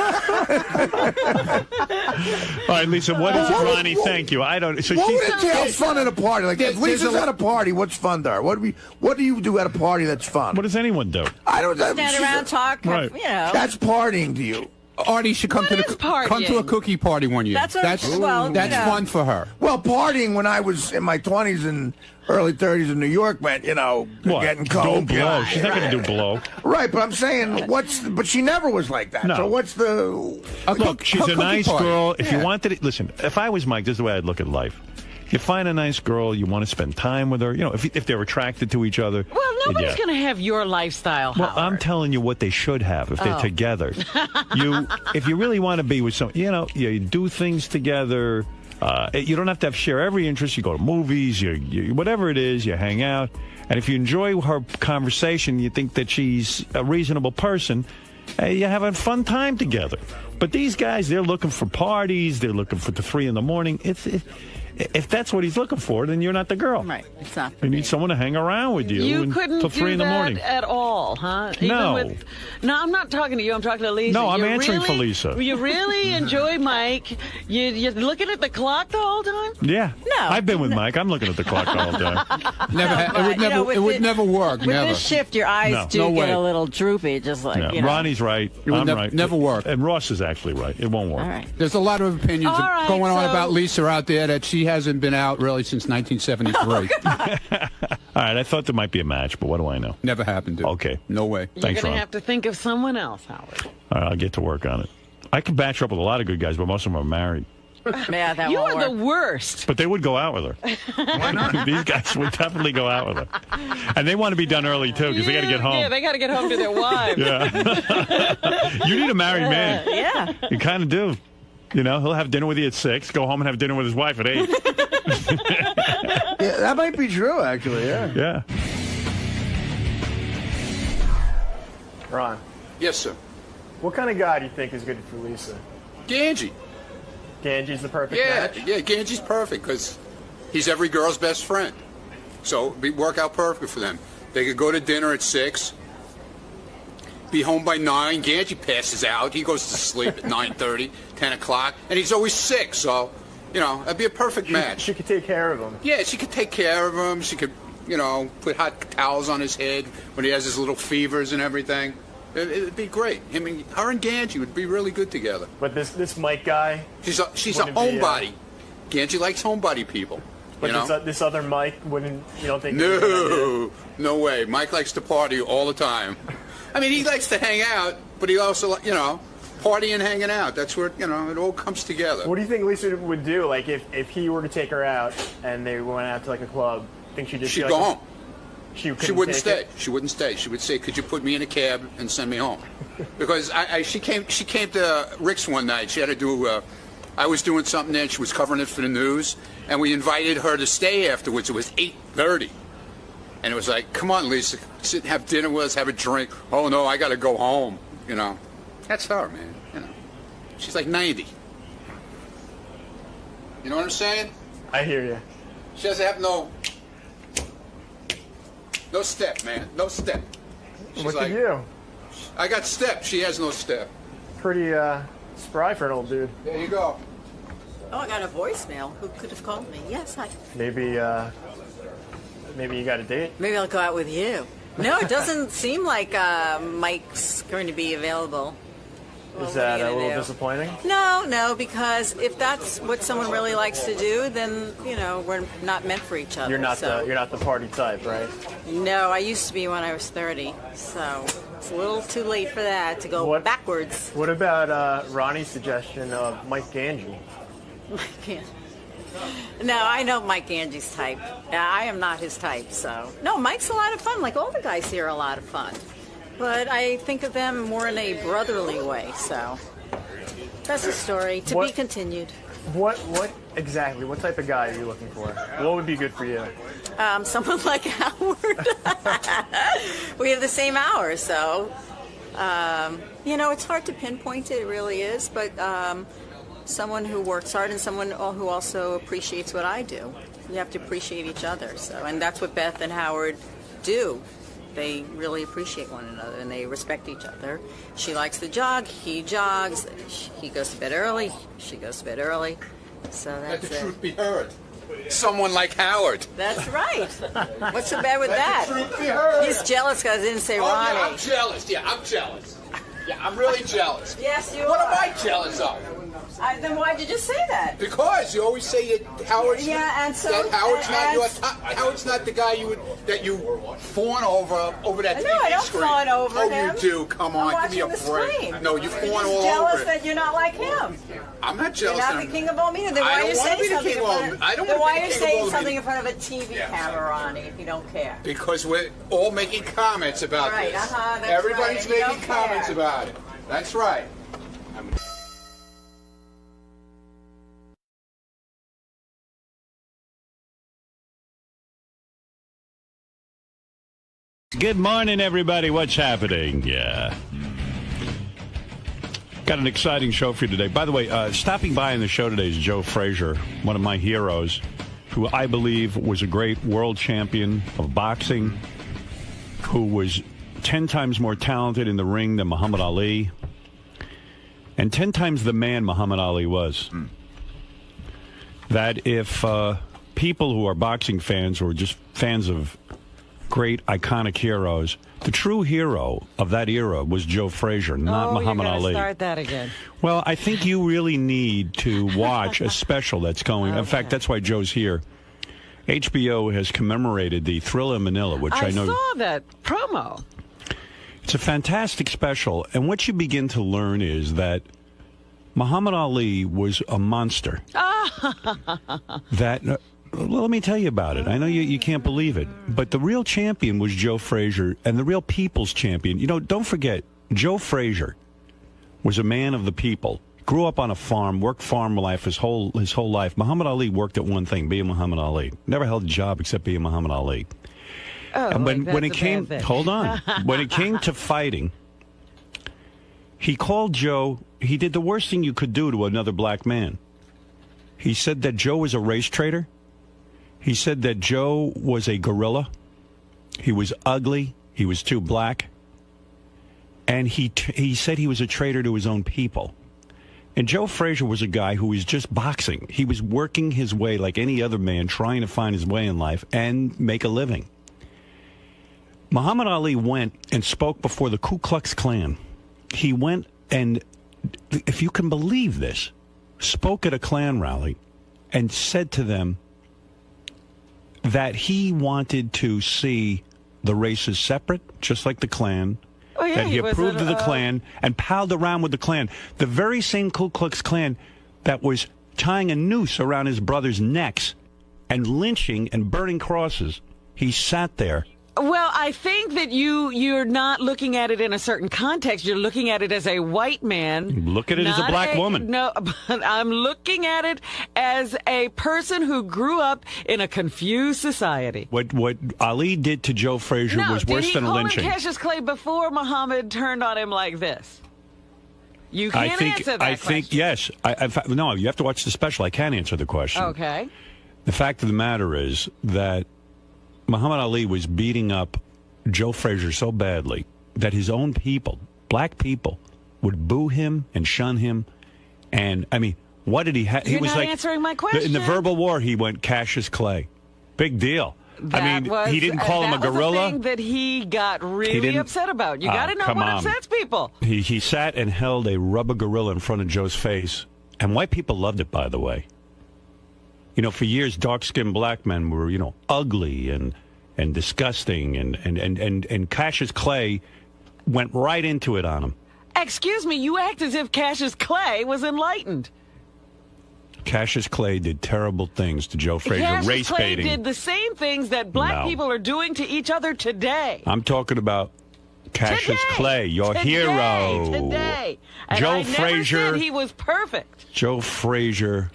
All right, Lisa, what is Ronnie? Thank you. I don't. So What she, would entail fun at a party? Like, if Lisa's at a party, what's fun there? What do you do at a party that's fun? what does anyone do? I don't know. Stand around, talk, Right. That's partying to you. Artie should come What is come to a partying? cookie party one year. That's what- that's well, you know. fun for her. Well, partying when I was in my 20s and early 30s in New York meant, What? getting coke. Don't blow. Yeah, She's not going to do blow. Right, but I'm saying, but she never was like that. No. So what's the... Look, she's a cookie nice party. girl. If you Yeah. wanted it, listen, if I was Mike, this is the way I'd look at life. You find a nice girl, you want to spend time with her, if they're attracted to each other. Well, nobody's going to have your lifestyle, Well, Howard. I'm telling you what they should have if they're Oh. together. If you really want to be with someone, you do things together. You don't have to share every interest. You go to movies, you whatever it is, you hang out. And if you enjoy her conversation, you think that she's a reasonable person, you have a fun time together. But these guys, they're looking for parties. They're looking for the 3 in the morning. if that's what he's looking for, then you're not the girl. Right. It's not. You need someone to hang around with you. You couldn't till do 3 in the that morning. at all, huh? No. No, I'm not talking to you. I'm talking to Lisa. No, I'm You answering for really- Lisa. You really enjoy Mike. You're looking at the clock the whole time? Yeah. No. I've been with Mike. I'm looking at the clock the whole time. It would never work. With Never. this shift, your eyes No. do No get way. a little droopy, just like, Yeah. you know. Ronnie's right. It would I'm right. never work. And Ross is actually right. It won't work. All right. There's a lot of opinions All right, going on so- about Lisa out there that she hasn't been out really since 1973. All right. I thought there might be a match, but what do I know? Never happened, dude. Okay. No way. You're Thanks, going Ron. to have to think of someone else, Howard. All right, I'll get to work on it. I can match her up with a lot of good guys, but most of them are married. Yeah, that You won't are work. the worst. But they would go out with her. Why not? These guys would definitely go out with her. And they want to be done early, too, because they got to get home. Yeah, they got to get home to their wives. Yeah. You need a married man. Yeah. You kind of do. You know, he'll have dinner with you at 6, go home and have dinner with his wife at 8. Yeah, that might be true, actually. Yeah. Yeah. Ron, Yes, sir. what kind of guy do you think is good for Lisa? Ganji. Ganji's the perfect match? Yeah, Ganji's perfect because he's every girl's best friend. So it'd work out perfect for them. They could go to dinner at 6, be home by 9. Ganji passes out. He goes to sleep at 9:30, 10 o'clock, and he's always sick. So, you know, that'd be a perfect match. She could take care of him. Yeah, she could take care of him. She could, you know, put hot towels on his head when he has his little fevers and everything. It'd be great. Her and Ganji would be really good together. But this Mike guy, She's a wouldn't be, homebody. Ganji likes homebody people. but You know? this other Mike wouldn't. You don't think? it'd be a good idea? No way. Mike likes to party all the time. I mean, he likes to hang out, but he also, you know, party and hanging out. That's where, you know, it all comes together. What do you think Lisa would do? Like if he were to take her out and they went out to like a club, think she'd just She'd be go like, home. She wouldn't stay. It? She wouldn't stay. She would say, "Could you put me in a cab and send me home?" Because she came to Rick's one night. She had to do. I was doing something there. And she was covering it for the news, and we invited her to stay afterwards. It was 8:30, and it was like, "Come on, Lisa, sit and have dinner with us, have a drink." "Oh no, I got to go home." You know, that's her, man. You know, she's like 90. You know what I'm saying? I hear you. She doesn't have no step, man. No step. She's Look like, at you. I got step. She has no step. Pretty spry for an old dude. There you go. Oh, I got a voicemail. Who could have called me? Yes, hi. Maybe you got a date. Maybe I'll go out with you. No, it doesn't seem like Mike's going to be available. Well, Is what are that you a gonna little do? disappointing? No, because if that's what someone really likes to do, then you know we're not meant for each other. You're not so. the party type, right? No, I used to be when I was 30, so it's a little too late for that to go backwards. What about Ronnie's suggestion of Mike Ganji? No, I know Mike Ganji's type. I am not his type, so. No, Mike's a lot of fun. Like all the guys here are a lot of fun. But I think of them more in a brotherly way, so. That's a story to be continued. What exactly? What type of guy are you looking for? What would be good for you? Someone like Howard. We have the same hours, so. You know, it's hard to pinpoint it really is, but someone who works hard and someone who also appreciates what I do. You have to appreciate each other, so. And that's what Beth and Howard do. They really appreciate one another and they respect each other. She likes to jog, he jogs, he goes to bed early, she goes to bed early. So Let that's the it. truth be heard. Someone like Howard. That's right. What's so bad with Let that? the truth be heard. He's jealous because I didn't say Oh, Ronnie. yeah, I'm jealous. Yeah, I'm jealous. Yeah, I'm really jealous. Yes, you What are. am I jealous of? Then why'd you just say that? Because you always say that Howard's and Howard's not the guy that you fawn over that No, TV I don't screen. fawn over oh, him. you do. Come on, I'm give me a watching the break. screen. No, you fawn You're all just over jealous it. that you're not like him. I'm not jealous. You're not of the him. king of all media. Then I why are don't you wanna saying be the something king in of all front of? I don't Then wanna why be are the you king of all saying the something media. in front of a TV camera, Ronnie, if you don't care? Because we're all making comments about Right, this. that's Everybody's right, and you making don't comments care. about it. That's right. Good morning, everybody. What's happening? Yeah. Got an exciting show for you today. By the way, stopping by in the show today is Joe Frazier, one of my heroes, who I believe was a great world champion of boxing, who was 10 times more talented in the ring than Muhammad Ali, and 10 times the man Muhammad Ali was. That if people who are boxing fans or just fans of great, iconic heroes, the true hero of that era was Joe Frazier, not Muhammad Ali. Start that again. Well, I think you really need to watch a special that's going. In fact, that's why Joe's here. HBO has commemorated the Thriller in Manila, which I know. I saw that promo. It's a fantastic special, and what you begin to learn is that Muhammad Ali was a monster. That. Well, let me tell you about it. I know you can't believe it, but the real champion was Joe Frazier, and the real people's champion. You know, don't forget, Joe Frazier was a man of the people. Grew up on a farm, worked farm life his whole life. Muhammad Ali worked at one thing, being Muhammad Ali. Never held a job except being Muhammad Ali. Oh, and when it came, hold on, when it came to fighting, he called Joe. He did the worst thing you could do to another black man. He said that Joe was a race traitor. He said that Joe was a gorilla. He was ugly. He was too black. And he said he was a traitor to his own people. And Joe Frazier was a guy who was just boxing. He was working his way like any other man, trying to find his way in life and make a living. Muhammad Ali went and spoke before the Ku Klux Klan. He went and, if you can believe this, spoke at a Klan rally and said to them that he wanted to see the races separate, just like the Klan. Oh, yeah, that he approved of the Klan and palled around with the Klan. The very same Ku Klux Klan that was tying a noose around his brothers' necks and lynching and burning crosses. He sat there. Well, I think that you're not looking at it in a certain context. You're looking at it as a white man. Look at it as a black woman. No, but I'm looking at it as a person who grew up in a confused society. What Ali did to Joe Frazier was worse than a lynching. Did he call him Cassius Clay before Muhammad turned on him like this? You can't answer that question. I think, yes. No, you have to watch the special. I can't answer the question. Okay. The fact of the matter is that Muhammad Ali was beating up Joe Frazier so badly that his own people, black people, would boo him and shun him. And, I mean, what did he have? You're not answering my question. In the verbal war, he went Cassius Clay. Big deal. He didn't call him a gorilla. That was the thing that he got really upset about. You got to know what upsets people. He sat and held a rubber gorilla in front of Joe's face. And white people loved it, by the way. You know, for years, dark-skinned black men were, ugly and disgusting, and Cassius Clay went right into it on him. Excuse me, you act as if Cassius Clay was enlightened. Cassius Clay did terrible things to Joe Frazier, race baiting. Cassius Clay did the same things that black people are doing to each other today. I'm talking about Cassius Clay, your hero. Today. And Joe I never Frazier. said he was perfect. Joe Frazier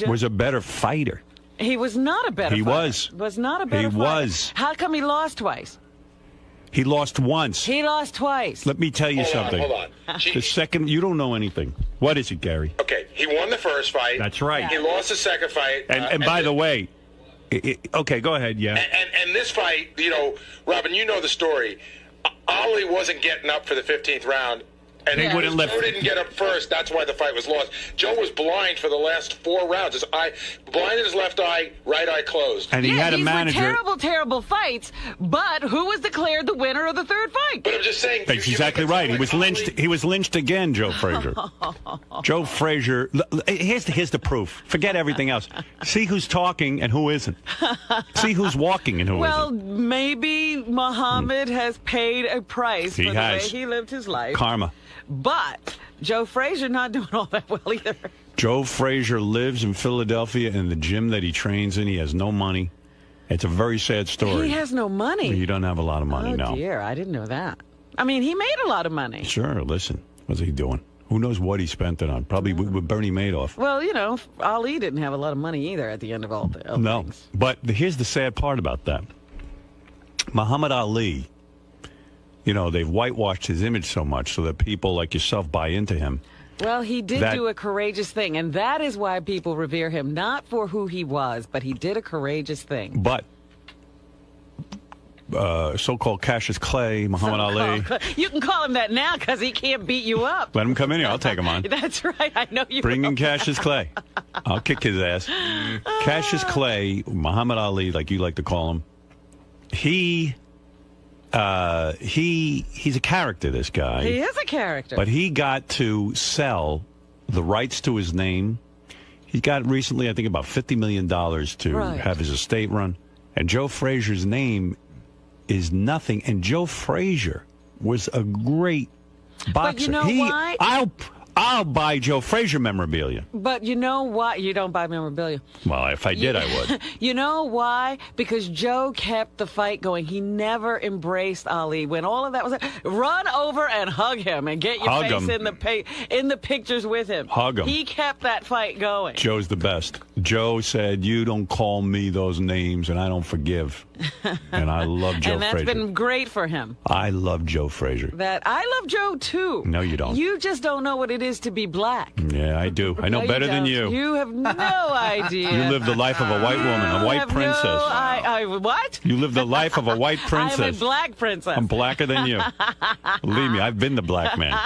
was a better fighter. He was not a better fighter. Was not a better fighter. He was. How come he lost twice? He lost once. He lost twice. Let me tell you something. Hold on. The second, you don't know anything. What is it, Gary? Okay, he won the first fight. That's right. He lost the second fight. And by the way, okay, go ahead, yeah. And this fight, Robin, you know the story. Ali wasn't getting up for the 15th round. And they wouldn't Joe didn't get up first. That's why the fight was lost. Joe was blind for the last 4 rounds. His eye, blind in his left eye, right eye closed. And he had a manager. These were terrible fights. But who was declared the winner of the third fight? But I'm just saying. That's exactly right. He was lynched. He was lynched again, Joe Frazier. Joe Frazier. Here's the proof. Forget everything else. See who's talking and who isn't. See who's walking and who isn't. Well, maybe Muhammad has paid a price for the way he lived his life. Karma. But Joe Frazier not doing all that well either. Joe Frazier lives in Philadelphia in the gym that he trains in. He has no money. It's a very sad story. He has no money. He doesn't have a lot of money, no. Oh, dear. I didn't know that. I mean, he made a lot of money. Sure. Listen, what's he doing? Who knows what he spent it on? Probably with Bernie Madoff. Well, Ali didn't have a lot of money either at the end of all the things. But here's the sad part about that. Muhammad Ali, they've whitewashed his image so much so that people like yourself buy into him. Well, he did do a courageous thing, and that is why people revere him, not for who he was, but he did a courageous thing. But so-called Cassius Clay, Muhammad Ali. You can call him that now because he can't beat you up. Let him come in here. I'll take him on. That's right. I know you Bring will. in Cassius Clay. I'll kick his ass. Cassius Clay, Muhammad Ali, like you like to call him, he's a character, this guy. He is a character. But he got to sell the rights to his name. He got recently, I think, about $50 million to have his estate run. And Joe Frazier's name is nothing. And Joe Frazier was a great boxer. But you know why? I'll buy Joe Frazier memorabilia. But you know why? You don't buy memorabilia. Well, if I did, I would. You know why? Because Joe kept the fight going. He never embraced Ali. When all of that was, run over and hug him and get your face in the pictures with him. Hug him. He kept that fight going. Joe's the best. Joe said, "You don't call me those names, and I don't forgive." And I love Joe Frazier. And that's been great for him. I love Joe Frazier. I love Joe, too. No, you don't. You just don't know what it is to be black. Yeah, I do. I know better than you. You have no idea. You live the life of a white woman, a white princess. What? You live the life of a white princess. I'm a black princess. I'm blacker than you. Believe me, I've been the black man.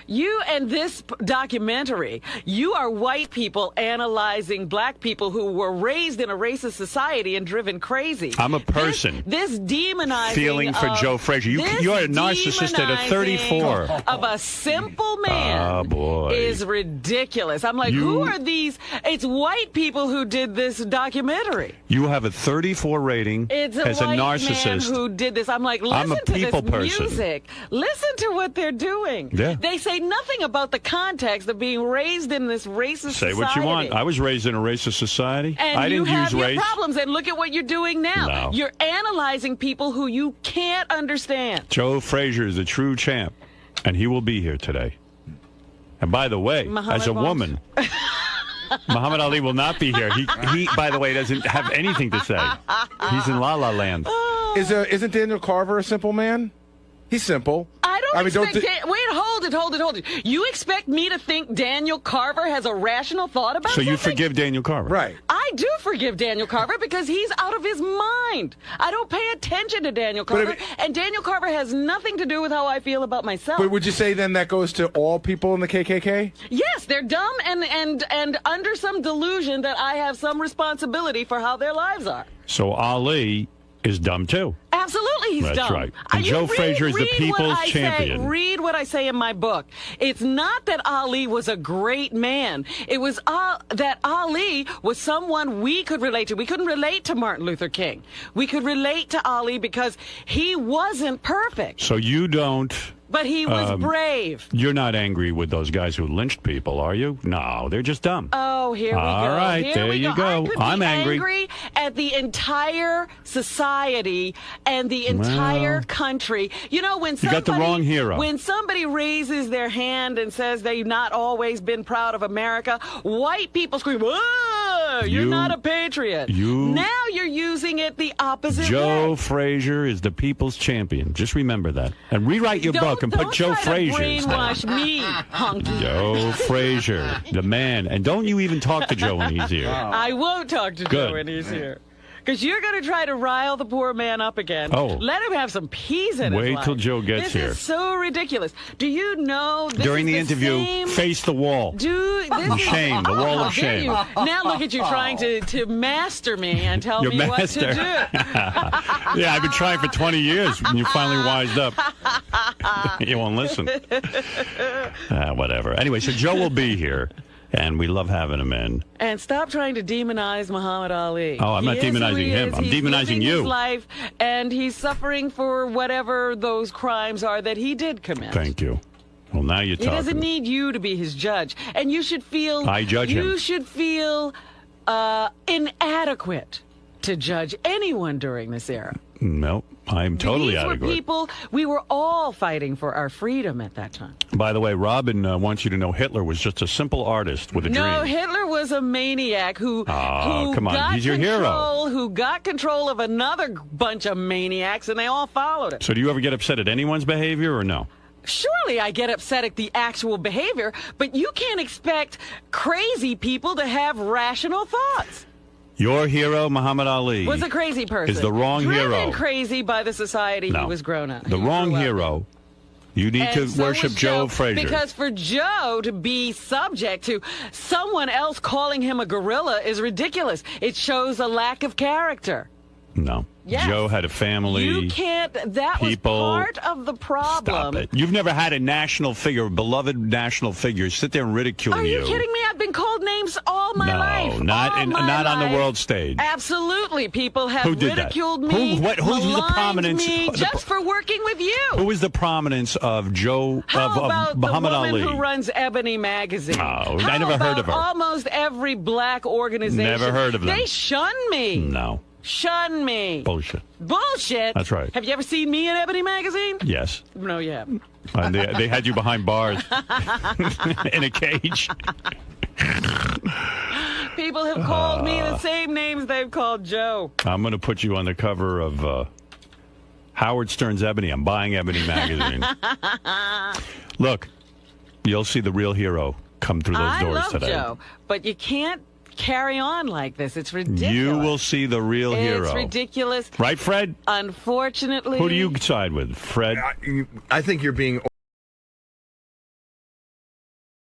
You and this documentary, you are white people analyzing black people who were raised in a racist society and driven crazy. I'm a person. This demonizing feeling for Joe Frazier. You're a narcissist at a 34. Of a simple man. Oh, boy. Is ridiculous. I'm like, who are these? It's white people who did this documentary. You have a 34 rating It's as a white narcissist. Man who did this. I'm like, listen I'm a to people this person. music. Listen to what they're doing. Yeah. They say nothing about the context of being raised in this racist Say society. what you want. I was raised in a racist society. And I didn't you have use your race. problems, and look at what you're doing now. No. You're analyzing people who you can't understand. Joe Frazier is a true champ, and he will be here today. And by the way, Muhammad as a woman, Muhammad Ali will not be here. He, by the way, doesn't have anything to say. He's in La La Land. Isn't Daniel Carver a simple man? He's simple. I don't expect... Wait, hold it. You expect me to think Daniel Carver has a rational thought about So something? you forgive Daniel Carver? Right. I do forgive Daniel Carver because he's out of his mind. I don't pay attention to Daniel Carver, and Daniel Carver has nothing to do with how I feel about myself. But would you say then that goes to all people in the KKK? Yes, they're dumb and under some delusion that I have some responsibility for how their lives are. So Ali is dumb too. Absolutely, he's dumb. That's right. And Joe Frazier is the people's champion. Read what I say in my book. It's not that Ali was a great man. It was that Ali was someone we could relate to. We couldn't relate to Martin Luther King. We could relate to Ali because he wasn't perfect. So you don't... But he was brave. You're not angry with those guys who lynched people, are you? No, they're just dumb. Oh, here we go. All right, here there we you go. I could I'm be angry at the entire society and the entire country. You know, when somebody, you got the wrong hero. When somebody raises their hand and says they've not always been proud of America, white people scream, "Whoa, you're not a patriot." Now you're using it the opposite way. Joe Frazier is the people's champion. Just remember that. And rewrite your book and put Joe Frazier. Brainwash me, hunky. Joe Frazier, the man. And don't you even talk to Joe when he's here. I won't talk to Joe when he's here. Because you're going to try to rile the poor man up again. Oh. Let him have some peace in his life. Wait till Joe gets here. This is so ridiculous. Do you know this During is the interview, face the wall. Shame, the wall of shame. Now look at you trying to master me and tell me what to do. Yeah, I've been trying for 20 years and you finally wised up. You won't listen. Whatever. Anyway, so Joe will be here. And we love having him in. And stop trying to demonize Muhammad Ali. Oh, I'm not demonizing him. I'm demonizing you. His life, and he's suffering for whatever those crimes are that he did commit. Thank you. Well, now you're talking. He doesn't need you to be his judge. And you should feel... I judge him. You should feel inadequate to judge anyone during this era. No, I'm totally out of These were it. people, we were all fighting for our freedom at that time. By the way, Robin wants you to know Hitler was just a simple artist with a No, dream. Hitler was a maniac who come on, got he's your hero. who got control of another bunch of maniacs, and they all followed him. So do you ever get upset at anyone's behavior or no? Surely I get upset at the actual behavior, but you can't expect crazy people to have rational thoughts. Your hero, Muhammad Ali, Was a crazy person. is the wrong Driven hero. crazy by the society No. he was grown up. The wrong hero. You need to worship Joe Frazier. Because for Joe to be subject to someone else calling him a gorilla is ridiculous. It shows a lack of character. No. Yes. Joe had a family. You can't. That people. was part of the problem. Stop it. You've never had a national figure, a beloved national figure, sit there and ridicule Are you kidding me? I've been called names all my life. Not on the world stage. Absolutely. People have Who did that? ridiculed me, Who's the maligned prominence? me just for working with you. Who is the prominence of Joe How about Muhammad the woman Ali? who runs Ebony Magazine? Oh, How I never heard of her. Almost every black organization. Never heard of them. They shun me. No. Shun me. Bullshit. Bullshit. That's right. Have you ever seen me in Ebony Magazine? Yes. No, you haven't. They had you behind bars in a cage. People have called me the same names they've called Joe. I'm going to put you on the cover of Howard Stern's Ebony. I'm buying Ebony Magazine. Look, you'll see the real hero come through those doors I love today. Joe, but you can't carry on like this. It's ridiculous. You will see the real hero. It's ridiculous. Right, Fred? Unfortunately. Who do you side with, Fred? I think you're being